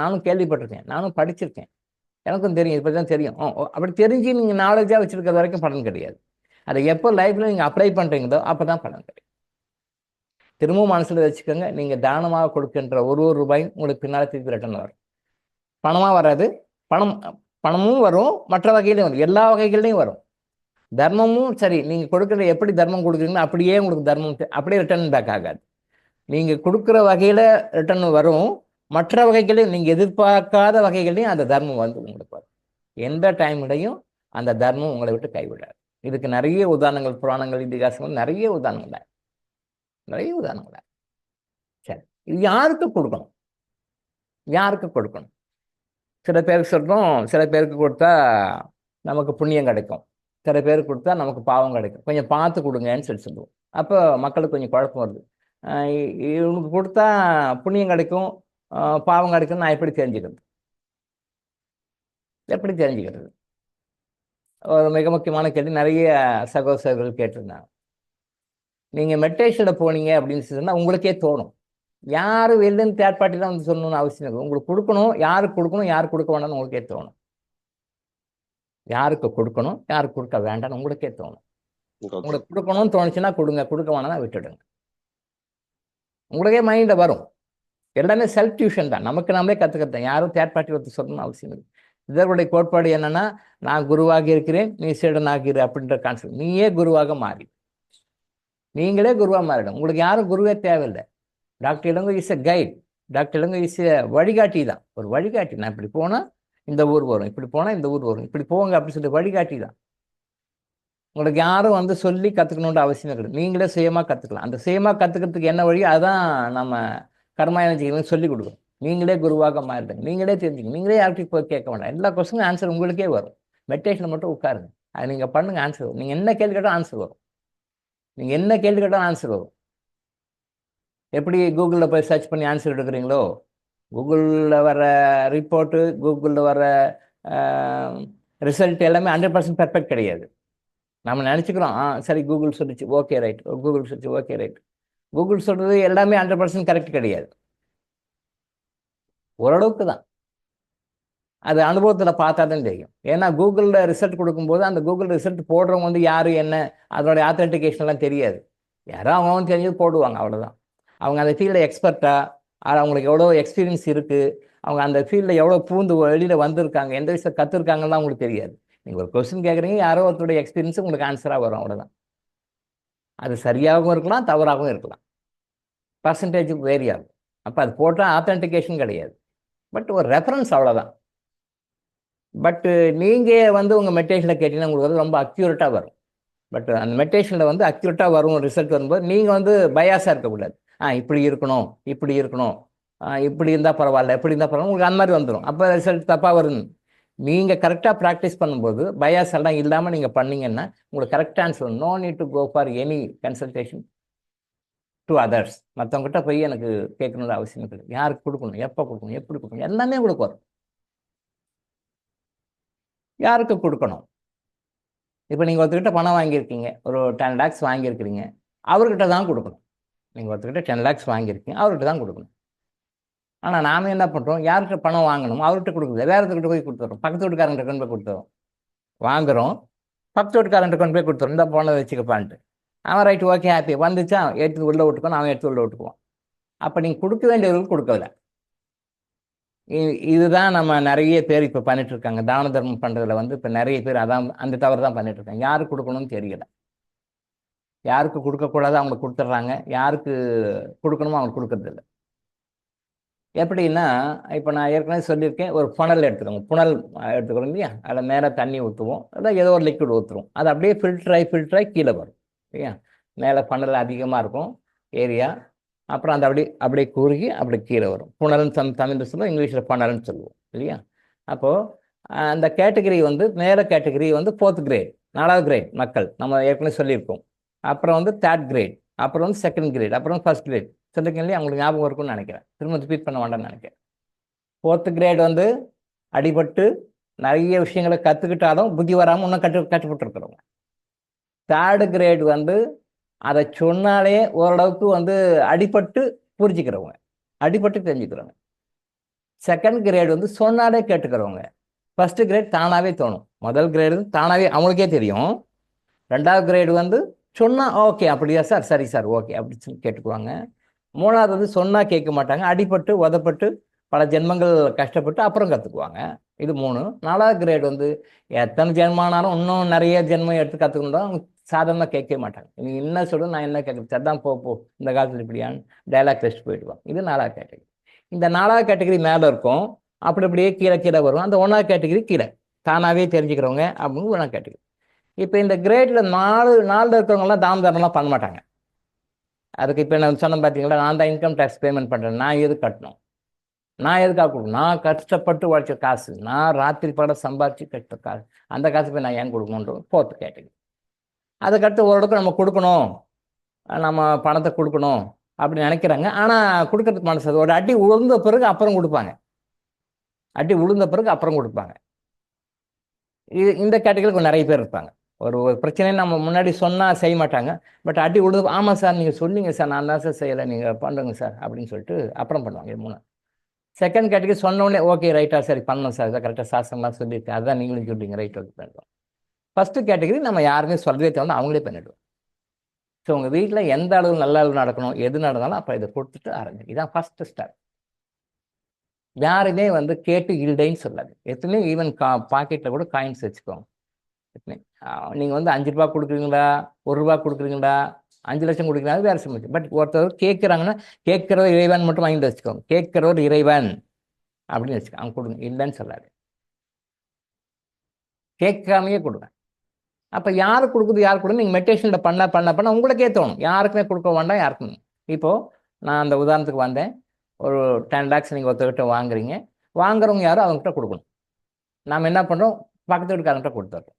நானும் கேள்விப்பட்டிருக்கேன், நானும் படிச்சிருக்கேன், எனக்கும் தெரியும், இப்போ தான் தெரியும், அப்படி தெரிஞ்சு நீங்கள் நாலேஜாக வச்சுருக்கிறது வரைக்கும் பலன் கிடையாது. அதை எப்போ லைஃப்பில் நீங்கள் அப்ளை பண்ணுறீங்களோ அப்போ தான் பலன் கிடைக்கும். திரும்பவும் மனசில் வச்சுக்கோங்க, நீங்கள் தானமாக கொடுக்கின்ற ஒரு ரூபாயும் உங்களுக்கு பின்னால் திருப்பி ரிட்டர்ன் வரும். பணமாக வராது, பணமும் வரும், மற்ற வகையிலையும் வரும், எல்லா வகைகள்லையும் வரும். தர்மமும் சரி, நீங்கள் கொடுக்குற எப்படி தர்மம் கொடுக்குறீங்களோ அப்படியே உங்களுக்கு தர்மம் அப்படியே ரிட்டர்ன் பேக் ஆகாது. நீங்கள் கொடுக்குற வகையில் ரிட்டர்ன் வரும், மற்ற வகைகளையும் நீங்கள் எதிர்பார்க்காத வகைகளையும் அந்த தர்மம் வந்து உங்களுக்கு வரும். எந்த டைம்லையும் அந்த தர்மம் உங்களை விட்டு கைவிடாது. இதுக்கு நிறைய உதாரணங்கள், புராணங்கள், இதிகாசங்கள் நிறைய உதாரணங்கள். சரி, இது யாருக்கு கொடுக்கணும்? யாருக்கு கொடுக்கணும்? சில பேருக்கு சொல்கிறோம், சில பேருக்கு கொடுத்தா நமக்கு புண்ணியம் கிடைக்கும், சில பேருக்கு கொடுத்தா நமக்கு பாவம் கிடைக்கும், கொஞ்சம் பார்த்து கொடுங்கன்னு சொல்லுவோம். அப்போ மக்களுக்கு கொஞ்சம் குழப்பம் வருது. இவனுக்கு கொடுத்தா புண்ணியம் கிடைக்கும், பாவம் கிடைக்கும், நான் எப்படி தெரிஞ்சுக்கிறது? ஒரு மிக முக்கியமான கேள்வி நிறைய சகோதரர்கள் கேட்டிருந்தாங்க. நீங்கள் மெடிடேஷனில் போனீங்க அப்படின்னு சொன்னால் உங்களுக்கே தோணும். யாரும் வெளிலேருந்து தேர்ட் பார்ட்டிலாம் வந்து சொல்லணும்னு அவசியம் இல்லை. உங்களுக்கு கொடுக்கணும், யாருக்கு கொடுக்கணும், யாருக்கு கொடுக்க வேண்டாம்னு உங்களுக்கே தோணும். யாருக்கு கொடுக்கணும், யாருக்கு கொடுக்க வேண்டாம்னு உங்களுக்கே தோணும். உங்களுக்கு கொடுக்கணும்னு தோணுச்சுன்னா கொடுங்க, கொடுக்க வேணாம்னா விட்டுடுங்க. உங்களுக்கே மைண்டில் வரும். எல்லாமே செல்ஃப் டியூஷன் தான், நமக்கு நாமளே கற்றுக்கத்தான். யாரும் தேர்ட் பார்ட்டி ஒருத்தர் சொல்லணும்னு அவசியம் இல்லை. இதனுடைய கோட்பாடு என்னன்னா, நான் குருவாக இருக்கிறேன், நீ சீடனாகிற அப்படின்ற கான்செப்ட். நீயே குருவாக மாறி, நீங்களே குருவாக மாறிடும். உங்களுக்கு யாரும் குருவே தேவையில்லை. Doctor Ilango is a guide, doctor Ilango is a வழிகாட்டி தான், ஒரு வழிகாட்டி. நான் இப்படி போனால் இந்த ஊர் வரும், இப்படி போனால் இந்த ஊர் வரும், இப்படி போங்க அப்படின்னு சொல்லி வழிகாட்டி தான். உங்களுக்கு யாரும் வந்து சொல்லி கற்றுக்கணுன்ற அவசியம் கிடையாது. நீங்களே சுயமாக கற்றுக்கலாம். அந்த சுயமாக கற்றுக்கிறதுக்கு என்ன வழி, அதான் நம்ம கர்மாயணம் சொல்லி கொடுக்குறோம். நீங்களே குருவாக மாறிடுங்க, நீங்களே தெரிஞ்சுங்க, நீங்களே யார்கிட்டையும் போய் கேட்க வேண்டாம். எல்லா கொஸ்டினும் ஆன்சர் உங்களுக்கே வரும். மெடிடேஷனில் மட்டும் உட்காருங்க, அது நீங்கள் பண்ணுங்க, ஆன்சர் வரும். நீங்கள் என்ன கேள்வி கேட்டால் ஆன்சர் வரும். நீங்கள் என்ன கேள்வி கேட்டாலும் ஆன்சர் வரும். எப்படி கூகுளில் போய் சர்ச் பண்ணி ஆன்சர் எடுக்கிறீங்களோ, கூகுளில் வர ரிப்போர்ட்டு, கூகுளில் வர ரிசல்ட் எல்லாமே 100% பெர்ஃபெக்ட் கிடையாது. நம்ம நினச்சிக்கிறோம், சரி கூகுள் சொல்லிச்சு, ஓகே ரைட், கூகுள் சொல்லிச்சு, ஓகே ரைட். கூகுள் சொல்கிறது எல்லாமே 100% கரெக்ட் கிடையாது, ஓரளவுக்கு தான். அது அனுபவத்தில் பார்த்தா தான் தெரியும். ஏன்னா கூகுளில் ரிசல்ட் கொடுக்கும்போது அந்த கூகுள் ரிசல்ட் போடுறவங்க வந்து யார் என்ன அதனுடைய ஆத்தென்டிகேஷன்லாம் தெரியாது. யாரோ அவங்க தெரிஞ்சது போடுவாங்க, அவ்வளோதான். அவங்க அந்த ஃபீல்டில் எக்ஸ்பர்ட்டா, அவங்களுக்கு எவ்வளோ எக்ஸ்பீரியன்ஸ் இருக்குது, அவங்க அந்த ஃபீல்டில் எவ்வளோ பூந்து வெளியில் வந்திருக்காங்க, எந்த விஷயம் கற்றுருக்காங்கலாம் அவங்களுக்கு தெரியாது. நீங்கள் ஒரு கொஸ்டின் கேட்குறீங்க, யாரோ ஒருத்தருடைய எக்ஸ்பீரியன்ஸ் உங்களுக்கு ஆன்சராக வரும், அவ்வளோதான். அது சரியாகவும் இருக்கலாம், தவறாகவும் இருக்கலாம், பர்சன்டேஜ் வேரி ஆகும். அப்போ அது போட்டால் ஆத்தென்டிகேஷன் கிடையாது, பட் ஒரு ரெஃபரன்ஸ், அவ்வளோதான். பட்டு நீங்கள் வந்து உங்கள் மெடிடேஷனில் கேட்டிங்கன்னா உங்களுக்கு வந்து ரொம்ப அக்யூரேட்டாக வரும். பட் அந்த மெடிடேஷனில் வந்து அக்யூரேட்டாக வரும் ரிசல்ட் வரும்போது நீங்கள் வந்து பயாஸாக இருக்கக்கூடாது. இப்படி இருக்கணும், இப்படி இருக்கணும், இப்படி இருந்தால் பரவாயில்ல, எப்படி இருந்தால் பரவாயில்ல, உங்களுக்கு அந்த மாதிரி வந்துடும். அப்போ ரிசல்ட் தப்பாக வரும். நீங்கள் கரெக்டாக ப்ராக்டிஸ் பண்ணும்போது பயாஸ் எல்லாம் இல்லாமல் நீங்கள் பண்ணீங்கன்னா உங்களுக்கு கரெக்டாக answer. No need to go for any consultation to others. மற்றவங்ககிட்ட போய் எனக்கு கேட்கணுன்ற அவசியம் கிடையாது. யாருக்கு கொடுக்கணும், எப்போ கொடுக்கணும், எப்படி கொடுக்கணும், எல்லாமே உங்களுக்கு வரும். யாருக்கு கொடுக்கணும்? இப்போ நீங்கள் ஒருத்தர்கிட்ட பணம் வாங்கியிருக்கீங்க, ஒரு 10 lakhs வாங்கியிருக்கிறீங்க, அவர்கிட்ட தான் கொடுக்கணும். நீங்கள் ஒருத்தர்கிட்ட 10 lakhs வாங்கியிருக்கீங்க, அவர்கிட்ட தான் கொடுக்கணும். ஆனால் நாம் என்ன பண்ணுறோம், யார்கிட்ட பணம் வாங்கணும் அவர்கிட்ட கொடுக்குறது, வேறு ஒருத்தர்கிட்ட போய் கொடுத்துறோம், பக்கத்து வீட்டுக்காரங்கிட்ட கொண்டு போய் கொடுத்துறோம். வாங்குகிறோம், பக்கத்து வீட்டுக்காரன்ட்ட கொண்டு போய் கொடுத்துறோம், இந்த பணம் வச்சுக்கப்பான்ட்டு. அவன் ரைட், ஓகே, ஹாப்பி, வந்துச்சா எடுத்து உள்ளே விட்டுக்கணும், அவன் எடுத்து உள்ளே விட்டுக்குவான். அப்போ நீங்கள் கொடுக்க வேண்டியவர்களுக்கு கொடுக்கல. இதுதான் நம்ம நிறைய பேர் இப்போ பண்ணிட்டு இருக்காங்க. தான தர்மம் பண்ணுறதுல வந்து இப்போ நிறைய பேர் அதான் அந்த தவறு தான் பண்ணிட்டு இருக்காங்க. யாருக்கு கொடுக்கணும்னு தெரியல, யாருக்கு கொடுக்கக்கூடாது அவங்களுக்கு கொடுத்துட்றாங்க, யாருக்கு கொடுக்கணுமோ அவங்களுக்கு கொடுக்கறதில்ல. எப்படின்னா, இப்போ நான் ஏற்கனவே சொல்லியிருக்கேன், ஒரு புனல் எடுத்துக்கோங்க, புனல் எடுத்துக்கிறோம் இல்லையா, அதில் மேலே தண்ணி ஊற்றுவோம், அதான் ஏதோ ஒரு லிக்விட் ஊற்றுவோம், அது அப்படியே ஃபில்டராகி கீழே வரும் இல்லையா. மேலே புனல் அதிகமாக இருக்கும் ஏரியா, அப்புறம் அந்த அப்படியே குறுகி அப்படி கீழே வரும். புனல்னு தமிழில் சொல்லுவோம், இங்கிலீஷில் புனல்னு சொல்லுவோம் இல்லையா. அப்போது அந்த கேட்டகரி வந்து மேலே கேட்டகரி வந்து 4th grade, 4வது கிரேட் மக்கள் நம்ம ஏற்கனவே சொல்லியிருக்கோம். அப்புறம் வந்து 3rd grade, அப்புறம் வந்து 2nd grade, அப்புறம் 1st grade சொல்லியிருக்கேன் இல்லையா. அவங்களுக்கு ஞாபகம் இருக்கும்னு நினைக்கிறேன், திரும்ப ரிப்பீட் பண்ண வேண்டாம்னு நினைக்கிறேன். 4th grade வந்து அடிபட்டு நிறைய விஷயங்களை கற்றுக்கிட்டாலும் புத்தி வராமல் இன்னும் கட்டுப்பட்டுருக்குறவங்க. 3rd grade வந்து அதை சொன்னாலே ஓரளவுக்கு வந்து அடிபட்டு புரிஞ்சுக்கிறவங்க, அடிபட்டு தெரிஞ்சுக்கிறவங்க. 2nd grade வந்து சொன்னாலே கேட்டுக்கிறவங்க. 1st grade தானாகவே தோணும். முதல் கிரேடு தானாகவே அவங்களுக்கே தெரியும். 2வது grade வந்து சொன்னால் ஓகே, அப்படியா சார், சரி சார், ஓகே அப்படின்னு சொல்லி கேட்டுக்குவாங்க. 3வது வந்து சொன்னால் கேட்க மாட்டாங்க, அடிபட்டு உதப்பட்டு பல ஜென்மங்கள் கஷ்டப்பட்டு அப்புறம் கற்றுக்குவாங்க. இது 3. 4வது grade வந்து எத்தனை ஜென்மானாலும் இன்னும் நிறைய ஜென்மம் எடுத்து கற்றுக்கணும், அவங்க சாதாரணமாக கேட்கவே மாட்டாங்க. நீ என்ன சொல்லு, நான் என்ன கேட்குறது, சரி தான் போ இந்த காலத்தில் இப்படியான்னு டைலாக் டெஸ்ட் போயிடுவாங்க. இது 4வது கேட்டகரி. இந்த 4வது கேட்டகரி மேலே இருக்கும், அப்படியே கீழே வரும். அந்த 1வது கேட்டகரி கீழே தானாகவே தெரிஞ்சுக்கிறவங்க அப்படின்னு 1வது கேட்டகரி. இப்போ இந்த கிரேடில் 4 இருக்கிறவங்கலாம் தான தர்மம்லாம் பண்ண மாட்டாங்க. அதுக்கு இப்போ நான் சொன்னேன் பார்த்தீங்களா, நான் தான் இன்கம் டேக்ஸ் பேமெண்ட் பண்ணுறேன், நான் எது கட்டணும், நான் எதுக்காக கொடுக்கணும், நான் கஷ்டப்பட்டு உழைச்ச காசு, நான் ராத்திரி பட சம்பாதிச்சு கட்ட காசு, அந்த காசு போய் நான் ஏன் கொடுக்கணுன்ற 4th கேட்டகரி. அதுக்கடுத்து ஓரளவுக்கு நம்ம கொடுக்கணும், நம்ம பணத்தை கொடுக்கணும் அப்படின்னு நினைக்கிறாங்க. ஆனால் கொடுக்கறதுக்கு மனசு, ஒரு அடி உளுந்த பிறகு அப்புறம் கொடுப்பாங்க, அடி உளுந்த பிறகு அப்புறம் கொடுப்பாங்க. இந்த கேட்டகரிக்கு நிறைய பேர் இருப்பாங்க. ஒரு பிரச்சனையை நம்ம முன்னாடி சொன்னால் செய்ய மாட்டாங்க, பட் அடி உழுது, ஆமாம் சார் நீங்கள் சொன்னீங்க சார், நான் தான் சார் செய்யலை, நீங்கள் பண்ணுங்க சார் அப்படின்னு சொல்லிட்டு அப்புறம் பண்ணுவாங்க. இது 3. 2nd கேட்டகரி சொன்னோடனே ஓகே ரைட்டா, சரி பண்ணணும் சார், இதை கரெக்டாக சாஸ்திரம்லாம் சொல்லியிருக்கேன், அதுதான் நீங்களும் சொல்லிங்க, ரைட், ஓகே பண்ணிடுவோம். 1st கேட்டகரி நம்ம யாருமே சொல்லவே தேவை, அவங்களே பண்ணிடுவோம். ஸோ உங்கள் வீட்டில் எந்த அளவு நல்ல அளவு நடக்கணும், எது நடந்தாலும் அப்போ இதை கொடுத்துட்டு ஆரம்பிங்க. இதுதான் 1st ஸ்டெப். யாருமே வந்து கேட்டு இல்லைன்னு சொல்லாது. எத்தனையோ ஈவன் பாக்கெட்டில் கூட காயின்ஸ் வச்சுக்கோங்க. நீங்கள் வந்து 5 ரூபா கொடுக்குறீங்களா, 1 ரூபா கொடுக்குறீங்களா, 5 லட்சம் கொடுக்குறீங்களா, வேறு சமைச்சு. பட் ஒருத்தர் கேட்குறாங்கன்னா கேட்குறவர் இறைவன் மட்டும் வாங்கிட்டு வச்சுக்கோங்க. கேட்குறவர் இறைவன் அப்படின்னு வச்சுக்கோங்க, அவங்க கொடுங்க, இல்லைன்னு சொல்லாது, கேட்காமையே கொடுங்க. அப்போ யாருக்கு கொடுக்குது யாருக்கு கொடுக்குது நீங்கள் மெடிடேஷனில் பண்ண உங்களுக்கே தோணும், யாருக்குமே கொடுக்க வேண்டாம் யாருக்கும். இப்போது நான் அந்த உதாரணத்துக்கு வந்தேன், ஒரு 10 lakhs நீங்கள் ஒருத்தர்கிட்ட வாங்குறீங்க, வாங்குறவங்க யாரும் அவங்ககிட்ட கொடுக்கணும். நாம் என்ன பண்ணுறோம், பக்கத்து வீட்டுக்காரங்கிட்ட கொடுத்துட்றோம்.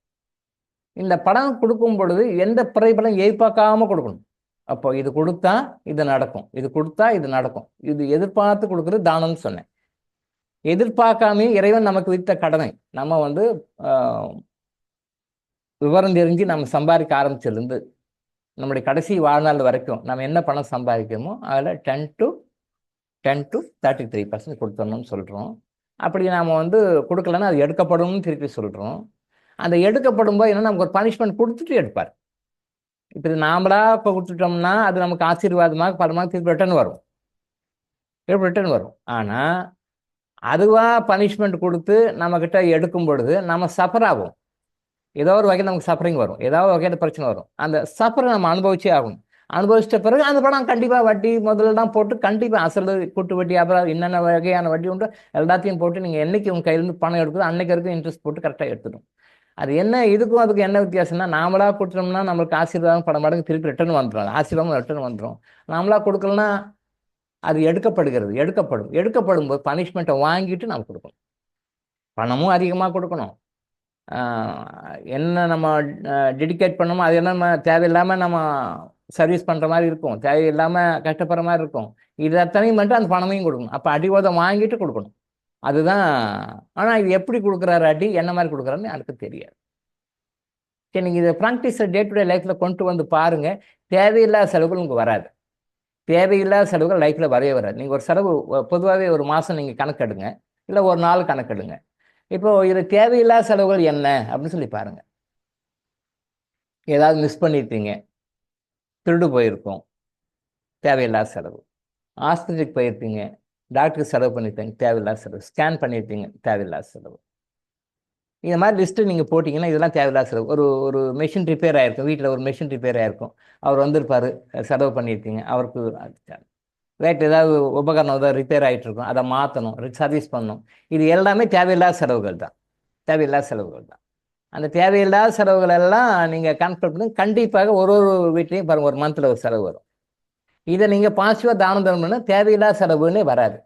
இந்த பணம் கொடுக்கும் பொழுது எந்த பிரதிபலன் எதிர்பார்க்காம கொடுக்கணும். அப்போ இது கொடுத்தா இது நடக்கும், இது கொடுத்தா இது நடக்கும், இது எதிர்பார்த்து கொடுக்குறது தானம்னு சொன்னேன். எதிர்பார்க்காமே இறைவன் நமக்கு விதித்த கடமை. நம்ம வந்து விவரம் தெரிஞ்சு நம்ம சம்பாதிக்க ஆரம்பிச்சிருந்து நம்முடைய கடைசி வாழ்நாள் வரைக்கும் நம்ம என்ன பணம் சம்பாதிக்கணுமோ அதில் 10 to 33% கொடுத்துடணும்னு சொல்கிறோம். அப்படி நாம் வந்து கொடுக்கலன்னா அது எடுக்கப்படும்னு திருப்பி சொல்கிறோம். அந்த எடுக்கப்படும் போது என்ன, நமக்கு ஒரு பனிஷ்மெண்ட் கொடுத்துட்டு எடுப்பார். இப்போ இது நாமளா இப்போ கொடுத்துட்டோம்னா அது நமக்கு ஆசீர்வாதமாக பலமாக திருப்பி ரிட்டர்ன் வரும். ஆனால் அதுவாக பனிஷ்மெண்ட் கொடுத்து நம்மக்கிட்ட எடுக்கும் பொழுது நம்ம சஃபர் ஆகும். ஏதோ ஒரு வகையில் நமக்கு சஃபரிங் வரும், ஏதாவது வகையில் பிரச்சனை வரும். அந்த சஃபரை நம்ம அனுபவிச்சே ஆகணும். அனுபவிச்சிட்ட பிறகு அந்த பணம் கண்டிப்பாக வட்டி முதல்லாம் போட்டு கண்டிப்பாக அசல் கூட்டு வட்டி அப்புறம் என்னென்ன வகையான வட்டி உண்டு எல்லாத்தையும் போட்டு நீங்கள் என்னைக்கு உங்கள் கையிலேருந்து பணம் எடுக்குதோ அன்னைக்கு வரைக்கும் இன்ட்ரெஸ்ட் போட்டு கரெக்டாக எடுத்துடும். அது என்ன, இதுக்கும் அதுக்கு என்ன வித்தியாசம்னா, நாமளா கொடுத்தோம்னா நம்மளுக்கு ஆசீர்வாதம் பல மடங்கு திருப்பி ரிட்டர்ன் வந்துடும், ஆசீர்வாதம் ரிட்டர்ன் வந்துடும். நாமளா கொடுக்கலன்னா அது எடுக்கப்படும் போது பனிஷ்மெண்ட்டை வாங்கிட்டு நம்ம கொடுக்கணும். பணமும் அதிகமாக கொடுக்கணும். என்ன நம்ம டெடிகேட் பண்ணணுமோ அது என்ன நம்ம தேவையில்லாமல் நம்ம சர்வீஸ் பண்ணுற மாதிரி இருக்கும், தேவையில்லாமல் கஷ்டப்படுற மாதிரி இருக்கும். இது அத்தனையும் பண்ணிட்டு அந்த பணமையும் கொடுக்கணும். அப்போ அடிவாதம் வாங்கிட்டு கொடுக்கணும். அதுதான். ஆனால் இது எப்படி கொடுக்குறாரு அடி, என்ன மாதிரி கொடுக்குறாருன்னு எனக்கு தெரியாது. சரி, நீங்கள் இதை ப்ராக்டிஸை டே டு டே லைஃப்பில் கொண்டு வந்து பாருங்கள். தேவையில்லாத செலவுகள் உங்களுக்கு வராது. தேவையில்லாத செலவுகள் லைஃப்பில் வரவே வராது. நீங்கள் ஒரு செலவு பொதுவாகவே ஒரு மாதம் நீங்கள் கணக்கெடுங்க, இல்லை ஒரு நாள் கணக்கெடுங்க. இப்போது இது தேவையில்லாத செலவுகள் என்ன அப்படின்னு சொல்லி பாருங்கள். ஏதாவது மிஸ் பண்ணியிருப்பீங்க, திருடு போயிருக்கோம், தேவையில்லாத செலவு. ஆஸ்பத்திரிக்கு போயிருப்பீங்க, டாக்டருக்கு செலவு பண்ணியிருப்பீங்க, தேவையில்லாத செலவு. ஸ்கேன் பண்ணியிருப்பீங்க, தேவையில்லாத செலவு. இந்த மாதிரி லிஸ்ட்டு நீங்கள் போட்டிங்கன்னா இதெல்லாம் தேவையில்லாத செலவு. ஒரு மெஷின் ரிப்பேர் ஆகிருக்கும், வீட்டில் ஒரு மெஷின் ரிப்பேர் ஆகிருக்கும், அவர் வந்திருப்பார், செலவு பண்ணியிருப்பீங்க, அவருக்கு வேறு ஏதாவது உபகரணம் ஏதாவது ரிப்பேர் ஆகிட்டு இருக்கும், அதை மாற்றணும், சர்வீஸ் பண்ணணும். இது எல்லாமே தேவையில்லாத செலவுகள் தான். அந்த தேவையில்லாத செலவுகள் எல்லாம் நீங்கள் கன்ஃபர்ட் பண்ணி கண்டிப்பாக ஒரு வீட்லேயும் பாருங்கள், ஒரு மந்தில் ஒரு செலவு வரும். இதை நீங்கள் பாசிட்டிவாக தானம் தரணும்னா தேவையில்லாத செலவுன்னே வராது.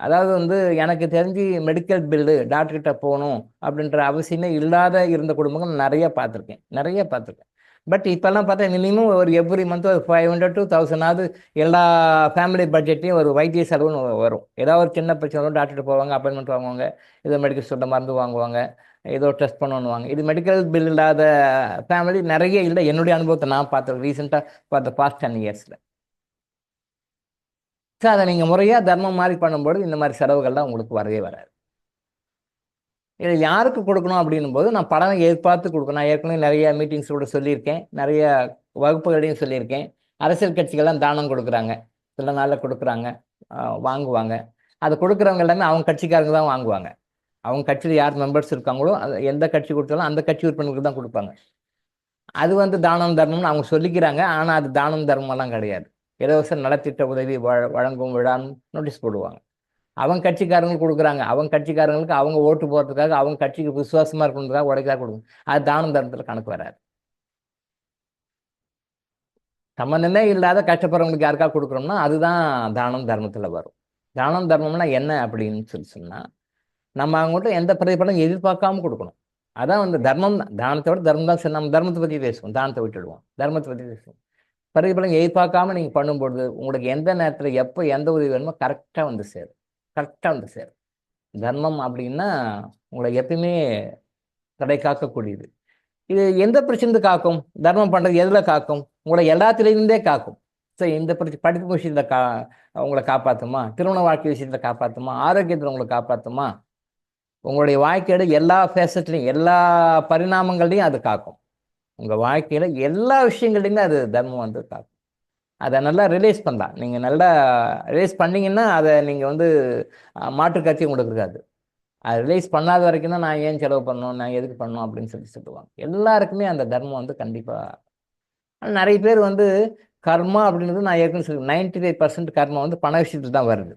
அதாவது வந்து எனக்கு தெரிஞ்சு மெடிக்கல் பில்லு டாக்டர்கிட்ட போகணும் அப்படின்ற அவசியமே இல்லாத இருந்த குடும்பங்கள் நிறைய பார்த்துருக்கேன். பட் இப்போல்லாம் பார்த்தா மினிமம் ஒரு எவ்ரி மந்த் ஒரு 500 to 1000 எல்லா ஃபேமிலி பட்ஜெட்டையும் ஒரு வைத்திய செலவுன்னு வரும். ஏதாவது ஒரு சின்ன பிரச்சனை வரும், டாக்டர்கிட்ட போவாங்க, அப்பாயின்மெண்ட் வாங்குவாங்க, ஏதோ மெடிக்கல் ஸ்டோரில் மருந்து வாங்குவாங்க, ஏதோ டெஸ்ட் பண்ணுவாங்க. இது மெடிக்கல் பில் இல்லாத ஃபேமிலி நிறைய இல்லை. என்னுடைய அனுபவத்தை நான் பார்த்தேன் ரீசெண்டாக பார்த்த பாஸ்ட் 10 yearsல. ஸோ அதை நீங்கள் முறையாக தர்மம் மாதிரி பண்ணும்போது இந்த மாதிரி செலவுகள்லாம் உங்களுக்கு வரவே வராது. இதை யாருக்கு கொடுக்கணும் அப்படின்னும் போது நான் பணம் எதிர்பார்த்து கொடுக்கணும். நான் ஏற்கனவே நிறைய மீட்டிங்ஸ் கூட சொல்லியிருக்கேன், நிறைய வகுப்புகளையும் சொல்லியிருக்கேன். அரசியல் கட்சிகள்லாம் தானம் கொடுக்குறாங்க, சில நாளில் கொடுக்குறாங்க, வாங்குவாங்க. அது கொடுக்குறவங்க எல்லாமே அவங்க கட்சிக்காரங்க தான் வாங்குவாங்க. அவங்க கட்சியில் யார் மெம்பர்ஸ் இருக்காங்களோ அது எந்த கட்சி கொடுத்தாலும் அந்த கட்சி உறுப்பினர்களுக்கு தான் கொடுப்பாங்க. அது வந்து தானம் தர்மம்னு அவங்க சொல்லிக்கிறாங்க. ஆனால் அது தானம் தர்மம்லாம் கிடையாது. இலவச நலத்திட்ட உதவி வழங்கும் விழான்னு நோட்டீஸ் போடுவாங்க. அவங்க கட்சிக்காரங்களுக்கு கொடுக்குறாங்க, அவங்க கட்சிக்காரங்களுக்கு அவங்க ஓட்டு போகிறதுக்காக, அவங்க கட்சிக்கு விசுவாசமாக இருக்கணுன்றதுக்காக உடைக்காக கொடுக்கும். அது தானம் தர்மத்தில் கணக்கு வராது. சம்மந்தமே இல்லாத கஷ்டப்படுறவங்களுக்கு யாருக்காக கொடுக்குறோம்னா அதுதான் தானம் தர்மத்தில் வரும். தானம் தர்மம்னா என்ன அப்படின்னு சொன்னால், நம்ம அவங்கள்ட்ட எந்த பிரதிபலனும் எதிர்பார்க்காம கொடுக்கணும். அதான் வந்து தர்மம் தான். தானத்தை விட தர்மம் தான். சரி, நம்ம தர்மத்தை பற்றி பேசுவோம், தானத்தை விட்டுடுவோம், தர்மத்தை பற்றி பேசுவோம். பிரதிபலன் எதிர்பார்க்காம நீங்கள் பண்ணும்பொழுது உங்களுக்கு எந்த நேரத்தில் எப்போ எந்த உதவி வேணுமோ கரெக்டாக வந்து சேரும். தர்மம் அப்படின்னா உங்களை எப்பயுமே தடை காக்கக்கூடியது. இது எந்த பிரச்சனை காக்கும்? தர்மம் பண்ணுறது எதில் காக்கும்? உங்களை எல்லாத்துலேருந்தே காக்கும். ஸோ இந்த படிப்பு விஷயத்தில் உங்களை காப்பாற்றுமா, திருமண வாழ்க்கை விஷயத்தில் காப்பாற்றுமா, ஆரோக்கியத்தில் உங்களை காப்பாற்றுமா, உங்களுடைய வாழ்க்கையோட எல்லா ஃபேசட்லையும் எல்லா பரிணாமங்கள்லையும் அது காக்கும். உங்கள் வாழ்க்கையில் எல்லா விஷயங்கள்லையுமே அது தர்மம் வந்து காக்கும். அதை நல்லா ரிலைஸ் பண்ணலாம். நீங்கள் நல்லா ரிலைஸ் பண்ணிங்கன்னா அதை நீங்கள் வந்து மாற்று கட்சி உங்களுக்கு இருக்காது. அது ரிலைஸ் பண்ணாத வரைக்கும் தான் நான் ஏன் செலவு பண்ணணும், நான் எதுக்கு பண்ணணும் அப்படின்னு சொல்லுவாங்க. எல்லாருக்குமே அந்த தர்மம் வந்து கண்டிப்பாக. நிறைய பேர் வந்து கர்மா அப்படின்றது நான் ஏற்கனவே சொல்லி 95% கர்மா வந்து பண விஷயத்தில் தான் வருது.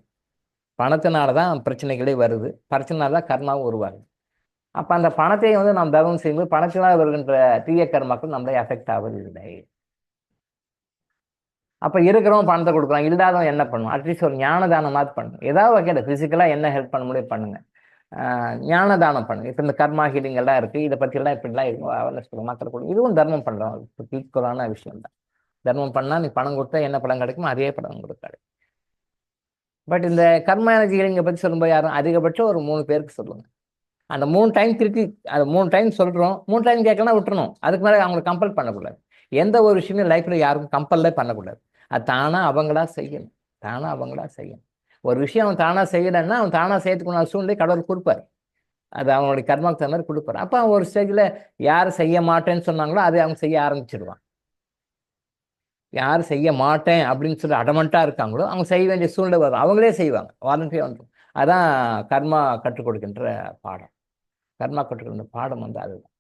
பணத்தினால தான் பிரச்சனைகளே வருது, பிரச்சனைனால தான் கர்மாவும் உருவாகுது. அப்போ அந்த பணத்தை வந்து நாம் தர்மம் செய்யும்போது பணத்தினால் வருகின்ற தீய கர்மாக்கள் நம்மளை அஃபெக்ட் ஆவதில்லை. அப்போ இருக்கிறவன் பணத்தை கொடுக்குறான், இல்லாதவன் என்ன பண்ணும்? அட்லீஸ்ட் ஒரு ஞான தானமாவது பண்ணுங்க. ஏதாவது வகையில் ஃபிசிக்கலாக என்ன ஹெல்ப் பண்ண முடியும் பண்ணுங்க. ஞான தானம் பண்ணுங்க. இப்போ இந்த கர்மா ஹீலிங் எல்லாம் இருக்குது, இதை பற்றியெல்லாம் இப்படிலாம் இருக்கும் அவேர்னஸ் கொடுங்க, மக்கள் கொடுங்க. இதுவும் தர்மம் பண்ணுறோம், ஈக்குவலான விஷயம் தான். தர்மம் பண்ணால் நீ பணம் கொடுத்தா என்ன பலன் கிடைக்கும், அதே பலன் கொடுக்காது. பட் இந்த கர்மா எனர்ஜி ஹீலிங்கை பற்றி சொல்லும்போது யாரும் அதிகபட்சம் ஒரு 3 பேருக்கு சொல்லுங்க. அந்த 3 டைம் திருப்பி அதை 3 டைம் சொல்கிறோம், 3 டைம் கேட்கலாம் விட்டுறணும். அதுக்கு மேலே அவங்களை கம்பல் பண்ணக்கூடாது. எந்த ஒரு விஷயமே லைஃப்பில் யாருக்கும் கம்பல்லே பண்ணக்கூடாது. அது தானாக அவங்களா செய்யணும், தானாக அவங்களா செய்யணும். ஒரு விஷயம் அவன் தானாக செய்யலைன்னா அவன் தானாக செய்யறதுக்குள்ள சூழ்நிலை கடவுள் கொடுப்பார். அது அவனுடைய கர்மாவுக்கு தகுந்த மாதிரி கொடுப்பார். அப்போ அவன் ஒரு ஸ்டேஜில் யார் செய்ய மாட்டேன்னு சொன்னாங்களோ அதை அவங்க செய்ய ஆரம்பிச்சிடுவான். யார் செய்ய மாட்டேன் அப்படின்னு சொல்லி அடமண்ட்டாக இருக்காங்களோ அவங்க செய்ய வேண்டிய சூழ்நிலை வரும், அவங்களே செய்வாங்க, வாலண்டியாக வந்துடும். அதான் கர்மா கற்றுக் கொடுக்கின்ற பாடம். கர்மா கற்றுக்கின்ற பாடம் வந்து அதுதான்.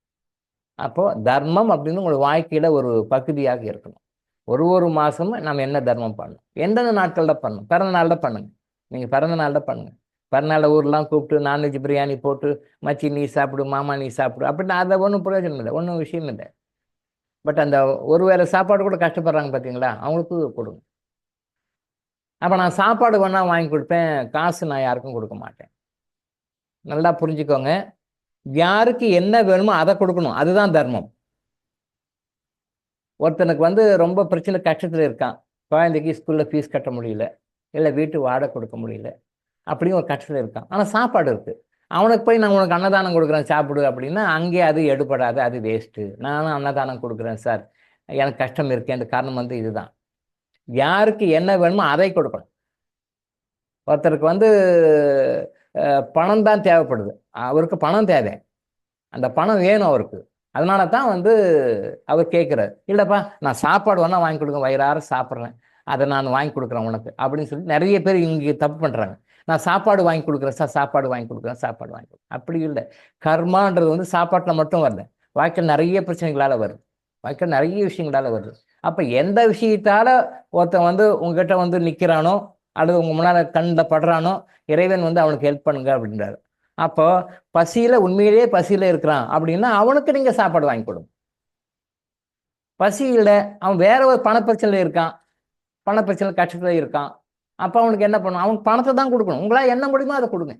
அப்போது தர்மம் அப்படின்னு உங்களோட வாழ்க்கையில் ஒரு பகுதியாக இருக்கணும். ஒரு மாதமும் நம்ம என்ன தர்மம் பண்ணணும், எந்தெந்த நாட்களில் பண்ணணும். பிறந்த நாளில் பண்ணுங்க, நீங்கள் பிறந்த நாளில் பண்ணுங்கள். பிறந்த நாளில் ஊரெலாம் கூப்பிட்டு நான்வெஜ் பிரியாணி போட்டு மச்சி நீ சாப்பிடு, மாமா நீ சாப்பிடு அப்படின்னு அதை ஒன்றும் பிரயோஜனம் இல்லை, ஒன்றும் விஷயம் இல்லை. பட் அந்த ஒரு வேளை சாப்பாடு கூட கஷ்டப்படுறாங்க பார்த்தீங்களா, அவங்களுக்கு கொடுங்க. அப்போ நான் சாப்பாடு வேணால் வாங்கி கொடுப்பேன், காசு நான் யாருக்கும் கொடுக்க மாட்டேன். நல்லா புரிஞ்சுக்கோங்க, யாருக்கு என்ன வேணுமோ அதை கொடுக்கணும், அதுதான் தர்மம். ஒருத்தனுக்கு வந்து ரொம்ப பிரச்சனை கஷ்டத்தில் இருக்கான், குழந்தைக்கு ஸ்கூலில் ஃபீஸ் கட்ட முடியல, இல்லை வீட்டு வாடகை கொடுக்க முடியல, அப்படியும் ஒரு கஷ்டத்தில் இருக்கான். ஆனால் சாப்பாடு இருக்குது, அவனுக்கு போய் நான் உனக்கு அன்னதானம் கொடுக்குறேன் சாப்பிடு அப்படின்னா அங்கே அது எடுபடாது, அது வேஸ்ட்டு. நானும் அன்னதானம் கொடுக்குறேன் சார், எனக்கு கஷ்டம் இருக்கேன், அந்த காரணம் வந்து இதுதான். யாருக்கு என்ன வேணுமோ அதை கொடுக்கணும். ஒருத்தருக்கு வந்து பணம் தான் தேவைப்படுது, அவருக்கு பணம் தேவை, அந்த பணம் வேணும் அவருக்கு, அதனால தான் வந்து அவர் கேட்குறாரு. இல்லைப்பா நான் சாப்பாடு வேணால் வாங்கி கொடுங்க, வயிறார சாப்பிட்றேன், அதை நான் வாங்கி கொடுக்குறேன் உனக்கு அப்படின்னு சொல்லி நிறைய பேர் இங்கே தப்பு பண்ணுறாங்க. நான் சாப்பாடு வாங்கி கொடுக்குறேன் சார், சாப்பாடு வாங்கி கொடுக்குறேன், சாப்பாடு வாங்கி கொடுக்குறேன். அப்படி இல்லை. கர்மான்றது வந்து சாப்பாட்டில் மட்டும் வரல, வாழ்க்கையில் நிறைய பிரச்சனைகளால் வருது, வாழ்க்கையில் நிறைய விஷயங்களால் வருது. அப்போ எந்த விஷயத்தால் ஒருத்தன் வந்து உங்ககிட்ட வந்து நிற்கிறானோ அல்லது உங்கள் முன்னால் கண்ணில் படுறானோ இறைவன் வந்து அவனுக்கு ஹெல்ப் பண்ணுங்க அப்படின்றாரு. அப்போ பசியில் உண்மையிலேயே பசியில் இருக்கிறான் அப்படின்னா அவனுக்கு நீங்கள் சாப்பாடு வாங்கி கொடுங்க. பசி இல்லை, அவன் வேற ஒரு பணப்பிரச்சனையில் இருக்கான், பணப்பிரச்சனை கஷ்டத்தில் இருக்கான், அப்போ அவனுக்கு என்ன பண்ணணும், அவனுக்கு பணத்தை தான் கொடுக்கணும். உங்களால் என்ன முடியுமோ அதை கொடுங்க.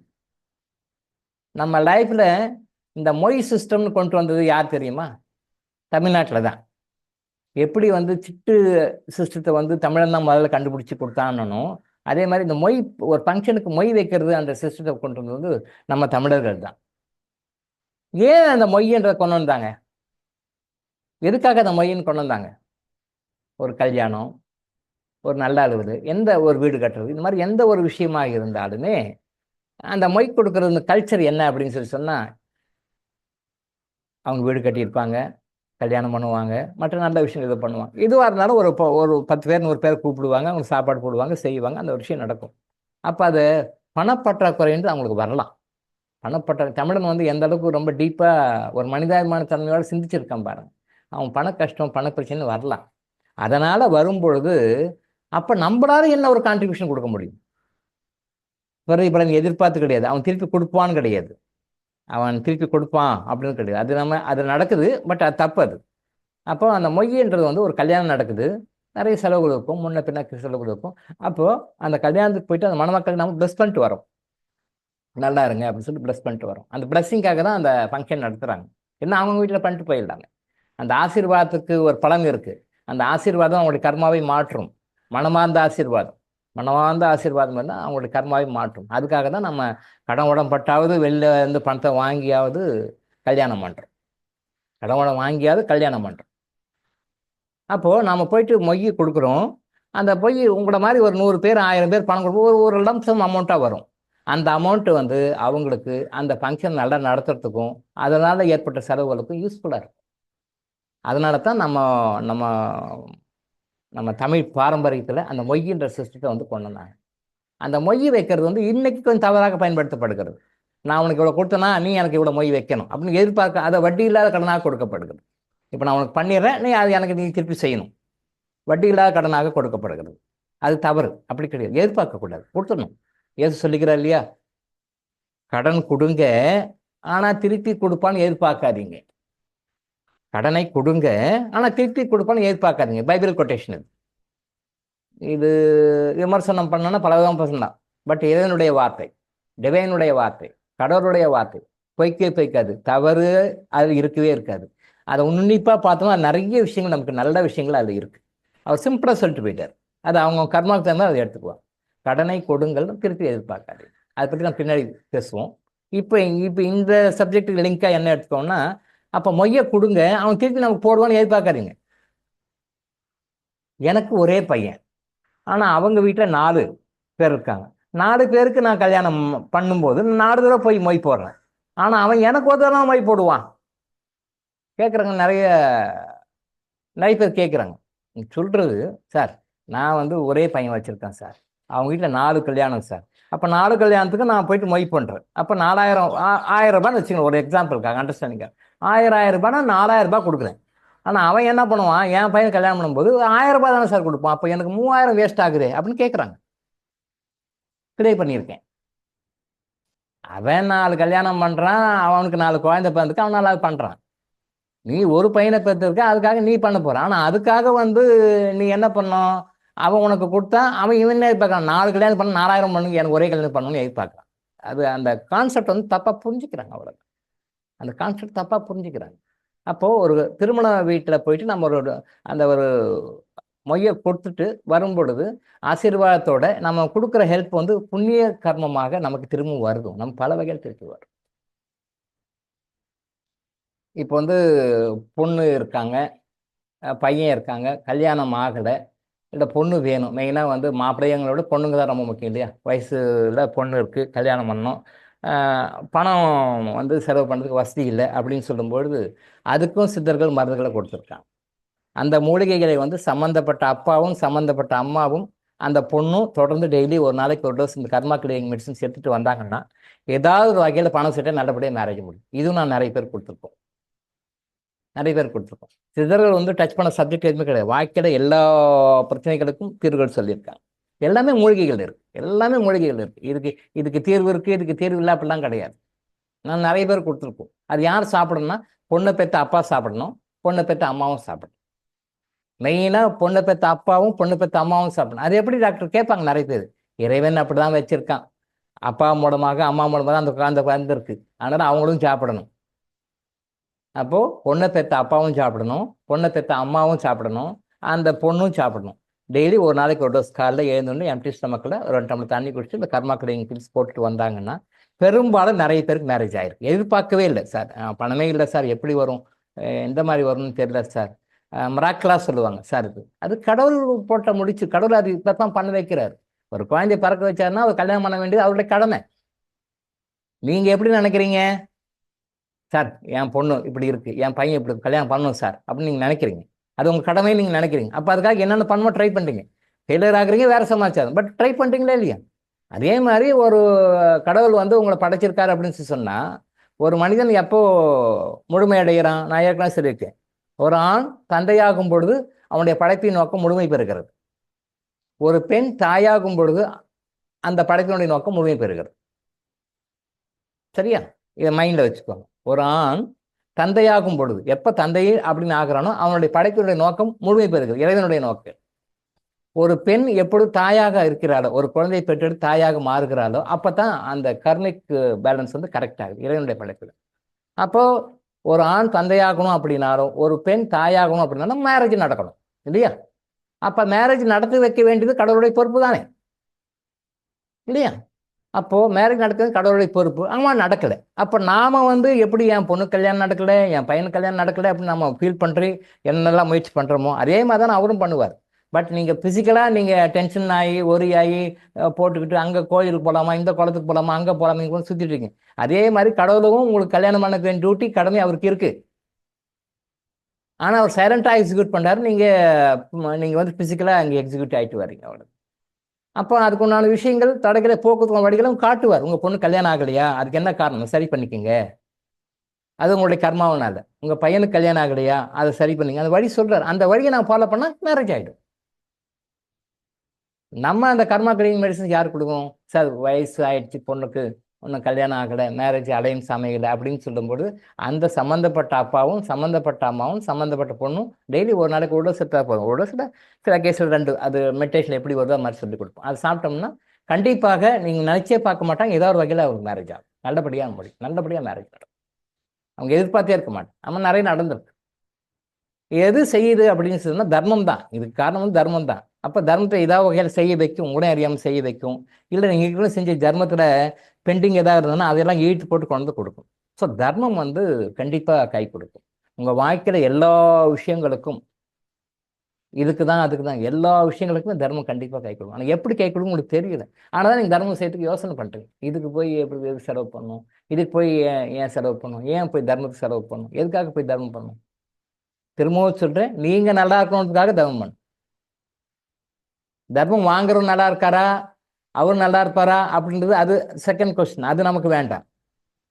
நம்ம லைஃப்பில் இந்த மொய் சிஸ்டம்னு கொண்டு வந்தது யார் தெரியுமா? தமிழ்நாட்டில் தான். எப்படி வந்து சிட்டு சிஸ்டத்தை வந்து தமிழன் தான் முதல்ல கண்டுபிடிச்சி கொடுத்தானோ அதே மாதிரி இந்த மொய் ஒரு ஃபங்க்ஷனுக்கு மொய் வைக்கிறது அந்த சிஸ்டத்தை கொண்டு வந்தது வந்து நம்ம தமிழர்கள் தான். ஏன் அந்த மொய்ன்றதை கொண்டு வந்தாங்க? எதுக்காக அந்த மொய்ன்னு கொண்டு வந்தாங்க? ஒரு கல்யாணம், ஒரு நல்ல அலுவலு, எந்த ஒரு வீடு கட்டுறது, இந்த மாதிரி எந்த ஒரு விஷயமாக இருந்தாலுமே அந்த மொய் கொடுக்கறது இந்த கல்ச்சர் என்ன அப்படின்னு சொல்லி சொன்னால், அவங்க வீடு கட்டியிருப்பாங்க, கல்யாணம் பண்ணுவாங்க, மற்ற நல்ல விஷயம் இதை பண்ணுவாங்க. இதுவாக இருந்தாலும் ஒரு 10 பேர் 100 பேர் கூப்பிடுவாங்க, அவங்க சாப்பாடு போடுவாங்க, செய்வாங்க, அந்த ஒரு விஷயம் நடக்கும். அப்போ அது பணப்பற்றாக்குறைன்றது அவங்களுக்கு வரலாம். தமிழன் வந்து எந்த அளவுக்கு ரொம்ப டீப்பாக ஒரு மனிதாபிமான தன்மையோடு சிந்திச்சிருக்கான் பாருங்க. அவன் பண கஷ்டம் பண பிரச்சனை வரலாம். அதனால் வரும்பொழுது அப்போ நம்மளால என்ன ஒரு கான்ட்ரிபியூஷன் கொடுக்க முடியும்? பலன் எதிர்பார்த்து கிடையாது, அவன் திருப்பி கொடுப்பான்னு கிடையாது, அவன் திருப்பி கொடுப்பான் அப்படின்னு கிடையாது. அது நடக்குது, பட் அது தப்பு. அது அப்போ அந்த மொய்ன்றது வந்து ஒரு கல்யாணம் நடக்குது, நிறைய செலவுகள் இருக்கும், முன்ன பின்ன செலவுகள் இருக்கும். அப்போது அந்த கல்யாணத்துக்கு போயிட்டு அந்த மணமக்கள் நம்ம ப்ளஸ் பண்ணிட்டு வரோம், நல்லா இருங்க அப்படின்னு சொல்லிட்டு ப்ளஸ் பண்ணிட்டு வரோம். அந்த ப்ளஸ்ஸிங்காக தான் அந்த ஃபங்க்ஷன் நடத்துகிறாங்க. என்ன அவங்க வீட்டில் பண்ணிட்டு போயிடலாங்க. அந்த ஆசீர்வாதத்துக்கு ஒரு பலன் இருக்குது. அந்த ஆசீர்வாதம் அவங்களுடைய கர்மாவை மாற்றும். மனமார்ந்த ஆசீர்வாதம் இருந்தால் அவங்களுடைய கர்மாவை மாற்றும். அதுக்காக தான் நம்ம கடன் உடம்பட்டாவது வெளில இருந்து பணத்தை வாங்கியாவது கல்யாணம் பண்ணுறோம், கடன் உடம் வாங்கியாவது கல்யாணம் பண்ணுறோம். அப்போது நாம் போயிட்டு மொய் கொடுக்குறோம். அந்த பொய் உங்களை மாதிரி ஒரு 100 பேர் 1000 பேர் பணம் கொடுப்போம், ஒரு லம்சம் அமௌண்ட்டாக வரும். அந்த அமௌண்ட்டு வந்து அவங்களுக்கு அந்த ஃபங்க்ஷன் நல்லா நடத்துறதுக்கும் அதனால் ஏற்பட்ட செலவுகளுக்கும் யூஸ்ஃபுல்லாக இருக்கும். அதனால தான் நம்ம நம்ம நம்ம தமிழ் பாரம்பரியத்தில் அந்த மொய்ன்ற சிஸ்டத்தை வந்து கொண்டு வந்தாங்க. அந்த மொய் வைக்கிறது வந்து இன்னைக்கு கொஞ்சம் தவறாக பயன்படுத்தப்படுகிறது. நான் உனக்கு இவ்வளோ கொடுத்தனா நீ எனக்கு இவ்வளோ மொய் வைக்கணும் அப்படின்னு எதிர்பார்க்க, அதை வட்டி இல்லாத கடனாக கொடுக்கப்படுகிறது. இப்போ நான் உனக்கு பண்ணிடுறேன், நீ திருப்பி செய்யணும், வட்டி இல்லாத கடனாக கொடுக்கப்படுகிறது. அது தவறு, அப்படி கிடையாது, எதிர்பார்க்கக்கூடாது, கொடுத்துடணும். ஏசு சொல்லிக்கிறா இல்லையா, கடன் கொடுங்க ஆனால் திருப்பி கொடுப்பான்னு எதிர்பார்க்காதீங்க. கடனை கொடுங்க, ஆனால் திருப்பி கொடுப்பான்னு எதிர்பார்க்காதீங்க. பைபிள் கொட்டேஷன் இது. இது விமர்சனம் பண்ணோன்னா பல விதம் பண்ணலாம். பட் இறைவனுடைய வார்த்தை, டிவைனுடைய வார்த்தை, கடவுளுடைய வார்த்தை பொய்க்கவே பொய்க்காது. தவறு அது இருக்கவே இருக்காது. அதை உன்னிப்பாக பார்த்தோம்னா நிறைய விஷயங்கள், நமக்கு நல்ல விஷயங்கள் அதில் இருக்குது. அவர் சிம்பிளாக சொல்லிட்டு போயிட்டார். அது அவங்க கர்மாவுக்கு தகுந்த அதை எடுத்துக்குவாங்க. கடனை கொடுங்கள், திருப்பி எதிர்பார்க்காது. அதை பற்றி நம்ம பின்னாடி பேசுவோம். இப்போ இந்த சப்ஜெக்ட்டுக்கு லிங்காக என்ன எடுத்துக்கோன்னா, அப்போ மொய்யை கொடுங்க, அவன் திருப்பி நமக்கு போடுவான்னு எதிர்பார்க்காதீங்க. எனக்கு ஒரே பையன், ஆனால் அவங்க வீட்டில் 4 பேர் இருக்காங்க. 4 பேருக்கு நான் கல்யாணம் பண்ணும்போது 4 தடவை போய் மொய் போடுறேன். ஆனால் அவன் எனக்கு ஒரு தடவை மொய் போடுவான். கேட்குறாங்க, நிறைய பேர் கேட்குறாங்க. சொல்கிறது, சார் நான் வந்து ஒரே பையன் வச்சுருக்கேன் சார், அவங்க வீட்டில் 4 கல்யாணம் சார். அப்போ 4 கல்யாணத்துக்கு நான் போயிட்டு மொய் பண்ணுறேன். அப்போ 1000 ரூபான்னு வச்சுக்கணும், ஒரு எக்ஸாம்பிளுக்காக, அண்டர்ஸ்டாண்டிங்காக. 1000 ரூபாய்னா 4000 ரூபாய் கொடுக்குறேன். ஆனால் அவன் என்ன பண்ணுவான், என் பையன் கல்யாணம் பண்ணும்போது 1000 ரூபாய் தானே சார் கொடுப்பான், அப்போ எனக்கு 3000 வேஸ்ட் ஆகுது அப்படின்னு கேட்குறாங்க. கிளியர் பண்ணியிருக்கேன். அவன் 4 கல்யாணம் பண்ணுறான், அவனுக்கு 4 குழந்தை பிறந்துக்கு, அவன் 4 பண்ணுறான். நீ ஒரு பையனை பெற்றிருக்க, அதுக்காக நீ பண்ண போற. ஆனால் அதுக்காக வந்து நீ என்ன பண்ணோம், அவன் உனக்கு கொடுத்தா அவன் இவனே எதிர்பார்க்கறான். 4 கல்யாணம் பண்ண 4000 பண்ணுங்க, எனக்கு ஒரே கல்யாணம் பண்ணணும்னு எதிர்பார்க்குறான். அது அந்த கான்செப்ட் வந்து தப்பாக புரிஞ்சுக்கிறாங்க. அவ்வளோ அந்த கான்செப்ட் தப்பாக புரிஞ்சுக்கிறாங்க. அப்போது ஒரு திருமண வீட்டில் போயிட்டு நம்ம ஒரு மொய்யை கொடுத்துட்டு வரும் பொழுது ஆசீர்வாதத்தோட நம்ம கொடுக்குற ஹெல்ப் வந்து புண்ணிய கர்மமாக நமக்கு திரும்பவும் வருதும். நம்ம பல வகையில் திருப்பி வரும். இப்போ வந்து பொண்ணு இருக்காங்க, பையன் இருக்காங்க, கல்யாணம் ஆகலை, இல்லை பொண்ணு வேணும். மெயினாக வந்து மாப்பிள்ளைங்களோட பொண்ணுங்க தான் ரொம்ப முக்கியம் இல்லையா? வயசில் பொண்ணு இருக்குது, கல்யாணம் பண்ணணும், பணம் வந்து செலவு பண்ணுறதுக்கு வசதி இல்லை அப்படின்னு சொல்லும்பொழுது அதுக்கும் சித்தர்கள் மருந்துகளை கொடுத்துருக்காங்க. அந்த மூலிகைகளை வந்து சம்மந்தப்பட்ட அப்பாவும் சம்மந்தப்பட்ட அம்மாவும் அந்த பொண்ணும் தொடர்ந்து டெய்லி ஒரு நாளைக்கு ஒரு டோஸ் இந்த கர்மா கிளியரிங் மெடிசன்ஸ் எடுத்துகிட்டு வந்தாங்கன்னா ஏதாவது ஒரு வகையில் பணம் சேர்த்து நல்லபடியாக மேரேஜ் முடியும். இதுவும் நான் நிறைய பேர் கொடுத்துருக்கோம். சித்தர்கள் வந்து டச் பண்ண சப்ஜெக்ட் எதுவுமே கிடையாது. வாழ்க்கையில் எல்லா பிரச்சனைகளுக்கும் தீர்வுகள் சொல்லியிருக்காங்க. எல்லாமே மூலிகைகள் இருக்குது. இதுக்கு தீர்வு இருக்குது, இதுக்கு தீர்வு இல்லை அப்படிலாம் கிடையாது. நான் நிறைய பேர் கொடுத்துருக்கோம். அது யார் சாப்பிடணும்னா, பொண்ணை பெற்ற அப்பா சாப்பிடணும், பொண்ணை பெற்ற அம்மாவும் சாப்பிடணும். மெயினாக பொண்ணை பெற்ற அப்பாவும் பொண்ணை பெற்ற அம்மாவும் சாப்பிடணும். அது எப்படி டாக்டர் கேட்பாங்க நிறைய பேர். இறைவன் அப்படி தான் வச்சிருக்கான், அப்பா மூலமாக அம்மா மூலமாக அந்த குழந்தை இருக்குது, அதனால் அவங்களும் சாப்பிடணும். அப்போது பொண்ணை பெற்ற அப்பாவும் சாப்பிடணும், பொண்ணை பெற்ற அம்மாவும் சாப்பிடணும், அந்த பொண்ணும் சாப்பிடணும். டெய்லி ஒரு நாளைக்கு ஒரு டோஸ் காலையில் எழுந்தோடனே எம்டி ஸ்டமக்கில் ஒரு 2 டம்ளர் தண்ணி குடிச்சு இந்த கர்மா கிளியரிங் பில்ஸ் போட்டுட்டு வந்தாங்கன்னா பெரும்பாலும் நிறைய பேருக்கு மேரேஜ் ஆயிருக்கு. எதிர்பார்க்கவே இல்லை சார், பணமே இல்லை சார், எப்படி வரும், எந்த மாதிரி வரும்னு தெரியல சார், மிராக்கிளாக சொல்லுவாங்க சார். அது கடவுள் போட்ட முடிச்சு, கடவுள் அது இப்போ தான் பண்ண வைக்கிறார். ஒரு குழந்தைய பறக்க வச்சாருன்னா அவர் கல்யாணம் பண்ண வேண்டியது அவருடைய கடமை. நீங்கள் எப்படி நினைக்கிறீங்க, சார் என் பொண்ணு இப்படி இருக்குது, என் பையன் இப்படி கல்யாணம் பண்ணணும் சார் அப்படின்னு நீங்கள் நினைக்கிறீங்க. அது உங்கள் கடமையை நீங்கள் நினைக்கிறீங்க. அப்போ அதுக்காக என்னென்ன பண்ணணுமோ ட்ரை பண்ணுறீங்க. ஃபெயிலியர் ஆகுறீங்க, வேறு சமாச்சாரம், பட் ட்ரை பண்ணுறீங்களா இல்லையா? அதே மாதிரி ஒரு கடவுள் வந்து உங்களை படைச்சிருக்காரு அப்படின்னு சொன்னால் ஒரு மனிதன் எப்போ முழுமையடைகிறான்? நான் ஏற்கனவே சொல்லியிருக்கேன், ஒரு ஆண் தந்தையாகும் பொழுது அவனுடைய படைப்பின் நோக்கம் முழுமை பெறுகிறது. ஒரு பெண் தாயாகும் பொழுது அந்த படைப்பினுடைய நோக்கம் முழுமை பெறுகிறது. சரியா? இதை மைண்டில் வச்சுக்கோங்க. ஒரு ஆண் தந்தையாகும் பொழுது, எப்போ தந்தையே அப்படின்னு ஆகிறானோ அவனுடைய படைப்பினுடைய நோக்கம் முழுமை பெறுகிறது, இறைவனுடைய நோக்கம். ஒரு பெண் எப்பொழுது தாயாக இருக்கிறாளோ, ஒரு குழந்தையை பெற்றெடுத்து தாயாக மாறுகிறாளோ அப்போ தான் அந்த கர்மிக் பேலன்ஸ் வந்து கரெக்ட் ஆகுது இறைவனுடைய படைப்பில். அப்போது ஒரு ஆண் தந்தையாகணும் அப்படின்னாலும் ஒரு பெண் தாயாகணும் அப்படின்னாலும் மேரேஜ் நடக்கணும் இல்லையா? அப்போ மேரேஜ் நடத்தி வைக்க வேண்டியது கடவுளுடைய பொறுப்பு தானே இல்லையா? அப்போது மேரேஜ் நடக்கிறது கடவுளுடைய பொறுப்பு. ஆனால் நடக்கலை. அப்போ நாம் வந்து எப்படி என் பொண்ணு கல்யாணம் நடக்கலை, என் பையனுக்கு கல்யாணம் நடக்கலை அப்படின்னு நம்ம ஃபீல் பண்ணுறி என்னெல்லாம் முயற்சி பண்ணுறோமோ அதே மாதிரி தான் அவரும் பண்ணுவார். பட் நீங்கள் ஃபிசிக்கலாக நீங்கள் டென்ஷன் ஆகி ஒரி ஆகி போட்டுக்கிட்டு அங்கே கோயிலுக்கு போகலாமா, இந்த குளத்துக்கு போகலாமா, அங்கே போகலாமா, இங்கே சுற்றிட்டு இருக்கீங்க. அதே மாதிரி கடவுளும் உங்களுக்கு கல்யாணம் பண்ண வேண்டிய டியூட்டி கடமை அவருக்கு இருக்குது. ஆனால் அவர் சைலண்ட்டாக எக்ஸிக்யூட் பண்ணுறாரு, நீங்கள் வந்து ஃபிசிக்கலாக அங்கே எக்ஸிக்யூட் ஆகிட்டு வரீங்க. அவ்வளோ. அப்போ அதுக்கு உண்டான விஷயங்கள் தடைகளை போக்குவரத்து வழிகளும் காட்டுவார். உங்கள் பொண்ணு கல்யாணம் ஆகலையா, அதுக்கு என்ன காரணம், சரி பண்ணிக்கோங்க, அது உங்களுடைய கர்மாவனால. உங்கள் பையனுக்கு கல்யாணம் ஆகலையா, அதை சரி பண்ணிங்க, அந்த வழி சொல்கிறார். அந்த வழியை நான் ஃபாலோ பண்ணால் மேரேஜ் ஆகிடும். நம்ம அந்த கர்மா கிளியரிங் மெடிசன் யார் கொடுக்கும்? சார் வயசு ஆயிடுச்சு பொண்ணுக்கு, இன்னும் கல்யாணம் ஆகலை, மேரேஜ் அலைன்ஸ் அமையலை அப்படின்னு சொல்லும்போது அந்த சம்மந்தப்பட்ட அப்பாவும் சம்மந்தப்பட்ட அம்மாவும் சம்மந்தப்பட்ட பொண்ணும் டெய்லி ஒரு நாளைக்கு ஒரு டோஸ் எடுத்தால் போதும். ஒரு டோஸில் சில கேஸில் 2 அது மெடிடேஷன் எப்படி வருதோ அது மாதிரி சொல்லி கொடுப்போம். அது சாப்பிட்டோம்னா கண்டிப்பாக நீங்கள் நினச்சே பார்க்க மாட்டாங்க, ஏதோ ஒரு வகையில் அவங்களுக்கு மேரேஜ் ஆகும். நல்லபடியாக முடியும், நல்லபடியாக மேரேஜ் நடக்கும். அவங்க எதிர்பார்த்தே இருக்க மாட்டாங்க. நம்ம நிறைய நடந்திருக்கு. எது செய்யுது அப்படின்னு சொன்னால் தர்மம் தான். இதுக்கு காரணம் வந்து தர்மம் தான். அப்போ தர்மத்தை ஏதாவது வகையில் செய்ய வைக்கும், உங்களே அறியாமல் செய்ய வைக்கும். இல்லை நீங்கள் செஞ்ச தர்மத்தில் பெண்டிங் ஏதாவது இருந்ததுன்னா அதெல்லாம் இழுத்து போட்டு கொண்டு வந்து கொடுக்கும். ஸோ தர்மம் வந்து கண்டிப்பாக கை கொடுக்கும். உங்கள் வாழ்க்கையில் எல்லா விஷயங்களுக்கும் இதுக்கு தான் அதுக்கு தான் எல்லா விஷயங்களுக்குமே தர்மம் கண்டிப்பாக கை கொடுக்கும். ஆனால் எப்படி கை கொடுக்கும் உங்களுக்கு தெரியல. ஆனால் தான் நீங்கள் தர்மம் செய்யறதுக்கு யோசனை பண்ணுறீங்க. இதுக்கு போய் எப்படி எதுக்கு செலவு பண்ணணும், இதுக்கு போய் ஏன் செலவு பண்ணணும், ஏன் போய் தர்மத்துக்கு செலவு பண்ணணும், எதுக்காக போய் தர்மம் பண்ணணும். திரும்பவும் சொல்கிறேன், நீங்கள் நல்லா இருக்கணுன்றதுக்காக தர்மம் பண்ணணும். தர்மம் வாங்குறவங்க நல்லா இருக்காரா, அவர் நல்லா இருப்பாரா அப்படின்றது அது செகண்ட் கொஸ்டின். அது நமக்கு வேண்டாம்.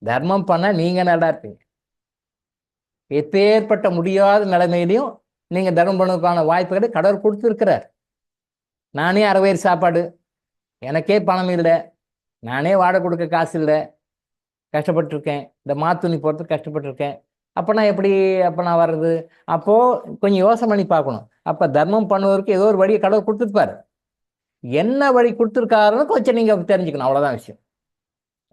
தர்மம் பண்ண நீங்கள் நல்லா இருப்பீங்க. எப்பேற்பட்ட முடியாத நிலைமையிலையும் நீங்கள் தர்மம் பண்ணுவதற்கான வாய்ப்புகளை கடவுள் கொடுத்துருக்கிறார். நானே 6 வயிறு சாப்பாடு, எனக்கே பணம் இல்லை, நானே வாடகை கொடுக்க காசு இல்லை, கஷ்டப்பட்டுருக்கேன், இந்த மாத்துணி போகிறதுக்கு கஷ்டப்பட்டுருக்கேன். அப்போ நான் வர்றது? அப்போது கொஞ்சம் யோசனை பண்ணி பார்க்கணும். அப்போ தர்மம் பண்ணுவதற்கு ஏதோ ஒரு வழியை கடவுள் கொடுத்துருப்பாரு. என்ன வழி கொடுத்துருக்காருன்னு கொஞ்சம் நீங்கள் தெரிஞ்சுக்கணும். அவ்வளோதான் விஷயம்.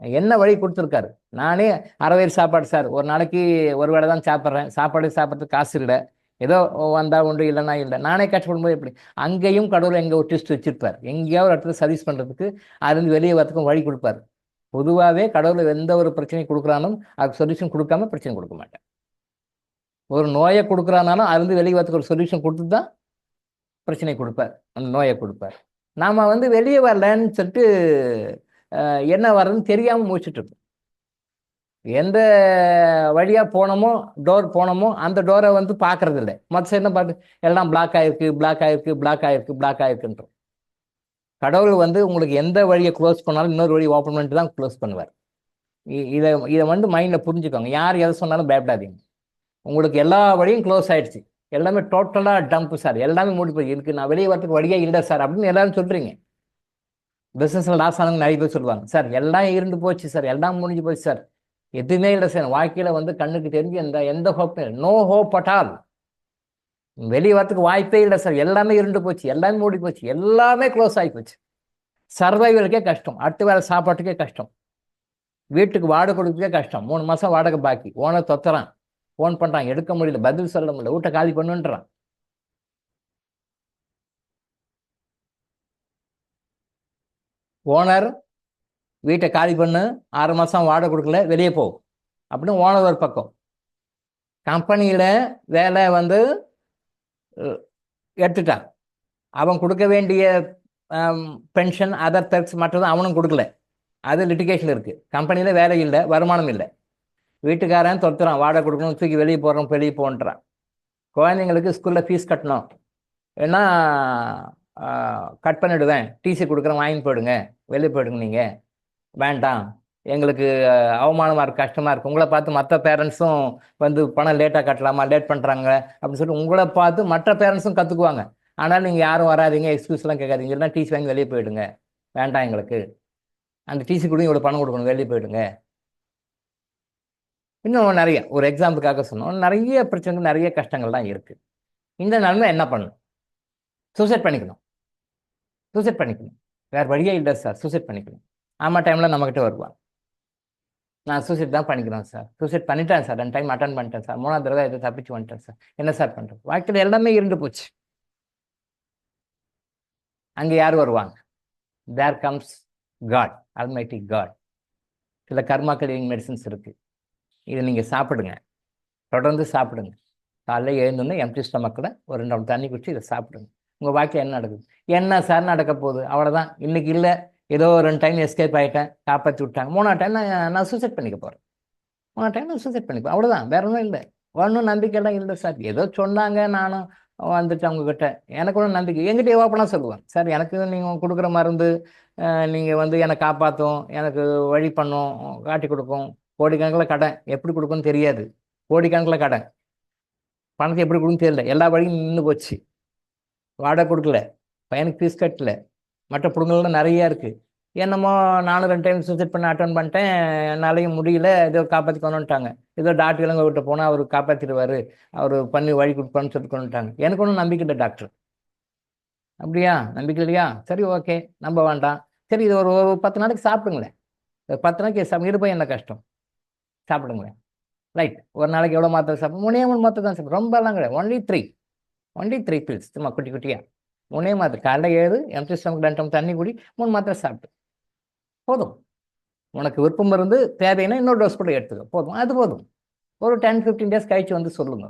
என்ன வழி கொடுத்துருக்காரு. நானே 6 வயிறு சாப்பாடு சார், ஒரு நாளைக்கு ஒரு வேளை தான் சாப்பிட்றேன், சாப்பாடு சாப்பிட்றதுக்கு காசு இல்லை, ஏதோ வந்தால் உண்டு இல்லைன்னா இல்லை, நானே கஷ்டப்படும்போது எப்படி? அங்கேயும் கடவுள் எங்கே ஒரு ட்விஸ்ட் வச்சுருப்பார். எங்கேயாவது ஒரு இடத்துல சர்வீஸ் பண்ணுறதுக்கு அதுலேருந்து வெளியே வரத்துக்கும் வழி கொடுப்பாரு. பொதுவாகவே கடவுள் எந்த ஒரு பிரச்சனையும் கொடுக்குறாலும் அதுக்கு சொல்யூஷன் கொடுக்காம பிரச்சனை கொடுக்க மாட்டேன். ஒரு நோயை கொடுக்குறானாலும் அதுலேருந்து வெளியே வரத்துக்கு ஒரு சொல்யூஷன் கொடுத்து தான் பிரச்சனை கொடுப்பார், அந்த நோயை கொடுப்பார். நாம் வந்து வெளியே வரலன்னு சொல்லிட்டு என்ன வர்றதுன்னு தெரியாமல் முடிச்சுட்டு இருக்கோம். எந்த வழியாக போனோமோ அந்த டோரை வந்து பார்க்கறது இல்லை. மற்ற சைடு பார்த்து எல்லாம் பிளாக் ஆகிருக்குன்றோம். கடவுள் வந்து உங்களுக்கு எந்த வழியை க்ளோஸ் பண்ணாலும் இன்னொரு வழி ஓப்பன் பண்ணிட்டு தான் க்ளோஸ் பண்ணுவார். இதை வந்து மைண்டில் புரிஞ்சுக்கோங்க. யார் எதை சொன்னாலும் பயப்படாதீங்க. உங்களுக்கு எல்லா வழியும் க்ளோஸ் ஆகிடுச்சு, எல்லாமே டோட்டலாக டம்ப்பு சார், எல்லாமே மூடி போய் இருக்குது, நான் வெளியே வரத்துக்கு வழியே இல்லை சார் அப்படின்னு எல்லாரும் சொல்கிறீங்க. பிஸ்னஸில் லாஸ் ஆனவங்க நிறைய பேர் சொல்லுவாங்க, சார் எல்லாம் இருந்து போச்சு சார், எல்லாம் முடிஞ்சு போச்சு சார், எதுவுமே இல்லை சார், வாழ்க்கையில் வந்து கண்ணுக்கு தெரிஞ்சு எந்த ஹோப்பும் இல்லை, நோ ஹோப் அட் ஆல், வெளியே வரத்துக்கு வாய்ப்பே இல்லை சார், எல்லாமே இருந்து போச்சு, எல்லாமே மூடி போச்சு, எல்லாமே க்ளோஸ் ஆகி போச்சு, சர்வைவலுக்கே கஷ்டம், அடுத்த வேலை சாப்பாட்டுக்கே கஷ்டம், வீட்டுக்கு வாடகை கொடுக்கவே கஷ்டம், 3 மாதம் வாடகை பாக்கி, ஓனர் தொத்துறான், ஃபோன் பண்ணுறான், எடுக்க முடியல, பதில் சொல்ல முடியல, வீட்டை காலி பண்ணுன்றான். ஓனர் வீட்டை காலி பண்ணு, 6 மாதம் வாடகை கொடுக்கல, வெளியே போ அப்படின்னு ஓனர் ஒரு பக்கம். கம்பெனியில் வேலை வந்து எடுத்துட்டான், அவன் கொடுக்க வேண்டிய பென்ஷன் அதர் பெர்க்ஸ் மற்றதும் அவனும் கொடுக்கல, அது லிட்டிகேஷன் இருக்குது. கம்பெனியில் வேலை இல்லை, வருமானம் இல்லை, வீட்டுக்காரன் தொத்துறான், வாடகை கொடுக்கணும், தூக்கி வெளியே போன்றான். குழந்தைங்களுக்கு ஸ்கூலில் ஃபீஸ் கட்டணும், ஏன்னா கட் பண்ணிவிடுவேன், டிசி கொடுக்குறேன், வாங்கி போயிடுங்க, வெளியே போயிடுங்க, நீங்கள் வேண்டாம், எங்களுக்கு அவமானமாக இருக்குது, கஷ்டமாக இருக்குது, உங்களை பார்த்து மற்ற பேரண்ட்ஸும் வந்து பணம் லேட்டாக கட்டலாமா, லேட் பண்ணுறாங்க அப்படின்னு சொல்லிட்டு உங்களை பார்த்து மற்ற பேரண்ட்ஸும் கற்றுக்குவாங்க. ஆனால் நீங்கள் யாரும் வராதிங்க, எக்ஸ்கியூஸ்லாம் கேட்காதீங்க, இல்லைனா டிசி வாங்கி வெளியே போயிடுங்க, வேண்டாம் எங்களுக்கு, அந்த டிசி கூட இவ்வளோ பணம் கொடுக்கணும், வெளியே போயிடுங்க. இன்னும் நிறைய ஒரு எக்ஸாம்பிளுக்காக சொன்னோம், நிறைய பிரச்சனைகள் நிறைய கஷ்டங்கள்லாம் இருக்குது. இந்த நிலைமை என்ன பண்ணணும்? சூசைட் பண்ணிக்கணும். வேறு வழியே இல்லை சார், சூசைட் பண்ணிக்கணும். ஆமாம் டைமில் நம்மக்கிட்ட வருவான், நான் சூசைட் தான் பண்ணிக்கிறேன் சார், சூசைட் பண்ணிட்டேன் சார், 2 டைம் அட்டன் பண்ணிட்டேன் சார், 3ஆவது தடவை எதை தப்பிச்சு வந்துட்டேன் சார், என்ன சார் பண்ணுறது? வாழ்க்கையில் எல்லாமே இருந்து போச்சு. அங்கே யார் வருவாங்க? There comes God, almighty God. சில கர்மா கிளியரிங் மெடிசன்ஸ் இருக்குது, இதை நீங்கள் சாப்பிடுங்க, தொடர்ந்து சாப்பிடுங்க. காலையில் எழுந்தோன்னே எம்டி ஸ்டமக்கில் ஒரு 2 டம்ளர் தண்ணி குடிச்சு இதை சாப்பிடுங்க. உங்கள் வாழ்க்கையில் என்ன நடக்குது? என்ன சார் நடக்க போகுது? அவ்வளோதான், இன்றைக்கி இல்லை, ஏதோ 2 டைம் எஸ்கேப் ஆகிட்டேன், காப்பாற்றி விட்டாங்க, 3ஆவது டைம் நான் சூசைட் பண்ணிக்க போகிறேன், 3ஆவது டைம் நான் சூசைட் பண்ணிப்பேன், அவ்வளோதான், வேற ஒன்றும் இல்லை. ஒன்றும் நம்பிக்கையெல்லாம் இல்லை சார், ஏதோ சொன்னாங்க, நானும் வந்துட்டு அவங்கக்கிட்ட, எனக்கு ஒன்றும் நம்பிக்கை, எங்கிட்ட ஓப்பனாக சொல்லுவேன், சார் எனக்கு நீங்கள் கொடுக்குற மருந்து நீங்கள் வந்து என்னை காப்பாற்றும், எனக்கு வழி பண்ணும், காட்டி கொடுக்கும், கோடிக்கணக்கில் கடன், எப்படி கொடுக்குன்னு தெரியாது, கோடிக்கணக்கில் கடன், பணத்தை எப்படி கொடுக்குன்னு தெரியல, எல்லா வழியும் நின்று போச்சு, வாடகை கொடுக்கல, பையனுக்கு ஃபீஸ் கட்டல, மற்ற பிடுங்கள்லாம் நிறையா இருக்குது, என்னமோ நானும் 2 டைம் சூசைட் பண்ண அட்டன் பண்ணிட்டேன், என்னாலையும் முடியல, ஏதோ காப்பாற்றி கொண்டுட்டாங்க. ஏதோ டாக்டர் இளங்க விட்டு போனால் அவர் காப்பாற்றிடுவார், அவர் பண்ணி வழி கொடுப்பான்னு சொல்லிட்டு கொண்டுட்டாங்க. எனக்கு ஒன்றும் நம்பிக்கை இல்லை டாக்டர். அப்படியா, நம்பிக்கை இல்லையா? சரி, ஓகே, நம்ப வேண்டாம். சரி, இது ஒரு ஒரு 10 நாளைக்கு சாப்பிடுங்களேன். 10 நாளைக்கு இருப்பேன், என்ன கஷ்டம், சாப்பிடுங்களேன். ரைட், ஒரு நாளைக்கு எவ்வளோ மாத்திரை சாப்பிடும்? 3 மாத்திரை தான் சாப்பிடும், ரொம்பலாம் கிடையாது. ஒன்லி த்ரீ பில்ஸ், சும்மா குட்டி குட்டியா 3 மாத்திரை. காலைல 7, எம்டி ஸ்டமக் 2 தண்ணி குடி, 3 மாத்திரை சாப்பிட்டு போதும். உனக்கு விருப்பம் இருந்து தேவைன்னா இன்னொரு டோஸ் கூட எடுத்துக்க, போதும், அது போதும். ஒரு 10-15 டேஸ் கழிச்சு வந்து சொல்லுங்க,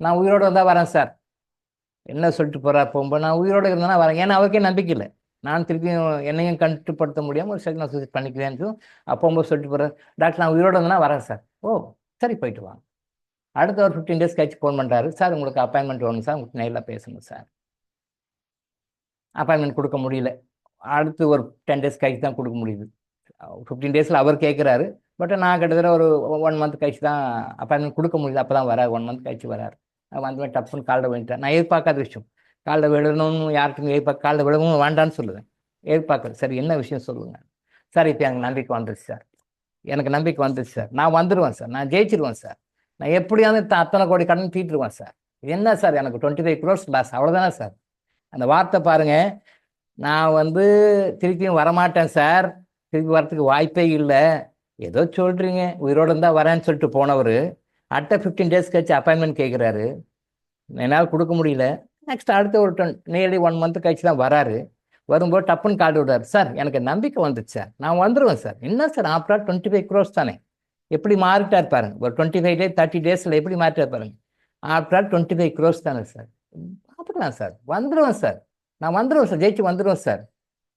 நான் உயிரோடு வந்தால் வரேன் சார். என்ன சொல்லிட்டு போகிறா போகும்போது, நான் உயிரோடு இருந்தேன்னா வரேன். ஏன்னா அவருக்கே நம்பிக்கை இல்லை, நான் திருப்பியும் என்னையும் கட்டுப்படுத்த முடியாமல் ஒரு சரி நான் சூசைட் பண்ணிக்குவேன்னு போகும்போது சொல்லிட்டு போகிறேன், டாக்டர் நான் உயிரோடு இருந்தேன்னா வரேன் சார். ஓ சரி, போயிட்டு வாங்க. அடுத்த ஒரு 15 டேஸ் கழிச்சு ஃபோன் பண்ணுறாரு, சார் உங்களுக்கு அப்பாயின்மெண்ட் வேணும் சார், உங்களுக்கு நேரில் பேசணும் சார். அப்பாயின்மெண்ட் கொடுக்க முடியல, அடுத்து ஒரு 10 டேஸ் கழிச்சு தான் கொடுக்க முடியுது. 15 டேஸில் அவர் கேட்குறாரு, பட் நான் கிட்டத்தட்ட ஒரு 1 மந்த் கழிச்சு தான் அப்பாயின்மெண்ட் கொடுக்க முடியுது. அப்போ தான் வராரு, 1 மந்த் கழிச்சு வராரு. வந்து டப்புன்னு காலில் விழுந்துட்டேன். நான் எதிர்பார்க்காத விஷயம், காலில் விழணும்னு யாருக்கும் காலில் விழவும் வேண்டான்னு சொல்லுவேன், எதிர்பார்க்குறேன். சரி, என்ன விஷயம் சொல்லுங்க சார். இப்போ எனக்கு நம்பிக்கை வந்துடுச்சு சார், எனக்கு நம்பிக்கை வந்துடுச்சு சார், நான் வந்துடுவேன் சார், நான் ஜெயிச்சிருவேன் சார், நான் எப்படியாவது அத்தனை கோடி கடன் தீட்டுருவேன் சார். என்ன சார், எனக்கு 25 crores லாஸ், அவ்வளோதானே சார். அந்த வார்த்தை பாருங்க, நான் வந்து திருப்பியும் வரமாட்டேன் சார், திருப்பி வரத்துக்கு வாய்ப்பே இல்லை, ஏதோ சொல்கிறீங்க, உயிரோடு இருந்தால் வரேன்னு சொல்லிட்டு போனவர் அடுத்த 15 டேஸ் கழிச்சு அப்பாயின்மெண்ட் கேட்குறாரு, என்னால் கொடுக்க முடியல. நெக்ஸ்ட் அடுத்த ஒரு நியர்லி 1 மந்த் கழிச்சு தான் வராரு. வரும்போது டப்புன்னு கார்டு விடுறாரு, சார் எனக்கு நம்பிக்கை வந்துச்சு சார், நான் வந்துடுவேன் சார். என்ன சார், ஆஃப்டர் 25 crores தானே, எப்படி மாறிட்டார் பாருங்க, ஒரு 25 டேஸ் 30 டேஸில் எப்படி மாறிட்டார் பாருங்க. ஆஃப்டர் 25 crores தானே சார், பார்த்துக்கலாம் சார், வந்துடுவேன் சார், நான் வந்துடுவேன் சார், ஜெயிச்சு வந்துடுவேன் சார்.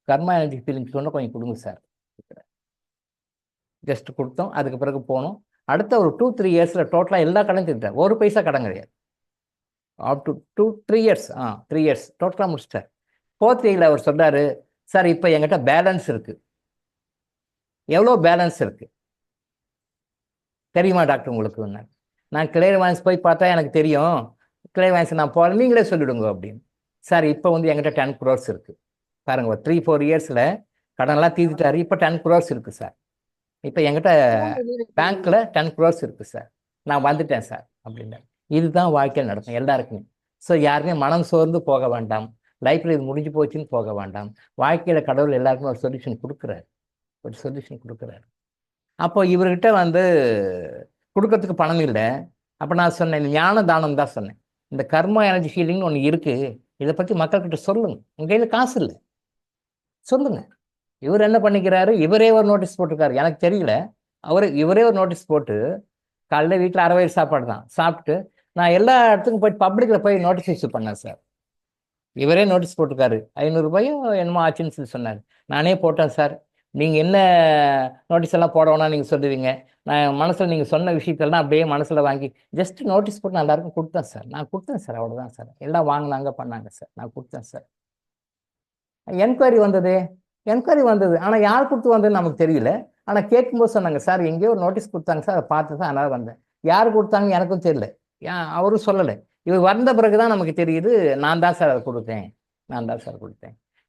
கர்மா எனர்ஜி ஃபீலிங்ஸ் சொன்னால் கொஞ்சம் கொடுங்க சார். ஜஸ்ட் கொடுத்தோம், அதுக்கு பிறகு போனோம். அடுத்த ஒரு 2-3 இயர்ஸில் டோட்டலாக எல்லா கடன் தீர்த்தார், ஒரு பைசா கடன் கிடையாது. அப் டு 2-3 இயர்ஸ் 3 இயர்ஸ் டோட்டலாக முடிச்சிட்டார். 4th இயரில் அவர் சொல்கிறாரு, சார் இப்போ என்கிட்ட பேலன்ஸ் இருக்குது. எவ்வளோ பேலன்ஸ் இருக்குது தெரியுமா டாக்டர் உங்களுக்கு? நான் கிளையர்வான்ஸ் போய் பார்த்தா எனக்கு தெரியும், கிளையர்வான்ஸ் நான் போகல, நீங்களே சொல்லிவிடுங்க அப்படின்னு. சார் இப்போ வந்து என்கிட்ட 10 crores இருக்குது பாருங்க, ஒரு 3-4 இயர்ஸில் கடனெல்லாம் தீர்த்துட்டாரு. இப்போ 10 crores இருக்குது சார், இப்போ என்கிட்ட பேங்க்கில் 10 crores இருக்குது சார், நான் வந்துட்டேன் சார் அப்படின்னா. இதுதான் வாழ்க்கையில் நடக்கும் எல்லாருக்குமே. ஸோ யாருமே மனம் சோர்ந்து போக வேண்டாம், லைஃப்பில் இது முடிஞ்சு போச்சுன்னு போக வேண்டாம். வாழ்க்கையில் கடவுள் எல்லாருக்குமே ஒரு சொல்யூஷன் கொடுக்குறாரு. அப்போ இவர்கிட்ட வந்து கொடுக்கறதுக்கு பணம் இல்லை. அப்போ நான் சொன்னேன், ஞான தானம் தான் சொன்னேன், இந்த கர்மா எனர்ஜி ஹீலிங்னு ஒன்று இருக்குது, இதை பற்றி மக்கள்கிட்ட சொல்லுங்க. உங்கள் கையில் காசு இல்லை, சொல்லுங்க. இவர் என்ன பண்ணிக்கிறாரு, இவரே ஒரு நோட்டீஸ் போட்டிருக்காரு, எனக்கு தெரியல. இவரே ஒரு நோட்டீஸ் போட்டு காலையில் வீட்டில் 6 வயது சாப்பாடு தான் சாப்பிட்டு, நான் எல்லா இடத்துக்கும் போய் பப்ளிக்கில் போய் நோட்டீஸ் இஷ்யூ பண்ணேன் சார். இவரே நோட்டீஸ் போட்டிருக்காரு, 500 ரூபாயோ என்னமோ ஆச்சுன்னு சொல்லி சொன்னார். நானே போட்டேன் சார், நீங்கள் என்ன நோட்டீஸ் எல்லாம் போட வேணா நீங்கள் சொல்லுவீங்க, நான் மனசில் நீங்கள் சொன்ன விஷயத்தெல்லாம் அப்படியே மனசில் வாங்கி ஜஸ்ட் நோட்டீஸ் போட்டு நான் எல்லாருக்கும் கொடுத்தேன் சார். நான் கொடுத்தேன் சார், அவ்வளோதான் சார். எல்லாம் வாங்கினாங்க பண்ணாங்க சார், நான் கொடுத்தேன் சார். என்கொயரி வந்தது, ஆனால் யார் கொடுத்து வந்ததுன்னு நமக்கு தெரியல. ஆனால் கேட்கும்போது சொன்னாங்க, சார் எங்கேயோ ஒரு நோட்டீஸ் கொடுத்தாங்க சார், அதை பார்த்து தான் அதனால் வந்தேன். யார் கொடுத்தாங்க எனக்கும் தெரியல, அவரும் சொல்லலை. இவர் வந்த பிறகு தான் நமக்கு தெரியுது, நான் தான் சார் அதை கொடுத்தேன்.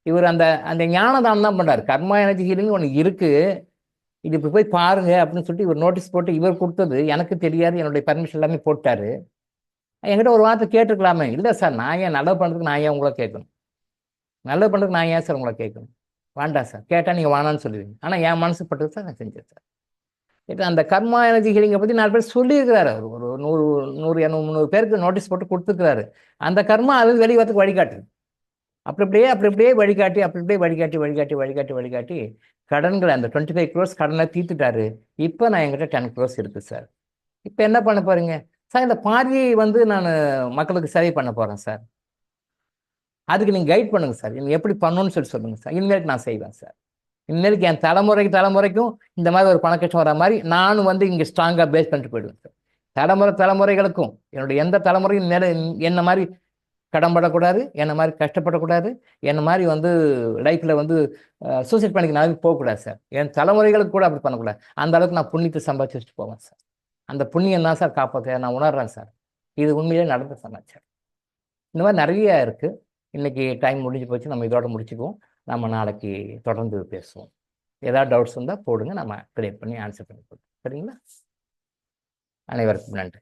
இவர் அந்த ஞானதானம் தான் பண்ணுறாரு. கர்மா எனர்ஜி ஹீலிங் ஒன்று இருக்குது, இது இப்படி போய் பாருங்க அப்படின்னு சொல்லிட்டு இவர் நோட்டீஸ் போட்டு இவர் கொடுத்தது எனக்கு தெரியாது, என்னுடைய பர்மிஷன் எல்லாமே போட்டாரு. என்கிட்ட ஒரு வார்த்தை கேட்டுருக்கலாமே, இல்லை சார் நான் ஏன் நல்லது பண்ணுறதுக்கு நான் ஏன் உங்களை கேட்கணும், நல்லது பண்ணுறதுக்கு நான் ஏன் சார் உங்களை கேட்கணும், வேண்டாம் சார், கேட்டால் நீங்கள் வேணான்னு சொல்லுவீங்க. ஆனால் என் மனசு பட்டது சார், நான் செஞ்சேன் சார். இப்போ அந்த கர்மா எனர்ஜி ஹீலிங்கை பற்றி 4 பேர் சொல்லியிருக்கிறாரு. ஒரு 100-200-300 பேருக்கு நோட்டீஸ் போட்டு கொடுத்துருக்கிறாரு. அந்த கர்மா அது வெளிவரத்துக்கு வழிகாட்டுது. அப்படியே வழிகாட்டி கடன்களை அந்த 25 crores கடனை தீர்த்துட்டாரு. இப்போ நான் என்கிட்ட 10 crores இருக்குது சார். இப்போ என்ன பண்ண போறீங்க சார்? இந்த பாதியை வந்து நான் மக்களுக்கு சேவை பண்ண போகிறேன் சார், அதுக்கு நீங்கள் கைட் பண்ணுங்க சார், நீங்கள் எப்படி பண்ணணும்னு சொல்லுங்கள் சார். இனிமேலுக்கு நான் செய்வேன் சார். இனிமேலுக்கு என் தலைமுறைக்கும் இந்த மாதிரி ஒரு பண கஷ்டம் வர மாதிரி நானும் வந்து இங்கே ஸ்ட்ராங்காக பேஸ் பண்ணிட்டு போயிடுவேன் சார். தலைமுறைகளுக்கும் என்னுடைய எந்த தலைமுறையும் என்ன மாதிரி கடன்படக்கூடாது, என்ன மாதிரி கஷ்டப்படக்கூடாது, என்ன மாதிரி வந்து லைஃப்பில் வந்து சூசைட் பண்ணிக்க நாளைக்கு போகக்கூடாது சார். என் தலைமுறைகளுக்கு கூட அப்படி பண்ணக்கூடாது. அந்த அளவுக்கு நான் புண்ணியத்தை சம்பாதிச்சு வச்சுட்டு போவேன் சார். அந்த புண்ணியம் தான் சார் காப்பாற்ற நான் உணர்றேன் சார். இது உண்மையிலே நடந்த சமாச்சாரம். இந்த மாதிரி நிறைய இருக்குது. இன்றைக்கி டைம் முடிஞ்சு போச்சு, நம்ம இதோட முடிச்சுக்குவோம். நம்ம நாளைக்கு தொடர்ந்து பேசுவோம். ஏதாவது டவுட்ஸ் இருந்தால் போடுங்க, நம்ம கிளியர் பண்ணி ஆன்சர் பண்ணி கொடுப்போம். சரிங்களா? அனைவருக்கும் நன்றி.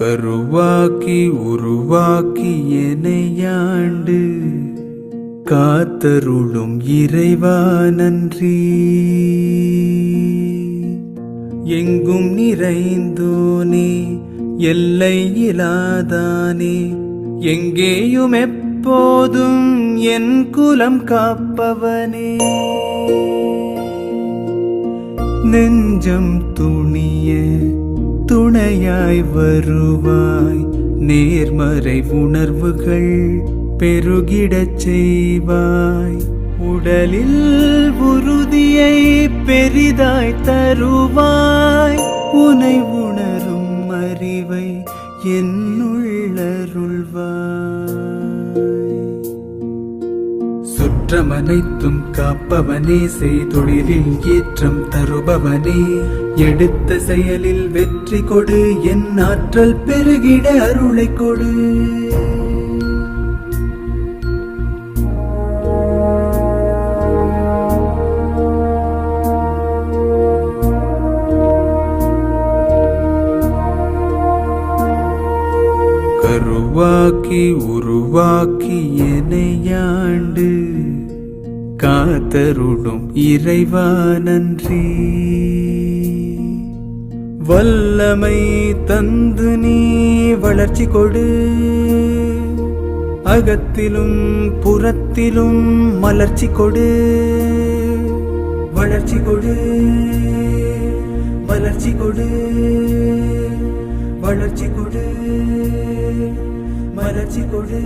கருவாக்கி உருவாக்கி எனையாண்டு காத்தருளும் இறைவா நன்றி. எங்கும் நிறைந்தோனே எல்லை இலாதானே, எங்கேயும் எப்போதும் என் குலம் காப்பவனே. நெஞ்சம் துணிய துணையாய் வருவாய், நேர்மறை உணர்வுகள் பெருகிடச் செய்வாய். உடலில் உறுதியை பெரிதாய் தருவாய், உனை உணரும் அறிவை என்னுள்ளருள்வாய். சுற்றமனைத்தும் காப்பவனே, செய்தொழிலில் ஏற்றம் தருபவனே, எடுத்த செயலில் வெற்றி கொடு, என் ஆற்றல் பெருகிட அருளை கொடு. கருவாக்கி உருவாக்கி எனையாண்டு காத்தருளும் இறைவா நன்றி. வல்லமை தந்து நீ வளர்ச்சி கொடு, அகத்திலும் புறத்திலும் மலர்ச்சி கொடு. வளர்ச்சி கொடு, மலர்ச்சி கொடு, வளர்ச்சி கொடு, மலர்ச்சி கொடு.